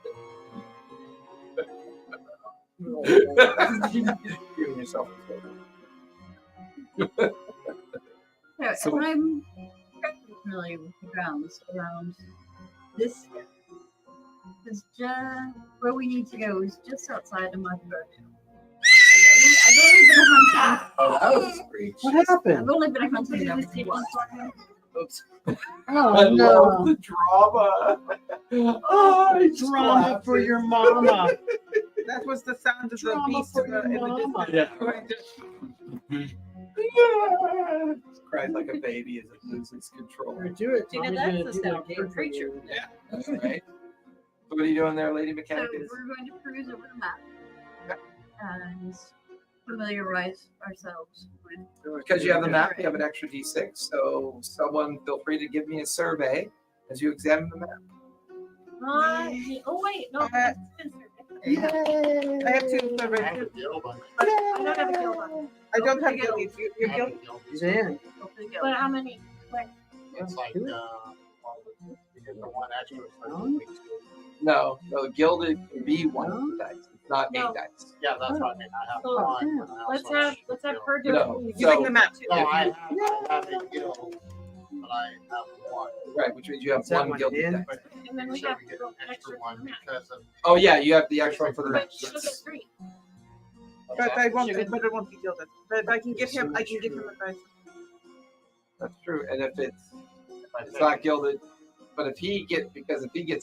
S3: Giving yourself a favor.
S2: Yeah,
S3: So-
S2: and I'm pretty familiar with the grounds around this area. Because just where we need to go is just outside of my virtue. I've only been hunting.
S3: Oh, that was a reach.
S1: What happened?
S2: I've only been hunting them once.
S8: Oops.
S3: I
S1: Oh
S3: love
S1: no!
S3: the drama. Oh, I just
S1: Drama
S3: laughed.
S1: for your mama.
S6: That was the sound of the
S1: Drama
S6: beast
S1: for
S6: in
S1: your
S6: the
S1: mama.
S3: Yeah. Cries like a baby as it loses control.
S1: Do it.
S8: You know,
S1: Tommy's
S8: that's
S1: gonna
S8: the
S1: do
S8: sound
S1: that
S8: for
S1: game
S8: creature.
S1: you.
S3: Yeah, that's right. So what are you doing there, Lady
S2: So
S3: Mechanic?
S2: we're going to peruse over the map and familiarize ourselves with.
S3: Because you have the map, you have an extra D6. So someone feel free to give me a survey as you examine the map.
S7: Oh wait, no.
S6: Uh,
S7: that's Spencer.
S6: I have two
S5: I
S6: surveys.
S5: have a deal, but
S7: I don't have a guild on.
S6: I don't have
S2: Go.
S6: guilds.
S5: I
S6: You're
S5: have
S6: guilty.
S5: a deal.
S1: He's in.
S7: But how many? Like,
S5: It's like,
S1: Do it.
S5: well, you get the one extra for the week.
S3: No, gilded can be one of the dice. It's not
S7: No.
S3: a dice.
S5: Yeah, that's what I mean. I have
S7: So,
S5: one. but I
S7: Let's
S5: also
S7: have
S5: two
S7: her do
S3: No.
S7: it.
S6: Using
S3: So-
S6: the map too.
S5: No, I have a guild, but I have one.
S3: Right, which means you have
S1: Is that
S3: one
S1: one
S3: gilded
S1: in?
S3: dice.
S5: But
S7: And then we
S5: so
S7: have
S5: we
S7: to
S5: get
S7: go
S5: an
S7: extra
S5: extra
S7: for
S5: one
S7: the map.
S5: because of
S3: Oh yeah, you have the extra one for the
S7: But
S3: rest.
S7: she'll get 3.
S6: But I won't.
S7: She would-
S6: But it won't be gilded. But I can give him. I can give him advice.
S3: That's true. And if it's
S5: I
S3: not gilded, but if he gets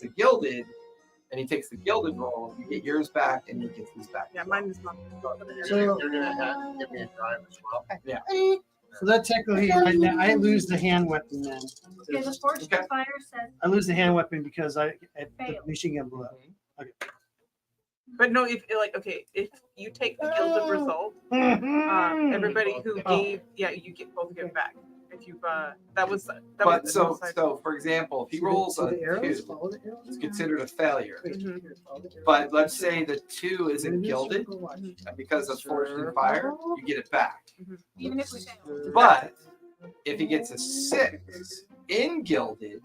S3: a gilded and he takes the gilded roll, you get yours back and he gets his back.
S6: Yeah, mine is not.
S1: So-
S5: you're gonna have to give me a drive as well.
S1: So that technically, I lose the hand weapon then.
S7: Okay, the fortune
S3: Okay.
S7: fire says
S1: I lose the hand weapon because the
S7: Fail.
S1: machine gun blew up.
S6: But no, if if you take the gilded result, everybody who gave, you get both get back. If you that was
S3: But
S6: the
S3: so
S6: side.
S3: for example, if he rolls
S1: See
S3: a
S1: the arrows?
S3: 2,
S1: Follow the arrows?
S3: it's considered a failure.
S6: Mhm.
S3: But let's say the 2 isn't gilded, and because of forged in fire, you get it back.
S7: even if we fail.
S3: But if he gets a 6 in gilded,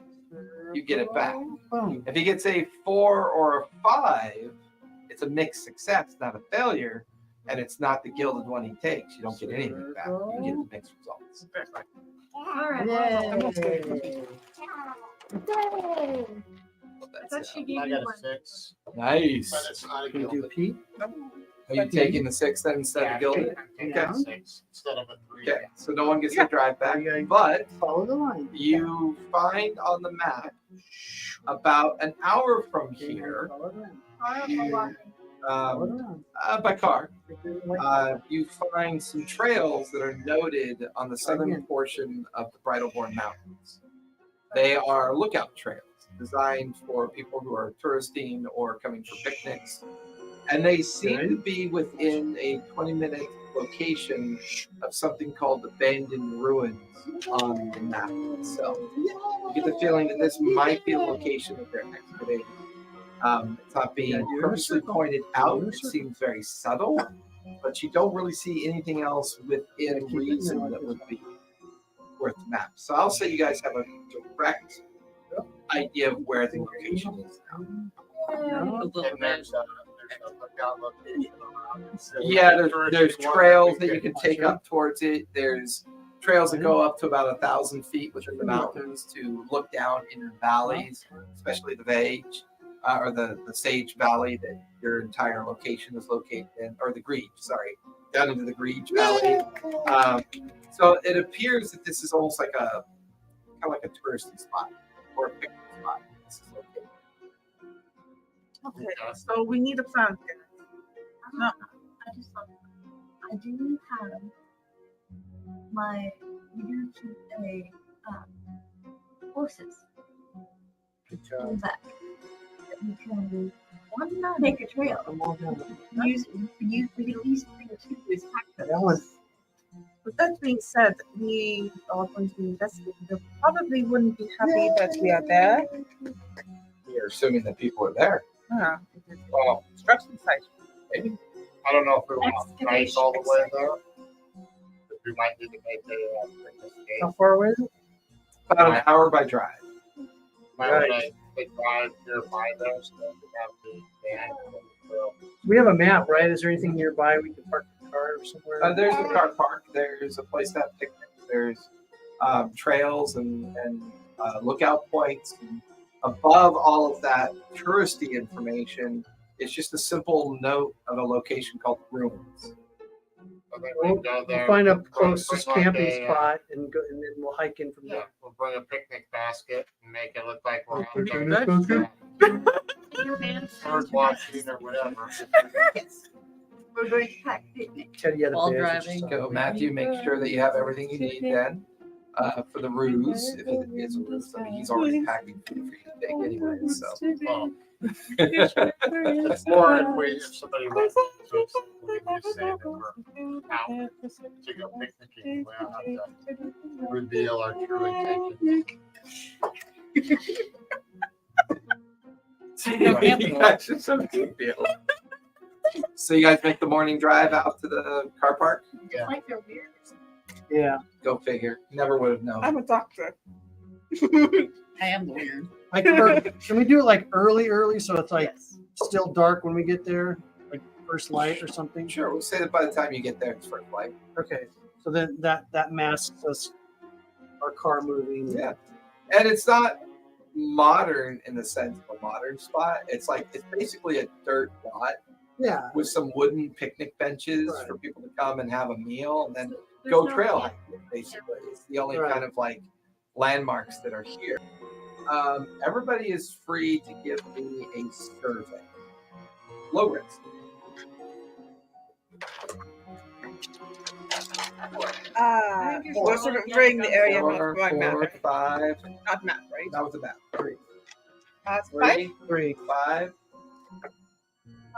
S3: you get it back.
S1: Boom.
S3: If he gets a 4 or a 5, it's a mixed success, not a failure, and it's not the gilded one he takes. You don't get anything back. You get the mixed results.
S7: All right. I thought she gave
S5: I
S7: you
S5: got a
S7: one.
S5: 6,
S3: Nice.
S5: but it's not a
S1: Can you do
S5: gilded.
S1: Pete?
S3: Are you taking the 6 then instead
S5: Yeah,
S3: of gilded?
S5: I'm taking
S1: Okay.
S5: a 6 instead of a 3.
S3: Okay, so no one gets the drive back,
S1: Yeah.
S3: but
S1: Follow the line.
S3: you find on the map about an hour from here,
S1: Follow the line.
S3: um,
S1: Follow the line.
S3: by car,
S1: Like
S3: you find some trails that are noted on the southern portion of the Bridleborn Mountains. They are lookout trails designed for people who are touristing or coming for picnics. And they seem to be within a 20-minute location of something called abandoned ruins on the map itself. You get the feeling that this might be a location that they're excavating. It's not being purposely pointed out. It seems very subtle, but you don't really see anything else within reason that would be worth the map. So I'll say you guys have a direct idea of where the location is now.
S5: And there's a lookout location around it. So
S3: Yeah, there's
S5: one
S3: trails
S5: we
S3: that you
S5: can-
S3: can take up towards it. There's trails that go up to about 1,000 feet within the mountains to look down into the valleys, especially the Vage, or the Sage Valley that your entire location is located in, or the Greege, sorry, down into the Greege Valley. So it appears that this is almost like kind of like a touristy spot or a picnic spot. This is located.
S6: Okay, so we need a plan here. No.
S2: I just thought, I do have we do keep horses
S1: Good
S2: in
S1: job.
S2: the back that we can take a trail. We could at least bring 2 as
S1: That one.
S2: tactics.
S6: With that being said, we are going to investigate. They probably wouldn't be happy that we are there.
S3: You're assuming that people are there.
S5: Well,
S6: Construction site.
S3: Maybe.
S5: I don't know if we want to drive all the way there. But we might need to make a escape.
S1: How far away is it?
S3: About an hour by drive.
S5: Might
S1: Right.
S5: want to drive nearby there so that we have the van.
S1: We have a map, right? Is there anything nearby we can park the car somewhere?
S3: There's a car park. There's a place to have picnics. There's trails and lookout points. And above all of that touristy information, it's just a simple note of a location called Ruins.
S5: I think
S1: We'll,
S5: we go
S1: we'll
S5: there.
S1: find a
S5: bring
S1: closest
S5: like
S1: camping
S5: a,
S1: spot and go, and then we'll hike in from
S5: Yeah,
S1: there.
S5: we'll bring a picnic basket and make it look like we're out
S1: Okay,
S5: there.
S1: that sounds good.
S7: Your man
S5: Bird watching or whatever.
S2: We're going to pack picnic.
S1: Teddy had a
S8: While
S1: badge or
S8: driving.
S1: something.
S3: Go, Matthew. Make sure that you have everything you need then for the ruse. If it is a ruse, I mean, he's already packing food for you to take anyway. So.
S5: Well, or if somebody runs into us, we can just say that we're out to go picnicking. We don't have to reveal our true intentions.
S3: That's just so big deal. So you guys make the morning drive out to the car park?
S5: Yeah.
S7: It's like they're weird.
S1: Yeah.
S3: Go figure. Never would have known.
S6: I'm a doctor.
S8: I am the weird.
S1: Like, can we do it like early, so it's like
S8: Yes.
S1: still dark when we get there, like first light or something?
S3: Sure, we'll say that by the time you get there, it's first light.
S1: Okay, so then that masks us, our car moving.
S3: Yeah, and it's not modern in the sense of a modern spot. It's basically a dirt lot
S1: Yeah.
S3: with some wooden picnic benches
S1: Right.
S3: for people to come and have a meal and then
S2: There's
S3: go
S2: no-
S3: trail
S2: yeah.
S3: hiking. Basically, it's the only
S1: Right.
S3: kind of like landmarks that are here. Everybody is free to give me a survey. Low risk.
S6: We're surveying the area, not
S3: Four,
S6: going map, right?
S3: 5.
S6: Not map, right?
S3: That was a map. 3.
S6: It's 5?
S1: 3.
S3: 5.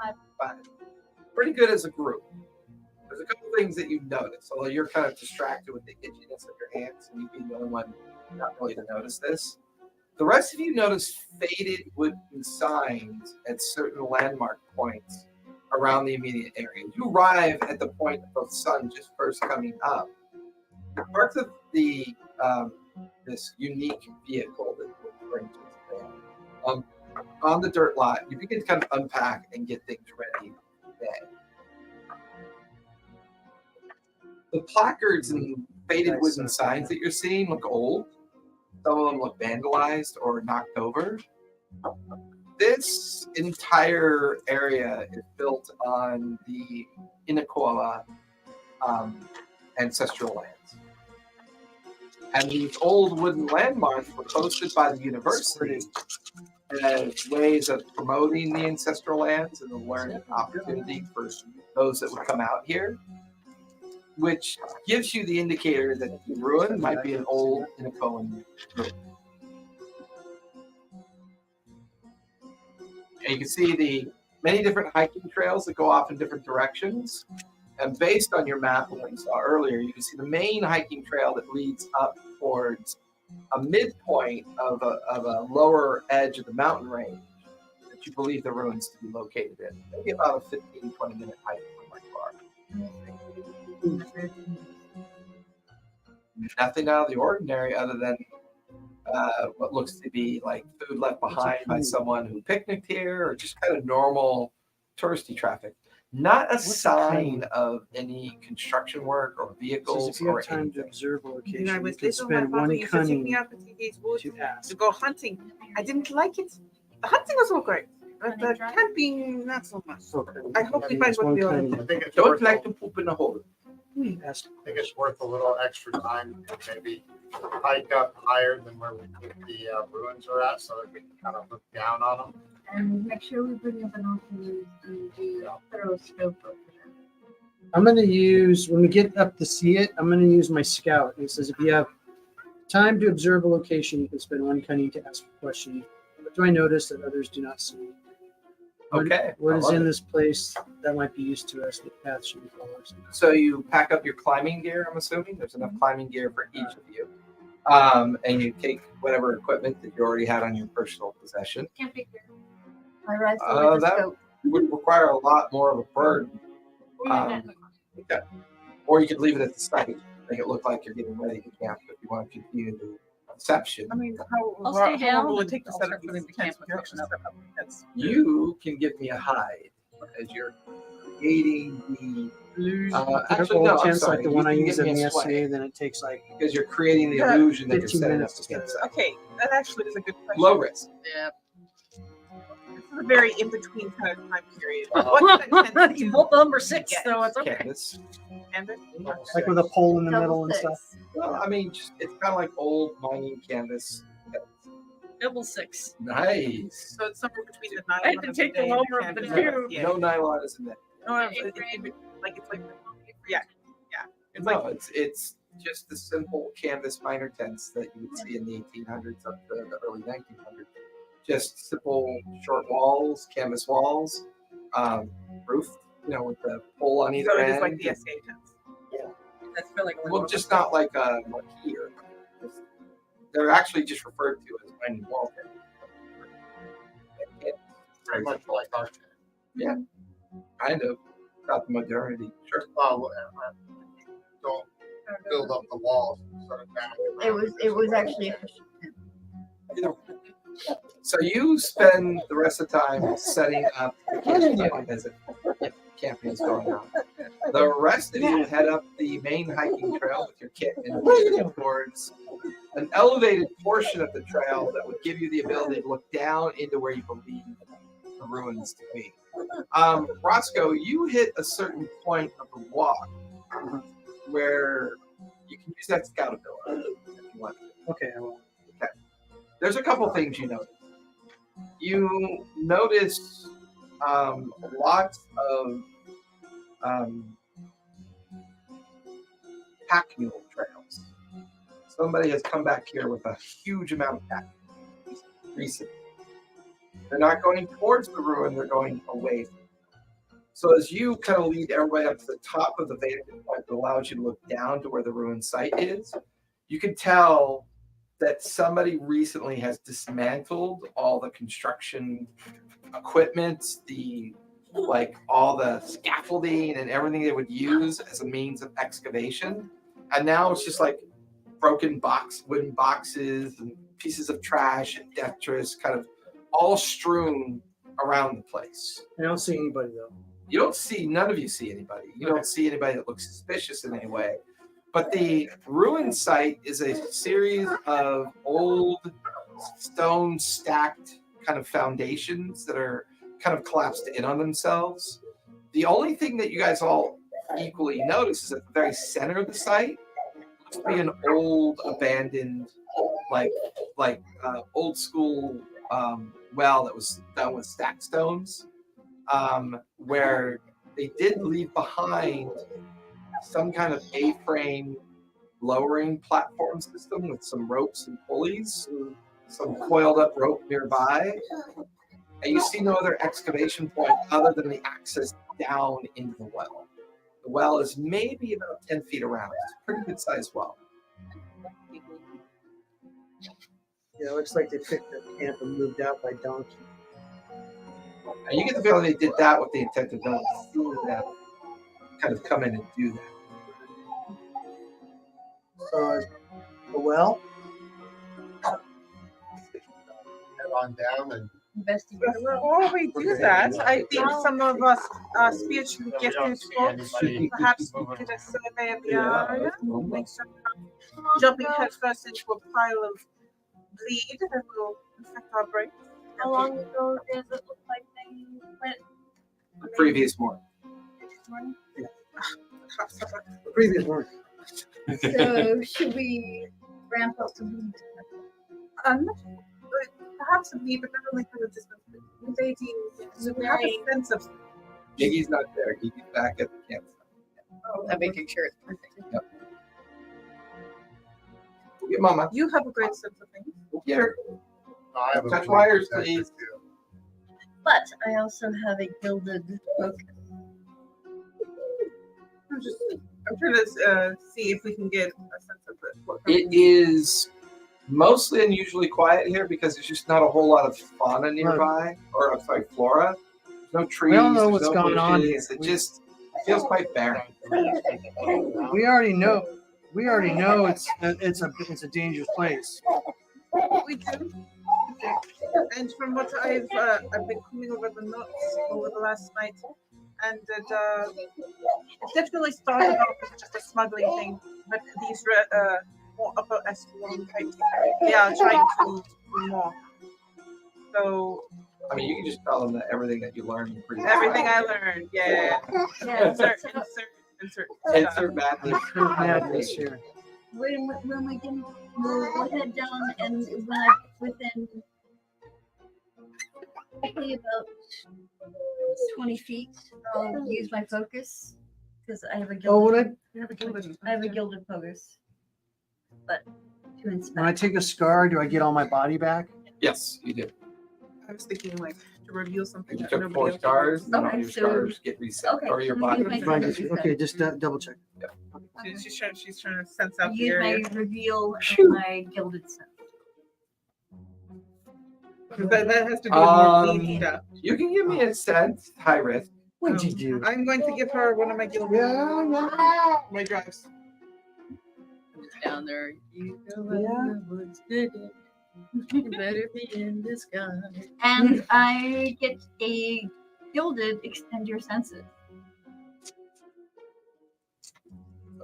S2: Five.
S3: 5. Pretty good as a group. There's a couple things that you notice, although you're kind of distracted with the itchiness of your hands, and you'd be the only one not really to notice this. The rest of you notice faded wooden signs at certain landmark points around the immediate area. You arrive at the point of the sun just first coming up. The parts of the this unique vehicle that we're referring to today, on the dirt lot, you begin to kind of unpack and get things ready for the day. The placards and faded wooden signs that you're seeing look old. Some of them look vandalized or knocked over. This entire area is built on the Inequala ancestral lands. And these old wooden landmarks were posted by the university as ways of promoting the ancestral lands and the learning opportunity for those that would come out here, which gives you the indicator that the ruin might be an old Inequalan ruin. And you can see the many different hiking trails that go off in different directions. And based on your map and what you saw earlier, you can see the main hiking trail that leads up towards a midpoint of a lower edge of the mountain range that you believe the ruins to be located in. Maybe about a 15, 20-minute hike from where you are. Nothing out of the ordinary other than what looks to be like food left behind by someone who picnicked here, or just kind of normal touristy traffic. Not a sign of any construction work or
S1: Says
S3: vehicles
S1: if you
S3: or
S1: have time to
S3: anything.
S1: observe a location,
S6: You know, I
S1: you
S6: was
S1: can
S6: little, my
S1: spend
S6: father
S1: one
S6: used to take me
S1: cunning
S6: out to these woods
S1: to ask.
S6: to go hunting. I didn't like it. The hunting was all great, but the camping, not so much. I hope we find what we are.
S5: I think it's
S3: Don't
S5: worth,
S3: like to poop in a hole.
S1: Ask
S5: I think it's worth a little extra time to maybe hike up higher than where we think the ruins are at, so that we can kind of look down on them.
S2: And make sure we bring up an open and do thorough scope of it.
S1: I'm going to use, when we get up to see it, I'm going to use my scout. It says if you have time to observe a location, you can spend one cunning to ask a question. What do I notice that others do not see?
S3: Okay.
S1: What
S3: I
S1: is
S3: love
S1: in
S3: it.
S1: this place that might be used to us? What path should we follow?
S3: So you pack up your climbing gear, I'm assuming. There's enough climbing gear for each of you. And you take whatever equipment that you already had on your personal possession.
S2: Can't be clear. My rifle with the
S3: That
S2: scope.
S3: would require a lot more of a burden. Okay. Or you could leave it at the site, make it look like you're getting ready to camp if you want to continue the reception.
S6: I mean,
S8: I'll
S6: how
S8: stay
S6: long
S8: down
S6: will it
S8: and
S6: take to
S8: I'll
S6: set
S8: start
S6: up
S8: putting
S6: these
S8: the camp
S6: tents? We have to
S8: equipment
S6: set up tents.
S3: You can give me a hide as you're creating the. Actually,
S1: Old
S3: no, I'm
S1: tents
S3: sorry.
S1: like the
S3: You
S1: one I
S3: can
S1: use
S3: give
S1: in
S3: me
S1: the
S3: a sway,
S1: SCA, then it takes like
S3: because you're creating the
S6: Yeah,
S3: illusion that you're
S1: 15
S3: setting up
S1: minutes
S3: the
S1: to set it
S3: campsite.
S6: Okay, that actually is a good question.
S3: Low risk.
S8: Yeah.
S6: This is a very in between kind of time period. What kind of tent do
S8: You both number 6,
S6: Yeah.
S8: so it's okay.
S3: Canvas.
S6: canvas?
S1: like with a pole in the middle
S2: Double
S1: and
S2: six.
S1: stuff.
S3: Well, I mean, it's kind of like old mining canvas.
S8: Double 6.
S3: Nice.
S6: So it's somewhere between the
S8: I had
S6: nylon
S8: to
S6: and
S8: take the
S6: day
S8: lower
S6: and
S8: of the
S6: canvas.
S8: two.
S6: Yeah.
S3: No nylon is in there.
S6: No, it's like yeah. It's like
S3: No, it's just the simple canvas miner tents that you would see in the 1800s up to the early 1900s. Just simple short walls, canvas walls, roof, with the pole on either
S6: so it
S3: end.
S6: is like the SCA tents.
S8: That's feel like a
S3: Well, just not like a marquee or they're actually just referred to as mining wall tents.
S5: Pretty much like our tent.
S3: Kind of got the modernity. Sure.
S5: Well, don't build up the walls. Sort of down.
S2: It was actually a fishing tent.
S3: So you spend the rest of the time setting up the camping as camping is going on. The rest of you head up the main hiking trail with your kit and head towards an elevated portion of the trail that would give you the ability to look down into where you believe the ruins to be. Roscoe, you hit a certain point of the walk where you can use that scout ability if you want.
S1: Okay, I will.
S3: Okay. There's a couple things you notice. You notice lots of pack mule trails. Somebody has come back here with a huge amount of pack mules recently. They're not going towards the ruin, they're going away from it. So as you kind of lead everybody up to the top of the vantage point that allows you to look down to where the ruin site is, you can tell that somebody recently has dismantled all the construction equipment, all the scaffolding and everything they would use as a means of excavation. And now it's just like broken wooden boxes and pieces of trash and detritus kind of all strewn around the place.
S1: I don't see anybody though.
S3: None of you see anybody. You don't see anybody that looks suspicious in any way. But the ruin site is a series of old stone stacked kind of foundations that are kind of collapsed in on themselves. The only thing that you guys all equally notice is at the very center of the site looks to be an old abandoned, old school well that was done with stacked stones, where they did leave behind some kind of A-frame lowering platform system with some ropes and pulleys, some coiled up rope nearby. And you see no other excavation point other than the access down into the well. The well is maybe about 10 feet around. It's a pretty good sized well.
S1: Yeah, it looks like they picked up camp and moved out by donkey.
S3: And you get the feeling they did that with the intent of no one seeing them kind of come in and do that.
S1: So, the well?
S5: Head on down and
S8: Investigate.
S6: Before we do that, I think some of us spiritually
S5: we don't
S6: gifted
S5: see
S6: folks
S5: anybody
S6: perhaps we
S5: moving.
S6: could have survey of the area. Make sure we're not jumping headfirst into a pile of bleed that will infect our brains.
S7: How long ago does it look like they went?
S3: The previous morning.
S7: This morning?
S1: The previous one.
S2: So should we ramp up the bleed?
S6: Perhaps a bleed, but not only for the distance. We have a sense of.
S3: Iggy's not there. Iggy's back at the campsite.
S8: I'm making sure it's perfect.
S3: We'll get Mama.
S6: You have a great sense of things.
S3: We'll get her.
S5: I have a
S3: Touch
S5: blue
S3: wires,
S5: detector,
S3: please.
S5: too.
S2: But I also have a gilded focus.
S6: I'm trying to see if we can get a sense of it.
S3: It is mostly unusually quiet here because there's just not a whole lot of fauna nearby, or I'm sorry, flora. There's no trees.
S1: We don't know
S3: there's
S1: what's
S3: no
S1: going on
S3: bushes.
S1: here.
S3: It just feels quite barren.
S1: We already know. It's a dangerous place.
S6: We do. And from what I've been coming over the notes over the last night, and it definitely started off as just a smuggling thing, but these more upper echelon type, they are trying to do more. So
S3: I mean, you can just tell them that everything that you learned in previous
S6: everything I learned, yeah.
S7: Yeah.
S3: Insert madness.
S1: Madness here.
S2: When we can we'll head down, and when I'm within probably about 20 feet, I'll use my focus because I have a
S1: Oh,
S2: gilded,
S1: when
S2: I have a gilded focus. But to
S1: I
S2: inspect.
S1: take a scar, do I get all my body back?
S3: Yes, you did.
S6: I was thinking like to reveal something
S3: You
S6: that
S3: took
S6: nobody
S3: 4
S6: else
S3: scars, and all
S2: Okay,
S3: your
S2: so-
S3: scars get reset,
S2: okay,
S3: or your
S2: so
S3: body.
S2: use my
S1: Fine,
S2: focus.
S1: okay, just double check.
S6: knows. She's trying to sense out the
S2: Use
S6: area.
S2: my reveal and my gilded sense.
S6: That has to do with more bleed stuff.
S3: You can give me a sense, high risk.
S1: What'd you do?
S6: I'm going to give her one of my gilded my drives.
S8: Down there. You know
S1: Yeah.
S8: the woods did it. You better be in disguise.
S2: And I get a gilded extend your senses.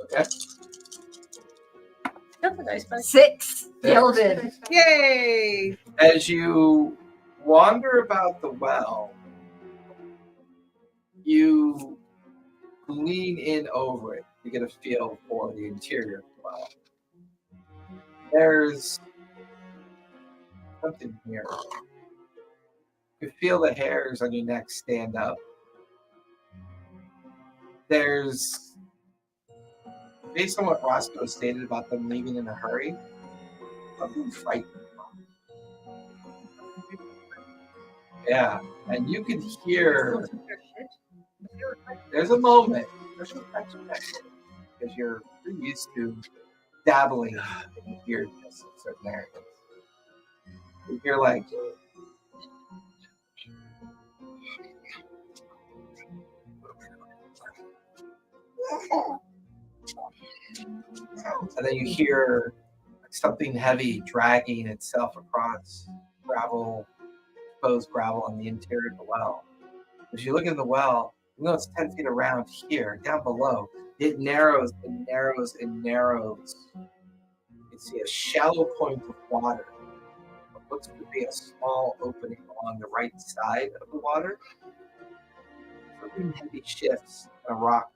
S3: Okay.
S8: Got the dice back.
S2: 6 gilded.
S6: Yay!
S3: As you wander about the well, you lean in over it to get a feel for the interior of the well. There's something here. You feel the hairs on your neck stand up. There's, based on what Roscoe stated about them leaving in a hurry, something frightening. Yeah, and you can hear. There's a moment. Because you're pretty used to dabbling in weirdness in certain areas. You hear like. And then you hear something heavy dragging itself across gravel, exposed gravel on the interior of the well. As you look in the well, you know it's 10 feet around here, down below. It narrows and narrows and narrows. You can see a shallow point of water. What looks to be a small opening along the right side of the water. Something heavy shifts and a rock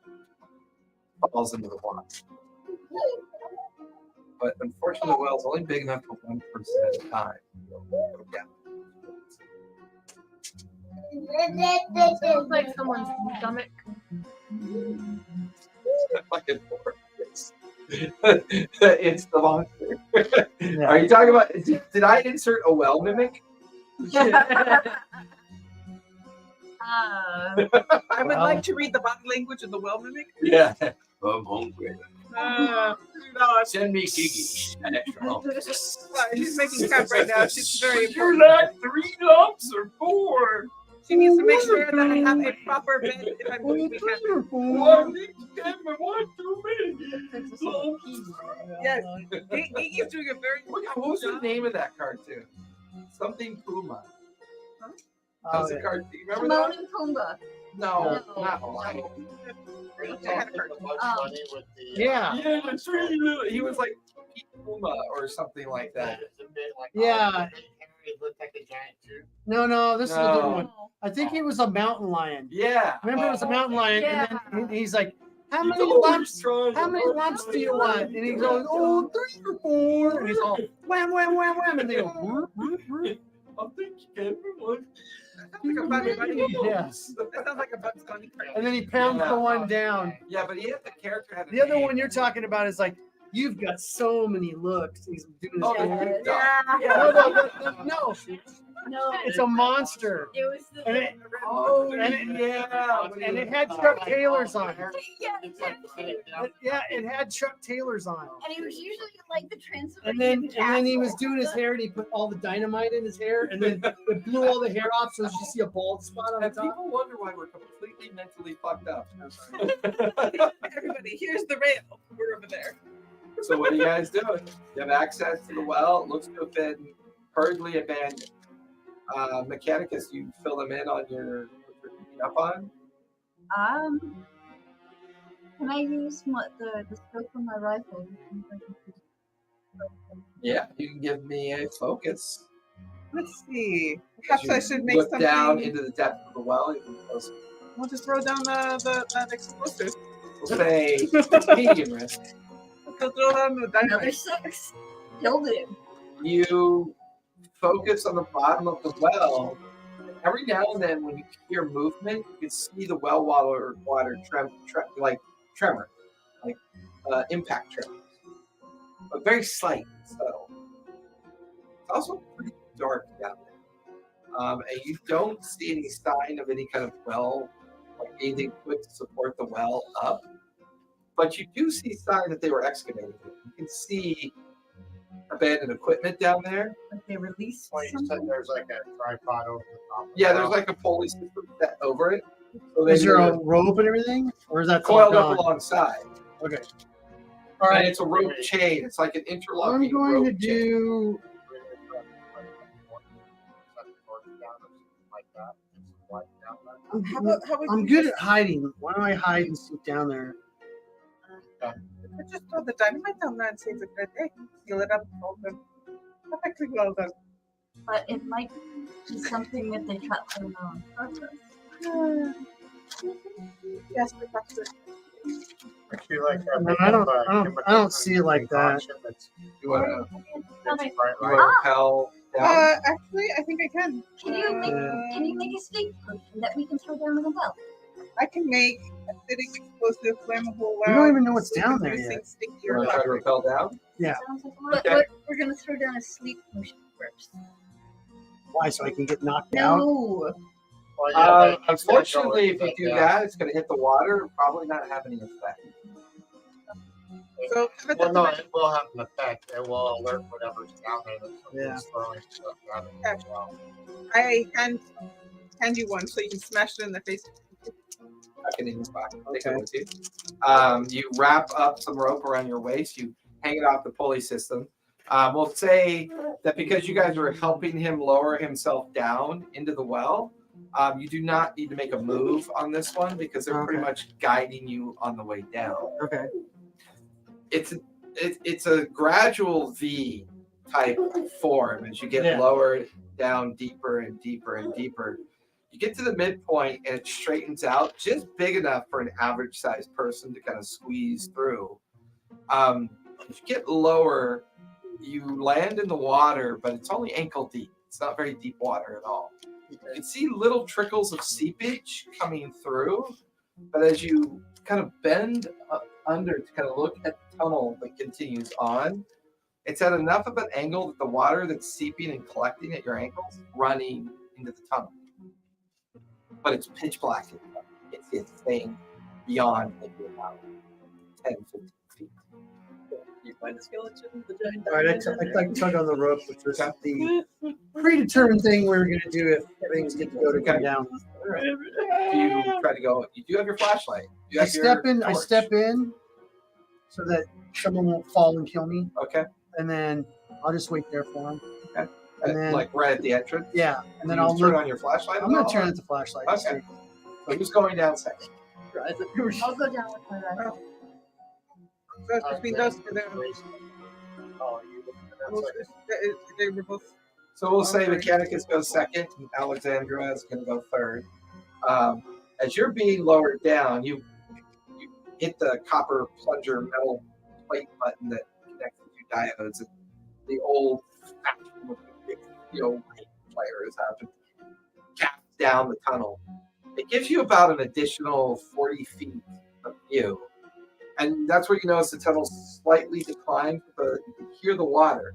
S3: falls into the water. But unfortunately, the well's only big enough for one person at a time. Yeah.
S7: Sounds like someone's stomach.
S3: Fucking horrendous. It's the monster. Are you talking about? Did I insert a well mimic?
S6: I would like to read the body language of the well mimic.
S3: Yeah. I'm hungry.
S6: No,
S3: Send me Gigi. An extra lump.
S6: she's making camp right now. She's very
S3: You're
S6: important.
S3: like 3 lumps or 4.
S6: She needs to make sure that I have a proper bed if I'm going to be camping.
S3: What too many?
S6: Yes, Gigi's doing a very
S3: What was the name of that cartoon? Something Puma. That was a cartoon. Do you remember
S2: Timon
S3: that?
S2: and Pumbaa.
S3: No,
S2: No.
S3: not one.
S1: Yeah.
S3: Yeah, that's really little. He was like Puma or something like that.
S1: Yeah.
S5: Henry looked like a giant too.
S1: No, this is a different
S3: No.
S1: one. I think he was a mountain lion.
S3: Yeah.
S1: Remember, it was a mountain lion,
S7: Yeah.
S1: and then he's like, "How
S3: He's
S1: many
S3: always
S1: lumps?
S3: trying
S1: How
S3: to
S1: many
S3: work
S1: lumps
S3: on
S1: do you
S3: it.
S1: want?" And he goes, "Oh, 3 or 4." And he's all wham, wham, wham, wham, and they go. Whoop, whoop, whoop.
S3: I think you can one.
S6: like a Bugs Bunny.
S1: Yes.
S6: That sounds like a Bugs Bunny.
S1: And then he pounds the one down.
S3: Yeah, but he had the character had a
S1: The other
S3: name.
S1: one you're talking about is like, "You've got so many looks." He's doing
S3: Oh,
S1: this.
S3: yeah.
S1: No,
S2: No,
S1: it's a monster.
S2: it was the.
S1: And it,
S3: Oh,
S1: And it-
S3: yeah.
S1: and it had Chuck Taylor's on it.
S2: Yeah,
S1: Yeah, it had Chuck Taylor's on.
S2: and he was usually like the Transylvanian
S1: And then he was
S2: castle.
S1: doing his hair, and he put all the dynamite in his hair, and then it blew all the hair off, so you see a bald spot on the
S3: And
S1: top.
S3: people wonder why we're completely mentally fucked up.
S6: Everybody, here's the rail. We're over there.
S3: So what are you guys doing? You have access to the well. It looks to have been hurriedly abandoned. Mechanicus, you fill them in on your what you're picking up on.
S2: Can I use the scope of my rifle?
S3: Yeah, you can give me a focus.
S6: Let's see.
S3: As
S6: Perhaps
S3: you
S6: I should make
S3: look
S6: something.
S3: down into the depth of the well. You can close.
S6: We'll just throw down the explosive.
S3: We'll say medium risk.
S6: We'll throw down the
S2: Another
S6: dynamite.
S2: 6. Killed him.
S3: You focus on the bottom of the well. Every now and then, when you hear movement, you can see the well water tremor, like impact tremors, but very slight and subtle. It's also pretty dark down there, and you don't see any sign of any kind of well, like anything put to support the well up. But you do see signs that they were excavating it. You can see abandoned equipment down there.
S2: Like they released
S5: Well, you said
S2: something.
S5: there's like a tripod over the top. of
S3: Yeah,
S5: the
S3: there's
S5: well.
S3: like a pulley system set over it. So
S1: Is there a
S3: they're
S1: rope and everything, or is that
S3: coiled
S1: all
S3: up
S1: gone?
S3: alongside.
S1: Okay. All
S3: And
S1: right.
S3: it's a rope chain. It's like an
S1: I'm
S3: interlocking
S1: going to
S3: rope chain.
S1: do.
S6: How about
S1: I'm
S6: you
S1: good
S6: just,
S1: at hiding. Why don't I hide and sit down there?
S6: just throw the dynamite down there and say it's a good day. Seal it up, all good. Perfectly well done.
S2: But it might be something that they cut from on purpose.
S6: Yes, but that's it.
S5: Actually, like,
S1: No, I don't see it like that.
S3: You want to
S5: Right.
S3: rappel down?
S6: Actually, I think I can.
S2: Can you make a sleep potion that we can throw down in the well?
S6: I can make acidic, explosive, flammable.
S1: We don't even know what's down there
S6: sleep-inducing,
S1: yet.
S6: sticky,
S3: You
S6: or
S3: want to try to rappel down?
S1: Yeah.
S2: Sounds like
S8: But
S3: Okay.
S8: we're gonna throw down a sleep potion first.
S1: Why? So I can get knocked out?
S8: No.
S3: Unfortunately, if you do that, it's going to hit the water and probably not have any effect.
S6: So,
S5: Well, no, it will have an effect. It will alert whatever's down there that's
S1: Yeah.
S5: throwing stuff down
S6: Yeah.
S5: as well.
S6: I hand you one so you can smash it in the face.
S3: I can even spot. Take
S1: Okay.
S3: it with you. You wrap up some rope around your waist. You hang it off the pulley system. We'll say that because you guys are helping him lower himself down into the well, you do not need to make a move on this one because they're pretty
S1: Okay.
S3: much guiding you on the way down.
S1: Okay.
S3: It's a gradual V type form as you get
S1: Yeah.
S3: lowered down deeper and deeper and deeper. You get to the midpoint and it straightens out just big enough for an average sized person to kind of squeeze through. As you get lower, you land in the water, but it's only ankle deep. It's not very deep water at all. You can see little trickles of seepage coming through, but as you kind of bend up under to kind of look at the tunnel that continues on, it's at enough of an angle that the water that's seeping and collecting at your ankles running into the tunnel. But it's pitch black. You can't see a thing beyond maybe about 10, 15 feet.
S8: You find a skeleton, the giant
S1: All right. I tug on the rope, which was the predetermined thing we were going to do if things get to go to come down.
S3: You try to go. You do have your flashlight. You
S1: I
S3: have your
S1: step
S3: torch.
S1: in so that someone won't fall and kill me,
S3: Okay.
S1: and then I'll just wait there for him. And then,
S3: like right at the entrance.
S1: yeah, and then
S3: You
S1: I'll
S3: turn
S1: look.
S3: on your flashlight.
S1: I'm going to turn on the flashlight. and
S3: Okay.
S1: see.
S3: So who's going down second?
S2: I'll go down with my rifle.
S6: So it's between those two.
S5: Oh,
S6: They were both.
S3: So we'll say
S6: Okay.
S3: Mechanicus goes second, and Alexandra is going to go third. As you're being lowered down, you hit the copper plunger metal plate button that connects the two diodes. And the old players have capped down the tunnel. It gives you about an additional 40 feet of view. And that's where you notice the tunnel slightly declined, but you can hear the water.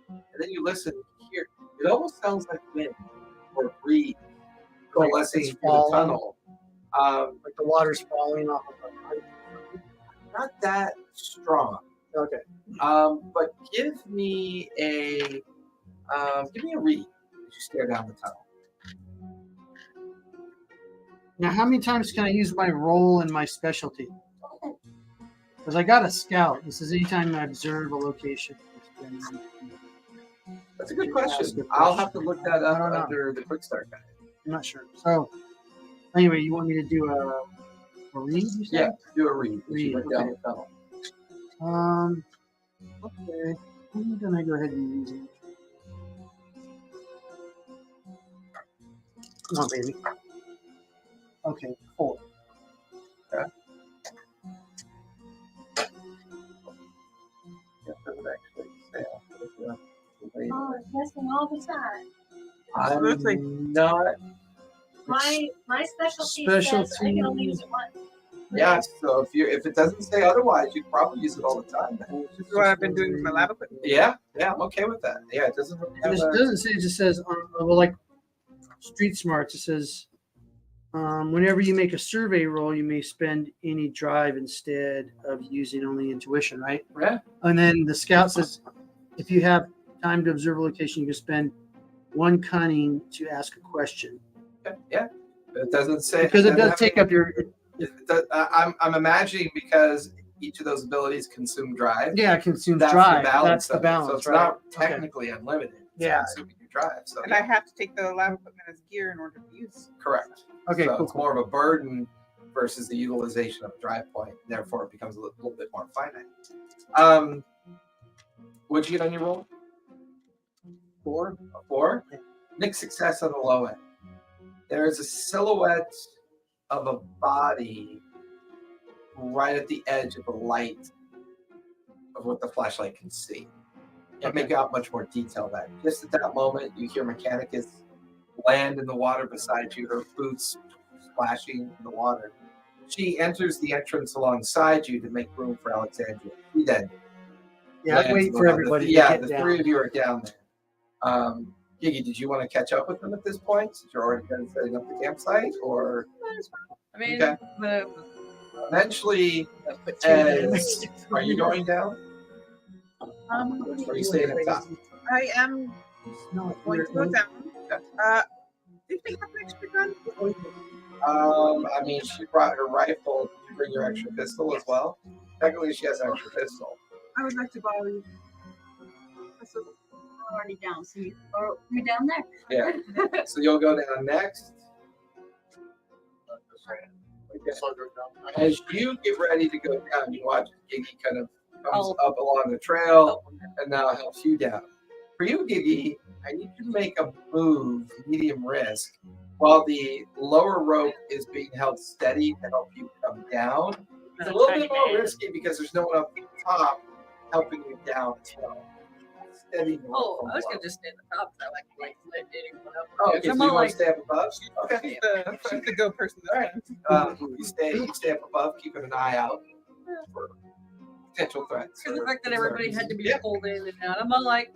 S3: And then you listen, you hear, it almost sounds like wind or breeze coalescing
S1: it's
S3: through the
S1: falling.
S3: tunnel.
S1: Like the water's falling off of the pipe.
S3: Not that strong.
S1: Okay.
S3: But give me a read as you stare down the tunnel.
S1: Now, how many times can I use my roll and my specialty? Because I got a scout. This is anytime I observe a location.
S3: That's a good question.
S1: good
S3: I'll
S1: question.
S3: have to look that
S1: I
S3: up
S1: don't know.
S3: under the quick start guide.
S1: I'm not sure. So, anyway, you want me to do a read? You said?
S3: Yeah, do a read. as you
S1: Read,
S3: look down
S1: okay.
S3: the tunnel.
S1: Okay. I'm gonna go ahead and use it. Come on, baby. Okay, 4.
S3: Yeah, that would actually fail.
S2: Oh, it's messing all the time.
S3: I'm not.
S7: My specialty says I can only use it once.
S3: Yeah, so if it doesn't say otherwise, you probably use it all the time. Then.
S6: This is what I've been doing with my lab equipment.
S3: Yeah, I'm okay with that. Yeah, it doesn't really have
S1: It
S3: a,
S1: doesn't say, it just says, well, like Street Smarts, it says, whenever you make a survey roll, you may spend any drive instead of using only intuition, right?
S3: yeah.
S1: And then the scout says, if you have time to observe a location, you can spend 1 cunning to ask a question.
S3: Yeah. It doesn't say
S1: Because it
S3: doesn't
S1: does
S3: have
S1: take
S3: any-
S1: up your,
S3: I'm imagining because each of those abilities consume drive.
S1: yeah, it consumes
S3: That's
S1: drive.
S3: the balance.
S1: That's the
S3: of it.
S1: balance,
S3: So it's
S1: right?
S3: not
S1: Okay.
S3: technically unlimited. It's
S1: Yeah.
S3: consuming your your drive. So
S6: And I have to take the lab equipment as gear in order to use.
S3: correct.
S1: Okay,
S3: So
S1: cool,
S3: it's more of a burden versus the utilization of a drive point. Therefore, it becomes a little bit more finite. What'd you get on your roll?
S1: 4.
S3: A 4? Mixed success on the low end. There's a silhouette of a body right at the edge of the light of what the flashlight can see. Can't make out much more detail than that. Just at that moment, you hear Mechanicus land in the water beside you, her boots splashing in the water. She enters the entrance alongside you to make room for Alexandria. She then
S1: Yeah, I'd
S3: lands
S1: wait
S3: in the
S1: for
S3: water.
S1: everybody to
S3: Yeah,
S1: get
S3: the
S1: down.
S3: 3 of you are down there. Giggy, did you want to catch up with them at this point? Since you're already done setting up the campsite, or
S8: I mean,
S3: Okay. Eventually, as are you going down? Or are you staying up top?
S6: I am
S1: No,
S6: going to go down. Do you think I have an extra gun?
S3: I mean, she brought her rifle. Did you bring your extra pistol as well? Technically, she has an extra pistol.
S6: I would like to borrow you.
S2: We're already down. So you're down there.
S3: Yeah. So you'll go down next. As you get ready to go down, you watch Giggy kind of comes up along the trail and now helps you down. For you, Giggy, I need you to make a move, medium risk, while the lower rope is being held steady to help you come down. It's a little bit more risky because there's no one up top helping you down as well. Steady.
S8: Oh, I was gonna just stay at the top. So I like lift anyone up.
S3: Oh, okay, so you want to stay up above? Okay.
S6: She's the go person.
S3: All right. You stay up above, keeping an eye out for potential threats.
S8: Because the
S3: or
S8: fact that everybody
S3: concerns.
S8: had to be
S3: Yeah.
S8: pulled in and out, I'm all like,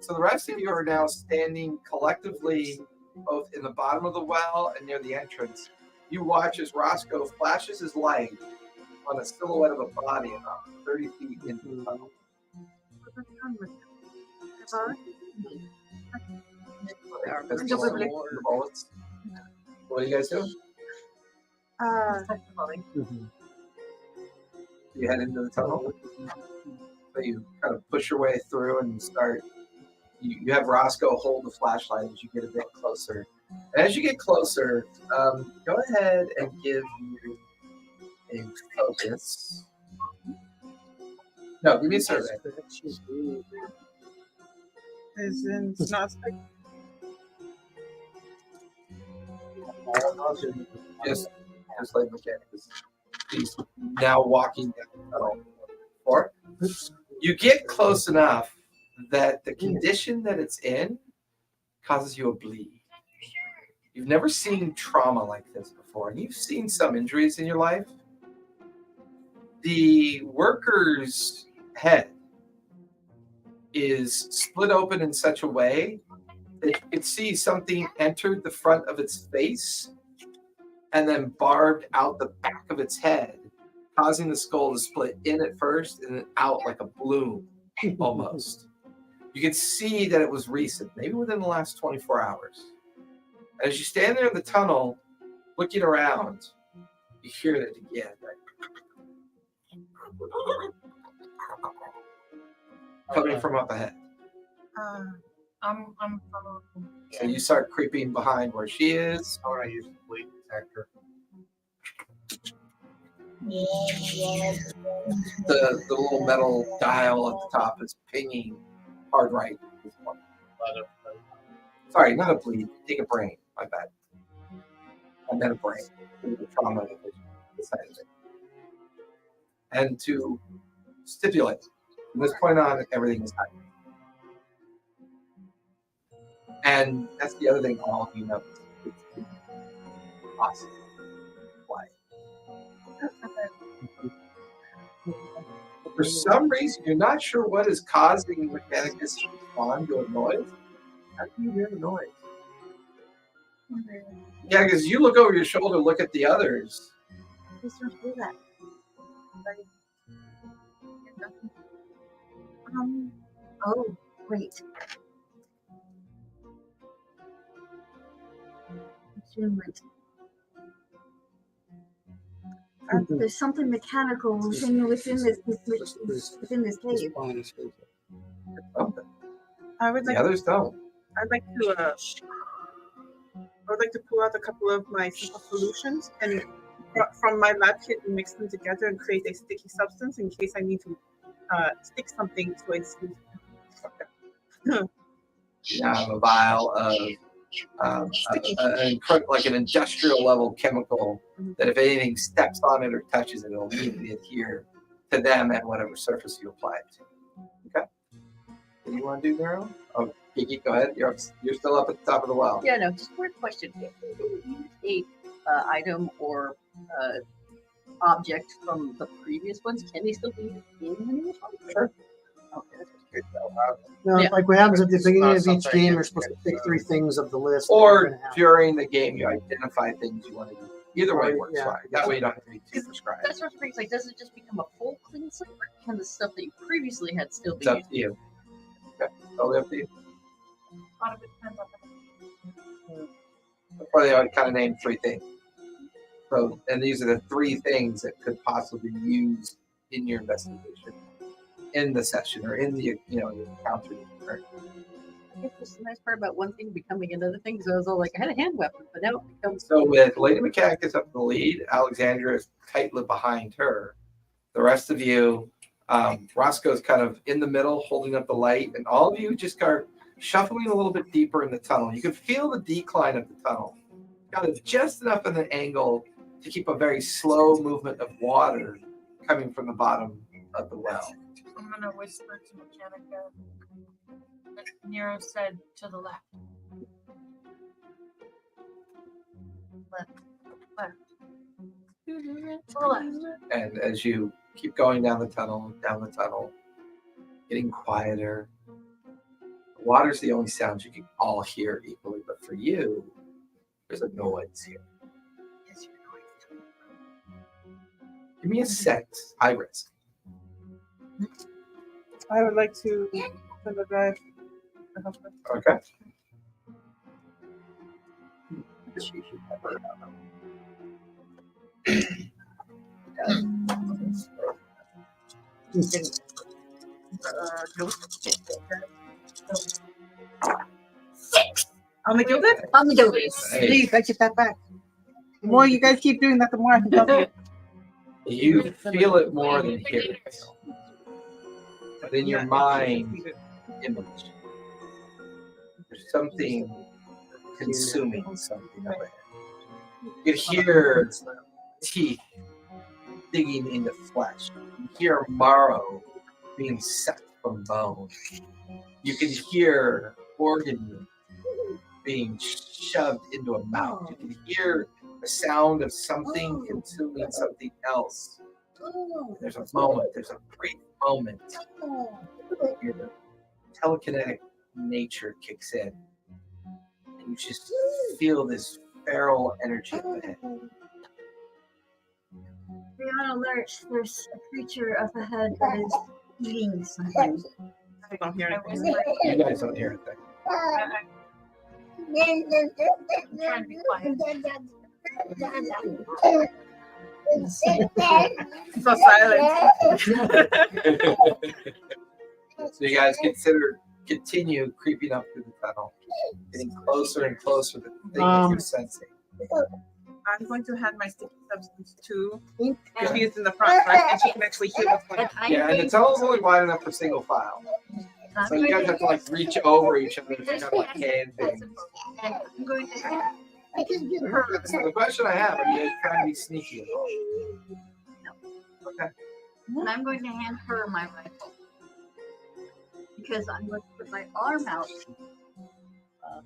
S3: So the rest of you are now standing collectively both in the bottom of the well and near the entrance. You watch as Roscoe flashes his light on a silhouette of a body about 30 feet into the tunnel. The bullets. What are you guys doing? You head into the tunnel. So you kind of push your way through and start. You have Roscoe hold the flashlight as you get a bit closer. And as you get closer, go ahead and give you a focus. No, give me a survey.
S6: Is in not
S3: Just like Mechanicus. He's now walking down the tunnel. Or you get close enough that the condition that it's in causes you a bleed. You've never seen trauma like this before, and you've seen some injuries in your life. The worker's head is split open in such a way that you can see something entered the front of its face and then barbed out the back of its head, causing the skull to split in at first and then out like a balloon, almost. You can see that it was recent, maybe within the last 24 hours. As you stand there in the tunnel, looking around, you hear it again. Coming from up ahead.
S7: I'm
S3: So you start creeping behind where she is.
S5: How would I use the bleed detector?
S3: The little metal dial at the top is pinging hard right. Sorry, not a bleed. Take a brain. My bad. I meant a brain. The trauma of the side of it. And to stipulate, from this point on, everything is happening. And that's the other thing all of you know. It's awesome. Why? For some reason, you're not sure what is causing Mechanicus to respond to a noise. How do you hear the noise? Yeah, because you look over your shoulder, look at the others.
S2: Oh, wait. Attunement. There's something mechanical within this cave.
S3: Something.
S6: I would
S3: The
S6: like
S3: others don't.
S6: I'd like to. I would like to pull out a couple of my simple solutions and from my lab kit and mix them together and create a sticky substance in case I need to stick something to a smooth.
S3: You have a vial of like an industrial level chemical that if anything steps on it or touches it, it'll immediately adhere to them and whatever surface you apply it to. Okay. What do you want to do, Nero? Oh, Kiki, go ahead. You're still up at the top of the well.
S8: Yeah, no, just a weird question. If you use a item or object from the previous ones, can they still be in the newest one?
S3: Sure.
S8: Okay, that's what's curious about.
S1: No,
S8: Yeah.
S1: like what happens at the beginning of each
S5: Something
S1: game,
S5: you
S1: you're supposed to pick 3 things of the list. that you're
S3: Or
S1: gonna have.
S3: during the game, you identify things you want to do. Either way
S1: Right,
S3: works
S1: yeah.
S3: fine. That way you don't have to be too prescribed.
S8: That's what's curious. Like, does it just become a full clean slate, or can the stuff that you previously had still be
S3: It's up
S8: used?
S3: to you. Okay. Totally up to you.
S7: A lot of it depends on
S3: Or they already kind of named 3 things. So, and these are the 3 things that could possibly be used in your investigation, in the session, or in the the encounter. Right?
S8: I guess that's the nice part about one thing becoming another thing. So I was all like, I had a hand weapon, but now it becomes.
S3: So with Lady Mechanicus up in the lead, Alexandra is tightly behind her. The rest of you, Roscoe's kind of in the middle, holding up the light, and all of you just start shuffling a little bit deeper in the tunnel. You can feel the decline of the tunnel. Got it just enough of an angle to keep a very slow movement of water coming from the bottom of the well.
S7: I'm gonna whisper to Mechanica that Nero said to the left. Left. To the left.
S3: And as you keep going down the tunnel, getting quieter, water's the only sound you can all hear equally. But for you, there's a noise here. Give me a sense, high risk.
S6: I would like to send a drive.
S3: Okay.
S6: On the gilded?
S8: On the gilded.
S3: Hey.
S6: Please, I get that back. The more you guys keep doing that, the more I can tell you.
S3: You feel it more than hear it. But in your mind, image. There's something consuming something up ahead. You can hear teeth digging into flesh. You hear marrow being sucked from bone. You can hear organ being shoved into a mouth. You can hear the sound of something consuming something else. There's a moment, there's a brief moment. Your telekinetic nature kicks in. And you just feel this feral energy up ahead.
S2: Be on alert. There's a creature up ahead that is eating something.
S6: I don't hear
S7: I
S6: anything.
S7: whisper.
S3: You guys don't hear anything.
S7: I'm trying to be quiet.
S6: So silent.
S3: So you guys continue creeping up through the tunnel, getting closer and closer to the thing that you're sensing.
S6: I'm going to hand my sticky substance to because she's in the front, right? And she can actually hear what's going on.
S3: Yeah, and the tunnel's only wide enough for single file. So you guys have to like reach over each other to kind of like hand things.
S2: And I'm going to
S3: So the question I have, are you guys trying to be sneaky at all? Okay.
S2: and I'm going to hand her my rifle because I'm going to put my arm out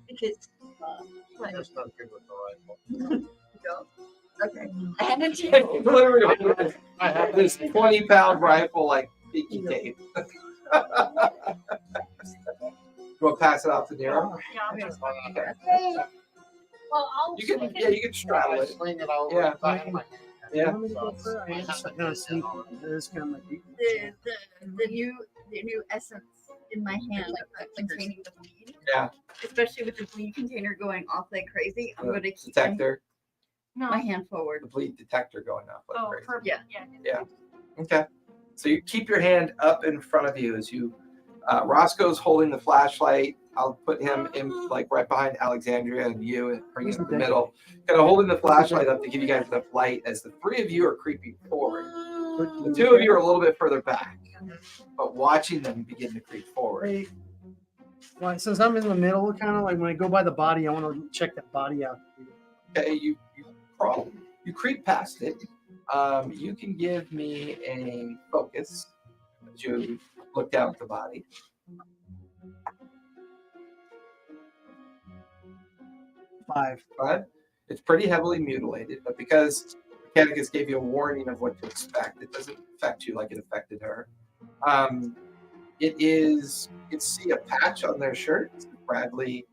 S2: because
S5: I'm just not good with the rifle.
S2: okay. I hand it to you.
S3: Literally,
S5: I have
S3: this 20-pound rifle like pinky tape. You want to pass it off to Nero?
S7: Yeah, I'm gonna.
S3: Okay.
S7: Well, I'll.
S3: You can straddle it.
S5: Sling it over.
S3: Yeah.
S5: I have my hand.
S3: Yeah.
S1: Want me to go first? I guess I'm gonna sneak. It is kind of my deep.
S2: The new essence in my hand, containing the bleed.
S3: Yeah.
S2: Especially with the bleed container going off like crazy, I'm going to keep
S3: Detector,
S7: No.
S2: my hand forward.
S3: the bleed detector going off like
S7: Oh,
S3: crazy.
S7: perfect.
S2: Yeah.
S7: Yeah.
S3: Yeah. Okay. So you keep your hand up in front of you as you Roscoe's holding the flashlight. I'll put him in like right behind Alexandria and you and bring him in the middle. Kind of holding the flashlight up to give you guys enough light as the three of you are creeping forward. The two of you are a little bit further back, but watching them begin to creep forward.
S1: Wait. Right, since I'm in the middle, kind of like when I go by the body, I want to check that body out.
S3: Okay, you crawl, you creep past it. You can give me a focus as you look down at the body.
S1: 5.
S3: It's pretty heavily mutilated, but because Mechanicus gave you a warning of what to expect, it doesn't affect you like it affected her. It is, you can see a patch on their shirt. It's the Bradley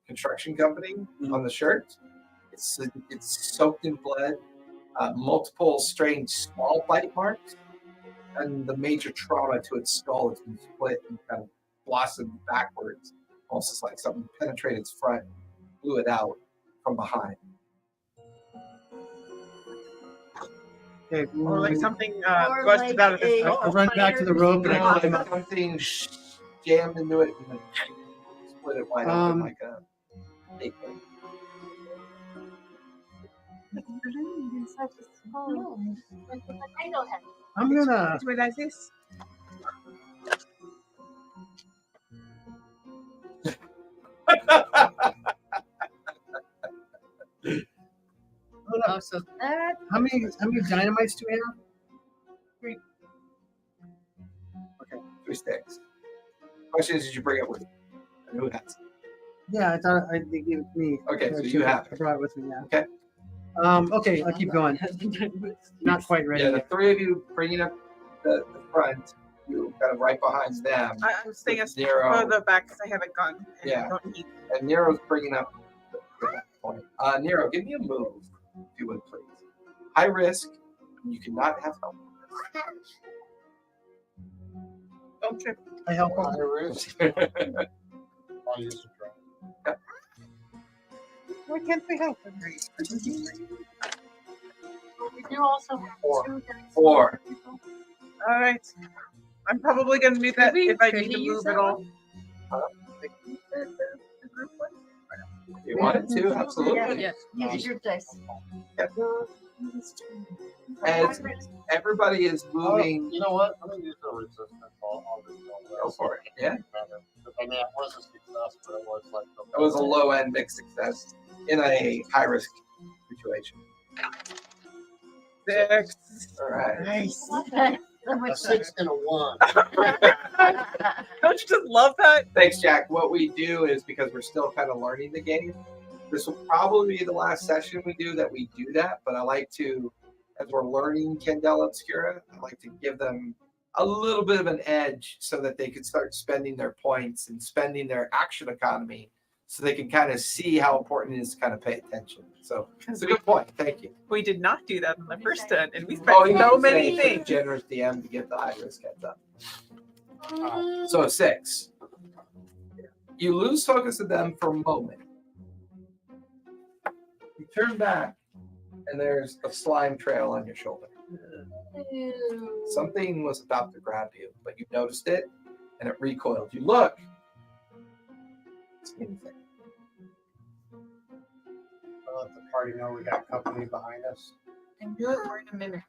S3: Construction Company on the shirt. It's soaked in blood, multiple strange small bite marks, and the major trauma to its skull has been split and kind of blossomed backwards, almost as like something penetrated its front, blew it out from behind.
S1: Okay,
S6: Or like something
S2: Or
S6: busted
S2: like
S6: out of his
S2: a-
S6: mouth.
S1: I run back to the rope and I climb up.
S3: Something jammed into it and then split it wide open like a big thing.
S1: I'm gonna.
S6: Which one is this?
S8: Oh, so that
S1: How many dynamites do we have?
S3: 3 sticks. Question is, did you bring it with you? Who has it?
S1: Yeah, I thought they gave it to me.
S3: Okay, so you have
S1: I
S3: it.
S1: brought it with me. Yeah.
S3: Okay.
S1: Okay, I'll keep going. Not quite ready
S3: Yeah, the
S1: yet.
S3: 3 of you bringing up the front, you kind of right behind them.
S6: I'm staying as
S3: Nero.
S6: further back because I have a gun. And
S3: Yeah.
S6: I don't need.
S3: And Nero's bringing up the point. Nero, give me a move, if you would, please. High risk. You cannot have help.
S6: Don't trip.
S1: I help him.
S5: I'll use the drone.
S6: Why can't we help him?
S7: We do also have
S5: 4.
S7: 2 dice.
S3: 4.
S6: All right. I'm probably gonna do that if I need to move at all.
S2: The group one?
S3: You wanted to? Absolutely.
S8: yes.
S2: Use your group dice.
S3: As everybody is moving,
S5: You know what? I'm gonna use the resistance. I'll just
S3: go for it. Yeah.
S5: I mean, it was a success, but it was like
S3: That was a low end mixed success in a high risk situation.
S6: 6.
S3: All right.
S6: Nice.
S5: a 6 and a 1.
S6: Don't you just love that?
S3: Thanks, Jack. What we do is, because we're still kind of learning the game, this will probably be the last session we do that we do that, but I like to, as we're learning Candela Obscura, I like to give them a little bit of an edge so that they can start spending their points and spending their action economy so they can kind of see how important it is to kind of pay attention. So it's a good point. Thank you.
S6: We did not do that in the first turn, and we spent so many things.
S3: Generous DM to get the high risk heads up. So 6. You lose focus of them for a moment. You turn back, and there's a slime trail on your shoulder. Something was about to grab you, but you noticed it, and it recoiled. You look. It's anything.
S5: I'll let the party know we got company behind us.
S8: And do it. We're in a mimic.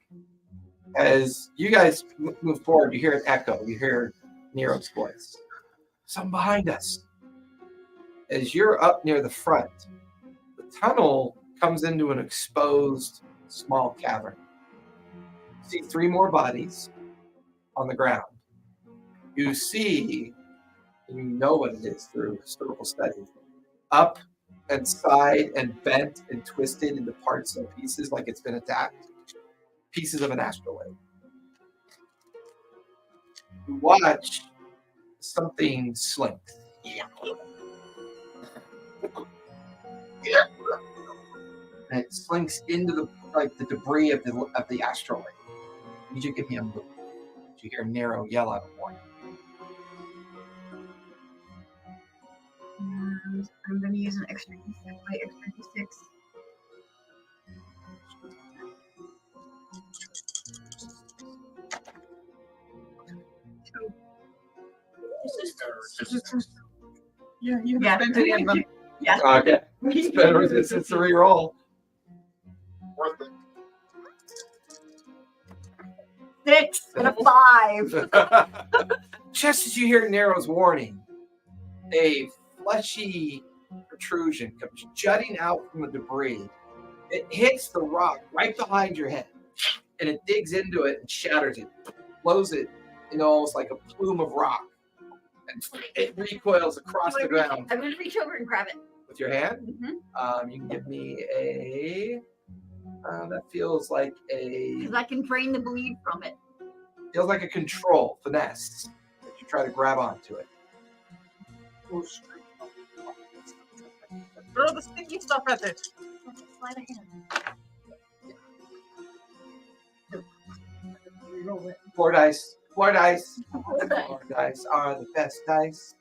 S3: As you guys move forward, you hear an echo. You hear Nero's voice. Something behind us. As you're up near the front, the tunnel comes into an exposed small cavern. You see 3 more bodies on the ground. You see, and you know what it is through historical study, up and side and bent and twisted into parts and pieces like it's been attacked. Pieces of an astrolabe. You watch something slink. And it slinks into the debris of the astrolabe. Did you give me a move? Did you hear Nero yell out a warning?
S2: I'm going to use an extra D6. My extra D6.
S7: This is
S6: Yeah, you
S2: Yeah.
S6: spent any of them.
S2: Yeah.
S3: Okay. Spend resistance to reroll.
S5: Worth it.
S2: 6 and a 5.
S3: Just as you hear Nero's warning, a fleshy protrusion comes jutting out from the debris. It hits the rock right behind your head, and it digs into it and shatters it, blows it into almost like a plume of rock, and it recoils across the ground
S2: I'm going to reach over and grab it.
S3: with your hand.
S2: Mm-hmm.
S3: You can give me a. That feels like
S2: Because I can drain the bleed from it.
S3: a control finesse. As you try to grab onto it.
S6: Throw the sticky stuff at it.
S2: Sleight of hand. Roll it.
S3: Floor dice. Floor dice. Floor dice are the best dice.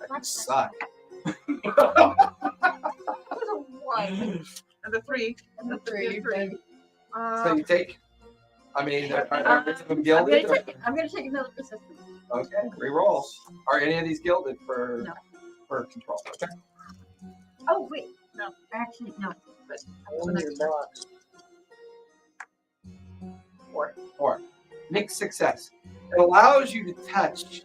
S3: That suck.
S2: That was a 1
S6: And the 3.
S2: and a 3.
S3: So you take. I mean, are any of them
S2: I'm
S3: gilded?
S2: going to take another resistance.
S3: Okay, reroll. Are any of these gilded for
S2: No.
S3: for control? Okay.
S2: Oh, wait. No. Actually, no. But
S5: Only your box.
S3: 4. Mixed success. It allows you to touch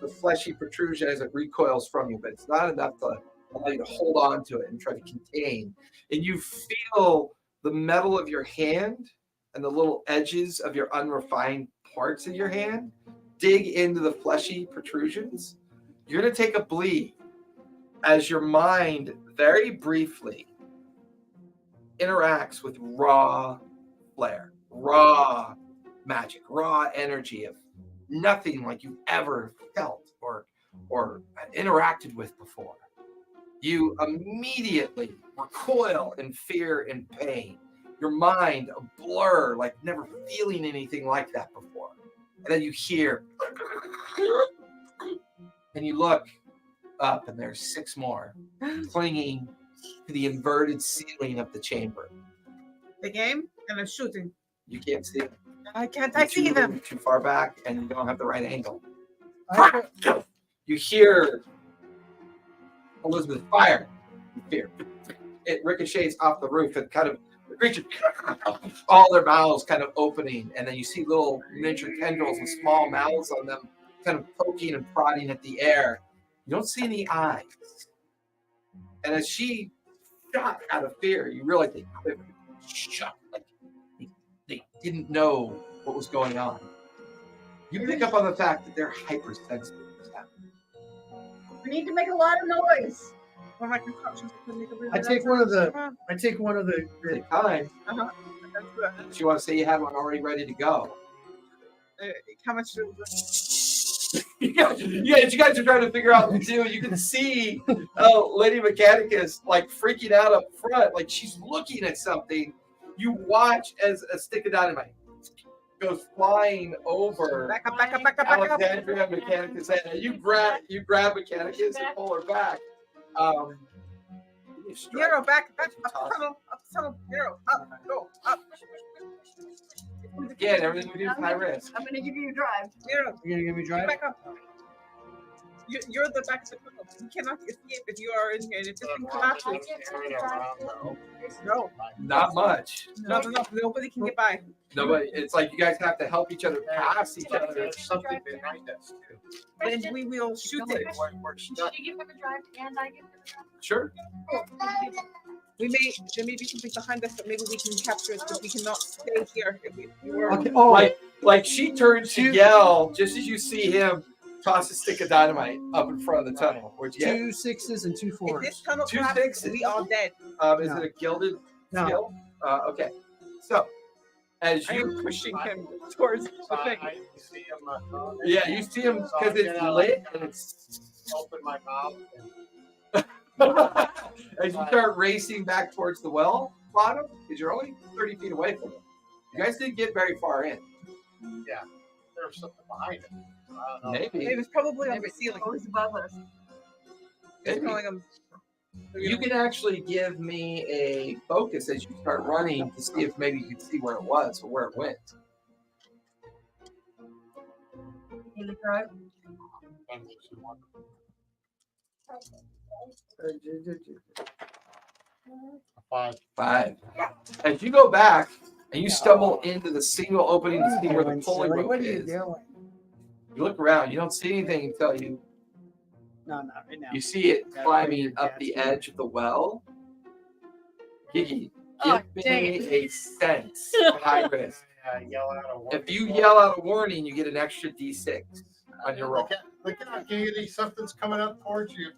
S3: the fleshy protrusion as it recoils from you, but it's not enough to allow you to hold on to it and try to contain. And you feel the metal of your hand and the little edges of your unrefined parts of your hand dig into the fleshy protrusions. You're going to take a bleed as your mind very briefly interacts with raw flare, raw magic, raw energy of nothing like you've ever felt or interacted with before. You immediately recoil in fear and pain. Your mind a blur, like never feeling anything like that before. And then you hear, and you look up, and there's 6 more clinging to the inverted ceiling of the chamber.
S6: The game, and I'm shooting.
S3: You can't see them.
S6: I can't.
S3: You're
S6: I see them.
S3: too far back, and you don't have the right angle.
S1: I,
S3: You hear Elizabeth fire. You fear. It ricochets off the roof and kind of the creature, all their mouths kind of opening, and then you see little miniature tendrils and small mouths on them, kind of poking and prodding at the air. You don't see any eyes. And as she shot out of fear, you realize they quivered, shocked, like they didn't know what was going on. You pick up on the fact that they're hypersensitive to what's happening.
S2: we need to make a lot of noise.
S6: One of my concoctions to make a
S1: I take one of the. I take one of the.
S3: Take time.
S6: That's good.
S3: So you want to say you had one already ready to go.
S6: How much?
S3: Yeah, you guys are trying to figure out what to do. You can see Lady Mechanicus like freaking out up front, like she's looking at something. You watch as a stick of dynamite goes flying over
S6: Back up, back up, back up, back up.
S3: Alexandria Mechanicus' head. And you grab Mechanicus and pull her back.
S6: Nero, back, up the tunnel, Nero, up, go, up.
S3: Again, everything we do is high risk.
S2: I'm going to give you a drive.
S6: Nero,
S1: You're gonna give me
S6: get
S1: drive.
S6: back up. You're the back of the tunnel. You cannot escape if you are in here. If this thing collapses. No,
S3: Not much.
S6: no, nobody can get by.
S3: Nobody. It's like you guys have to help each other pass each other.
S5: There's something behind us too.
S6: Then we will shoot it.
S5: We're stuck.
S7: Should you give him a drive and I give him a drive?
S3: Sure.
S6: There may be something behind us, but maybe we can capture it, but we cannot stay here. If we were,
S1: Okay. Oh,
S3: Like she turns to yell just as you see him toss a stick of dynamite up in front of the tunnel. Where'd you get?
S1: 2 6s and 2
S6: if
S1: 4s.
S6: this tunnel
S3: Two
S6: collapses,
S3: sixes.
S6: we all dead.
S3: Is
S1: No.
S3: it a gilded
S1: No.
S3: skill? Okay. So as
S6: I
S3: you
S6: am pushing him towards the thing.
S5: I see him.
S3: yeah, you see him because it's lit and it's
S5: Open my mouth.
S3: as you start racing back towards the well bottom, because you're only 30 feet away from it. You guys didn't get very far in.
S5: Yeah, there's something behind it. I don't know.
S6: It
S3: Maybe.
S6: was probably on the ceiling.
S2: Always above us.
S6: Just telling him.
S3: You can actually give me a focus as you start running to see if maybe you can see where it was or where it went.
S2: In the drive.
S5: That makes you wonder. A 5.
S3: 5. As you go back and you stumble into the single opening to see where the pulley rope
S1: What are you
S3: is,
S1: doing?
S3: you look around. You don't see anything until
S1: No, not right now.
S3: you see it
S1: Gotta
S3: climbing
S1: figure
S3: up the
S1: that's
S3: edge of the well. Gigi,
S8: Oh,
S3: give
S8: dang
S3: me
S8: it.
S3: a sense of high risk.
S5: Yell out a warning.
S3: If you yell out a warning, you get an extra D6 on your roll.
S5: Look out, Gigi, something's coming up towards you.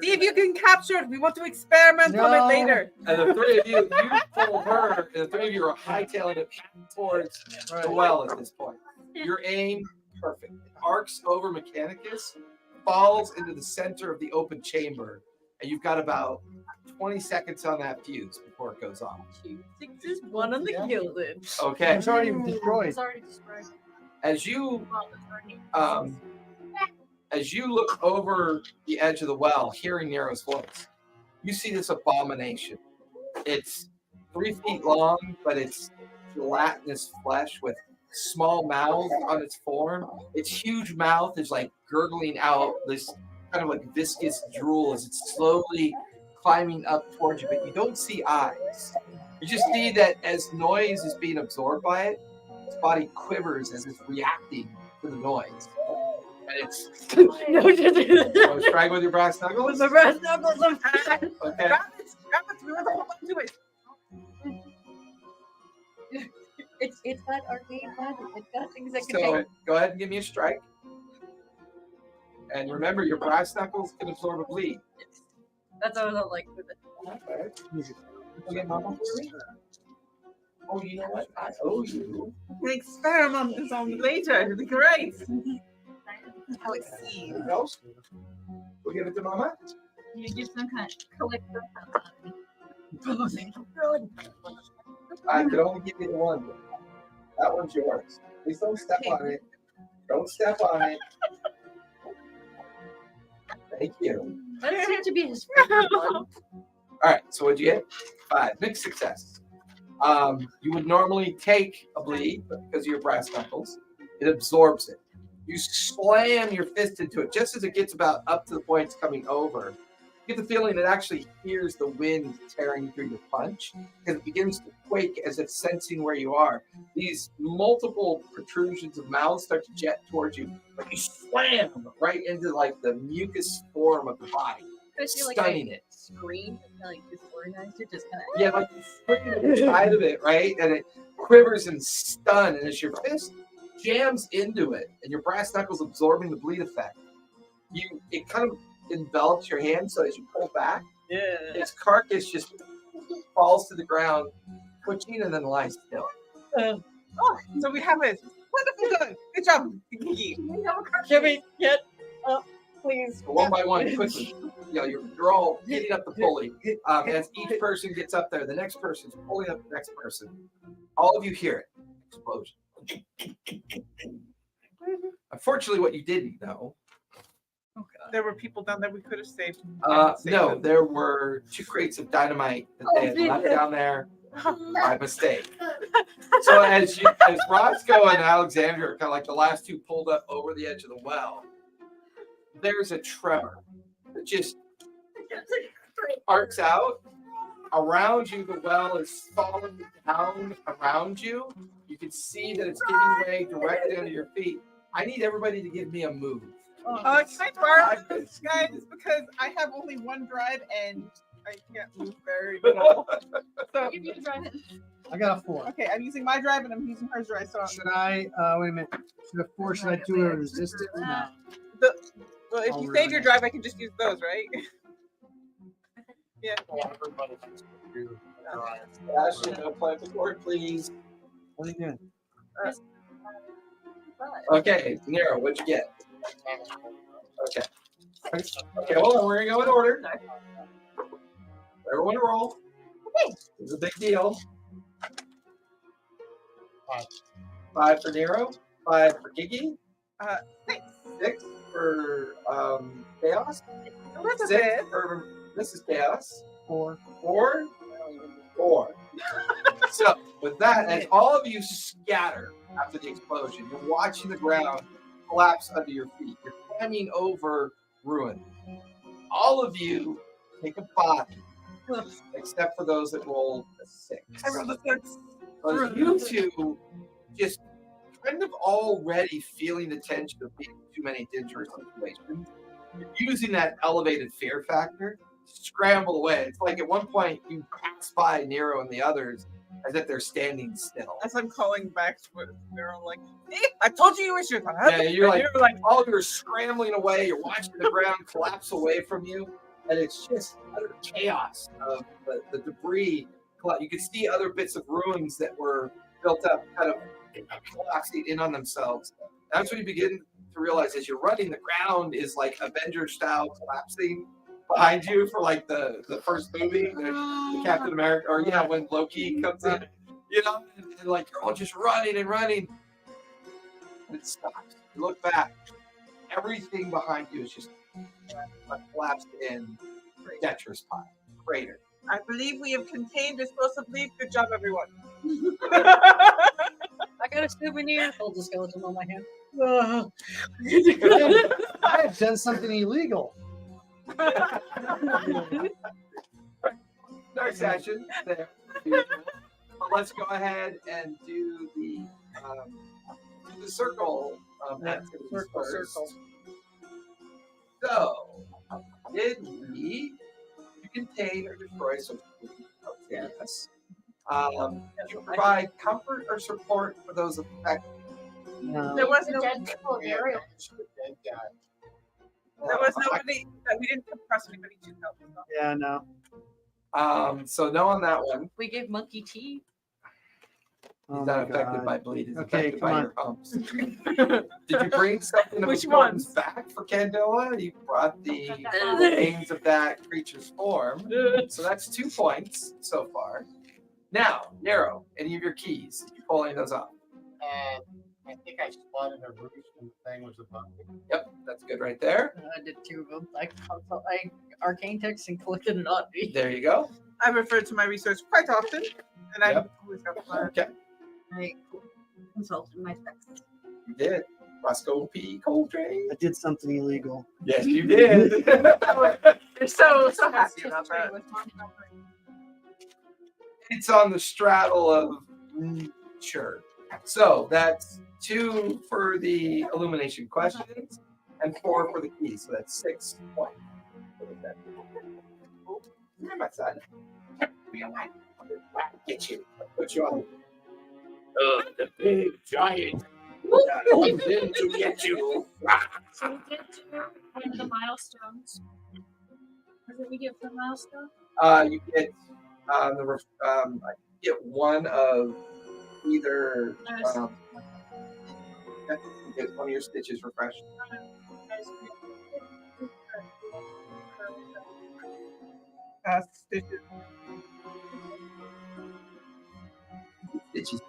S6: See if you can capture it. We want to experiment on
S1: No.
S6: it later.
S3: And the three of you pull her, and the three of you are hightailing it towards the well at this point. Your aim, perfect. It arcs over Mechanicus, falls into the center of the open chamber, and you've got about 20 seconds on that fuse before it goes off.
S8: 2 6s, 1 on the gilded.
S3: Okay.
S1: It's already destroyed.
S7: It's already destroyed.
S3: As you
S7: Well, it's already-
S3: as you look over the edge of the well, hearing Nero's voice, you see this abomination. It's 3 feet long, but it's gelatinous flesh with small mouths on its form. Its huge mouth is like gurgling out this kind of like viscous drool as it's slowly climbing up towards you, but you don't see eyes. You just see that as noise is being absorbed by it, its body quivers as it's reacting to the noise. And it's
S8: No, just
S3: so strike with your brass knuckles.
S8: with my brass knuckles. I'm
S3: Okay.
S6: Grab it. We want to hold on to it.
S8: It's got arcane magic. It's got things that can
S3: So
S8: take.
S3: go ahead and give me a strike. And remember, your brass knuckles can absorb a bleed.
S8: That's what I was like with it.
S3: Okay, Mama. Oh, you know what? I owe you.
S6: We can experiment this on later. It'll be great. How it seems.
S3: Anything else? We'll give it to Mama.
S7: You give some kind of collector.
S3: I can only give you the one. That one's yours. Please don't step on it. Don't step on it. Thank you.
S8: That seemed to be his favorite one.
S3: All right, so what'd you get? 5. Mixed success. You would normally take a bleed, but because of your brass knuckles, it absorbs it. You slam your fist into it just as it gets about up to the point it's coming over. You get the feeling it actually hears the wind tearing through your punch because it begins to quake as if sensing where you are. These multiple protrusions of mouths start to jet towards you, but you slam right into like the mucus form of the body,
S8: I feel like
S3: stunning it.
S8: screamed and like disorganized it, just kind of.
S3: Yeah, like you scream inside of it, right? And it quivers and stun, and as your fist jams into it, and your brass knuckles absorbing the bleed effect, it kind of envelops your hand. So as you pull back, its carcass just falls to the ground, twitching, and then lies still.
S6: Oh, so we have it. Wonderful done. Good job, Gigi.
S8: Can we get up, please?
S3: So one by one, quickly. You're all getting up the pulley. As each person gets up there, the next person's pulling up the next person. All of you hear it. Explosion. Unfortunately, what you didn't know,
S6: There were people down there we could have saved.
S3: no, there were 2 crates of dynamite that they had left down there by mistake. So as Roscoe and Alexander are kind of like the last 2 pulled up over the edge of the well, there's a tremor that just arcs out. Around you, the well is falling down around you. You can see that it's giving way directly under your feet. I need everybody to give me a move.
S6: Can I borrow this, guys? Because I have only one drive and I can't move very well. So,
S7: Give you a drive in.
S1: I got a 4.
S6: okay, I'm using my drive and I'm using her drive. So,
S1: Should I, wait a minute. Should I do a resistance? No.
S6: well, if you save your drive, I can just use those, right? Yeah.
S5: Well, everybody thinks we do drive.
S3: Ashley, no plant the cord, please.
S1: What are you doing?
S3: Okay, Nero, what'd you get? Okay. Okay, hold on. We're going to go in order. Everyone roll. It's a big deal. 5 for Nero. 5 for Gigi.
S6: 6.
S3: 6 for Chaos.
S6: That's a
S3: 6
S6: bit.
S3: for Mrs. Chaos.
S1: 4.
S3: 4. 4. So with that, as all of you scatter after the explosion, you're watching the ground collapse under your feet. You're climbing over ruin. All of you take a body, except for those that roll a 6.
S6: I rolled a 6.
S3: But you two just kind of already feeling the tension of being too many dangerous situations, using that elevated fear factor, scramble away. It's like at one point you pass by Nero and the others as if they're standing still.
S6: As I'm calling back to Nero, like, hey, I told you we should have.
S3: Yeah, you're like all of you're scrambling away. You're watching the ground collapse away from you, and it's just utter chaos of the debris. You can see other bits of ruins that were built up, kind of collapsing in on themselves. That's when you begin to realize as you're running, the ground is like Avengers style collapsing behind you for like the first movie, the Captain America, or when Loki comes in, and like you're all just running and running. And it stops. You look back, everything behind you is just a collapsed in detritus pile, crater.
S6: I believe we have contained explosive leaf. Good job, everyone.
S8: I got a souvenir. Hold the skeleton on my hand.
S1: I have done something illegal.
S3: Another session there. Let's go ahead and do the circle activities first. So, did we contain or destroy some food? Yes. Did you provide comfort or support for those affected?
S1: No.
S6: There was
S7: The
S6: no.
S7: dead people of burial.
S6: There was nobody. We didn't compress anybody to help.
S1: Yeah, no.
S3: So no on that one.
S8: We gave monkey tea.
S1: Oh
S3: He's
S1: my
S3: not affected
S1: God.
S3: by bleed. He's
S1: Okay,
S3: affected
S1: come
S3: by
S1: on.
S3: your humps. Did you bring something of
S6: Which
S3: importance
S6: ones?
S3: back for Candela? You brought the remains of that creature's form. So that's 2 points so far. Now, Nero, any of your keys? Did you pull any of those off?
S5: I think I spotted a roost and the thing was above me.
S3: Yep, that's good right there.
S8: I did 2 of them. I arcane text and collected it on me.
S3: There you go.
S6: I refer to my research quite often, and I always have fun.
S3: Okay,
S2: I consulted my text.
S3: you did. Roscoe P. Coltrane.
S1: I did something illegal.
S3: Yes, you did.
S6: You're so happy about that.
S3: It's on the straddle of sure. So that's 2 for the illumination questions and 4 for the keys. So that's 6 points. Come my son. Get you. Put you on. The big giant comes in to get you.
S7: So we get to one of the milestones. What did we get for the milestone?
S3: You get get one of either. You get one of your stitches refreshed.
S6: Stitches.
S3: Stitches.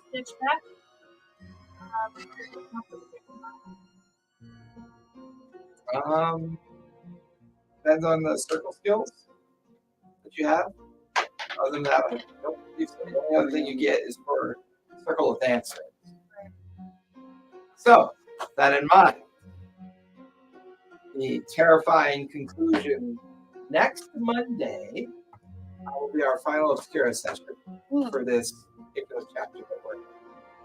S7: Stitch back.
S3: Depends on the circle skills that you have. Other than that, nope. The only other thing you get is for circle of dancing. So, that in mind, the terrifying conclusion next Monday will be our final Obscura session for this particular chapter that we're in.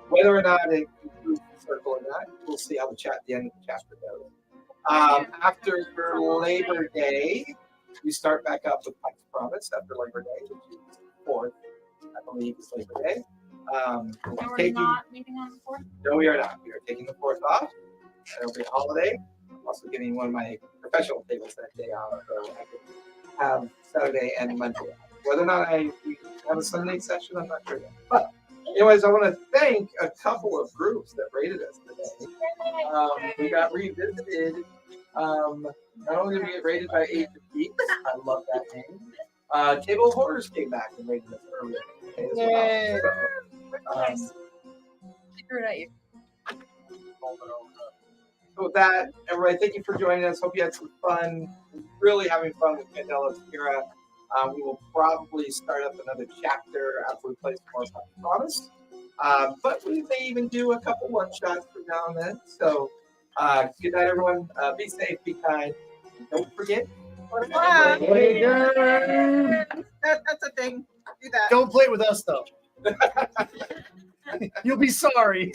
S3: Whether or not it concludes the circle or not, we'll see how the end of the chapter goes. After Labor Day, we start back up with Pike's Promise after Labor Day, which is 4th, I believe, is Labor Day.
S7: And we're not leaving on the 4th?
S3: No, we are not. We are taking the 4th off. It'll be a holiday. I'm also getting one of my professional tables that day off, so I can have Saturday and Monday off. Whether or not I have a Sunday session, I'm not sure yet. But anyways, I want to thank a couple of groups that rated us today. We got revisited. Not only did we get rated by Age of Geeks, I love that name. Table of Horrors came back and rated us earlier today as well.
S8: Figure it out. You.
S3: So with that, everybody, thank you for joining us. Hope you had some fun. Really having fun with Candela Obscura. We will probably start up another chapter after we play some more Pike's Promise. But we may even do a couple one-shots from now and then. So good night, everyone. Be safe, be kind. Don't forget.
S6: That's a thing. Do that.
S1: Don't play with us though. You'll be sorry.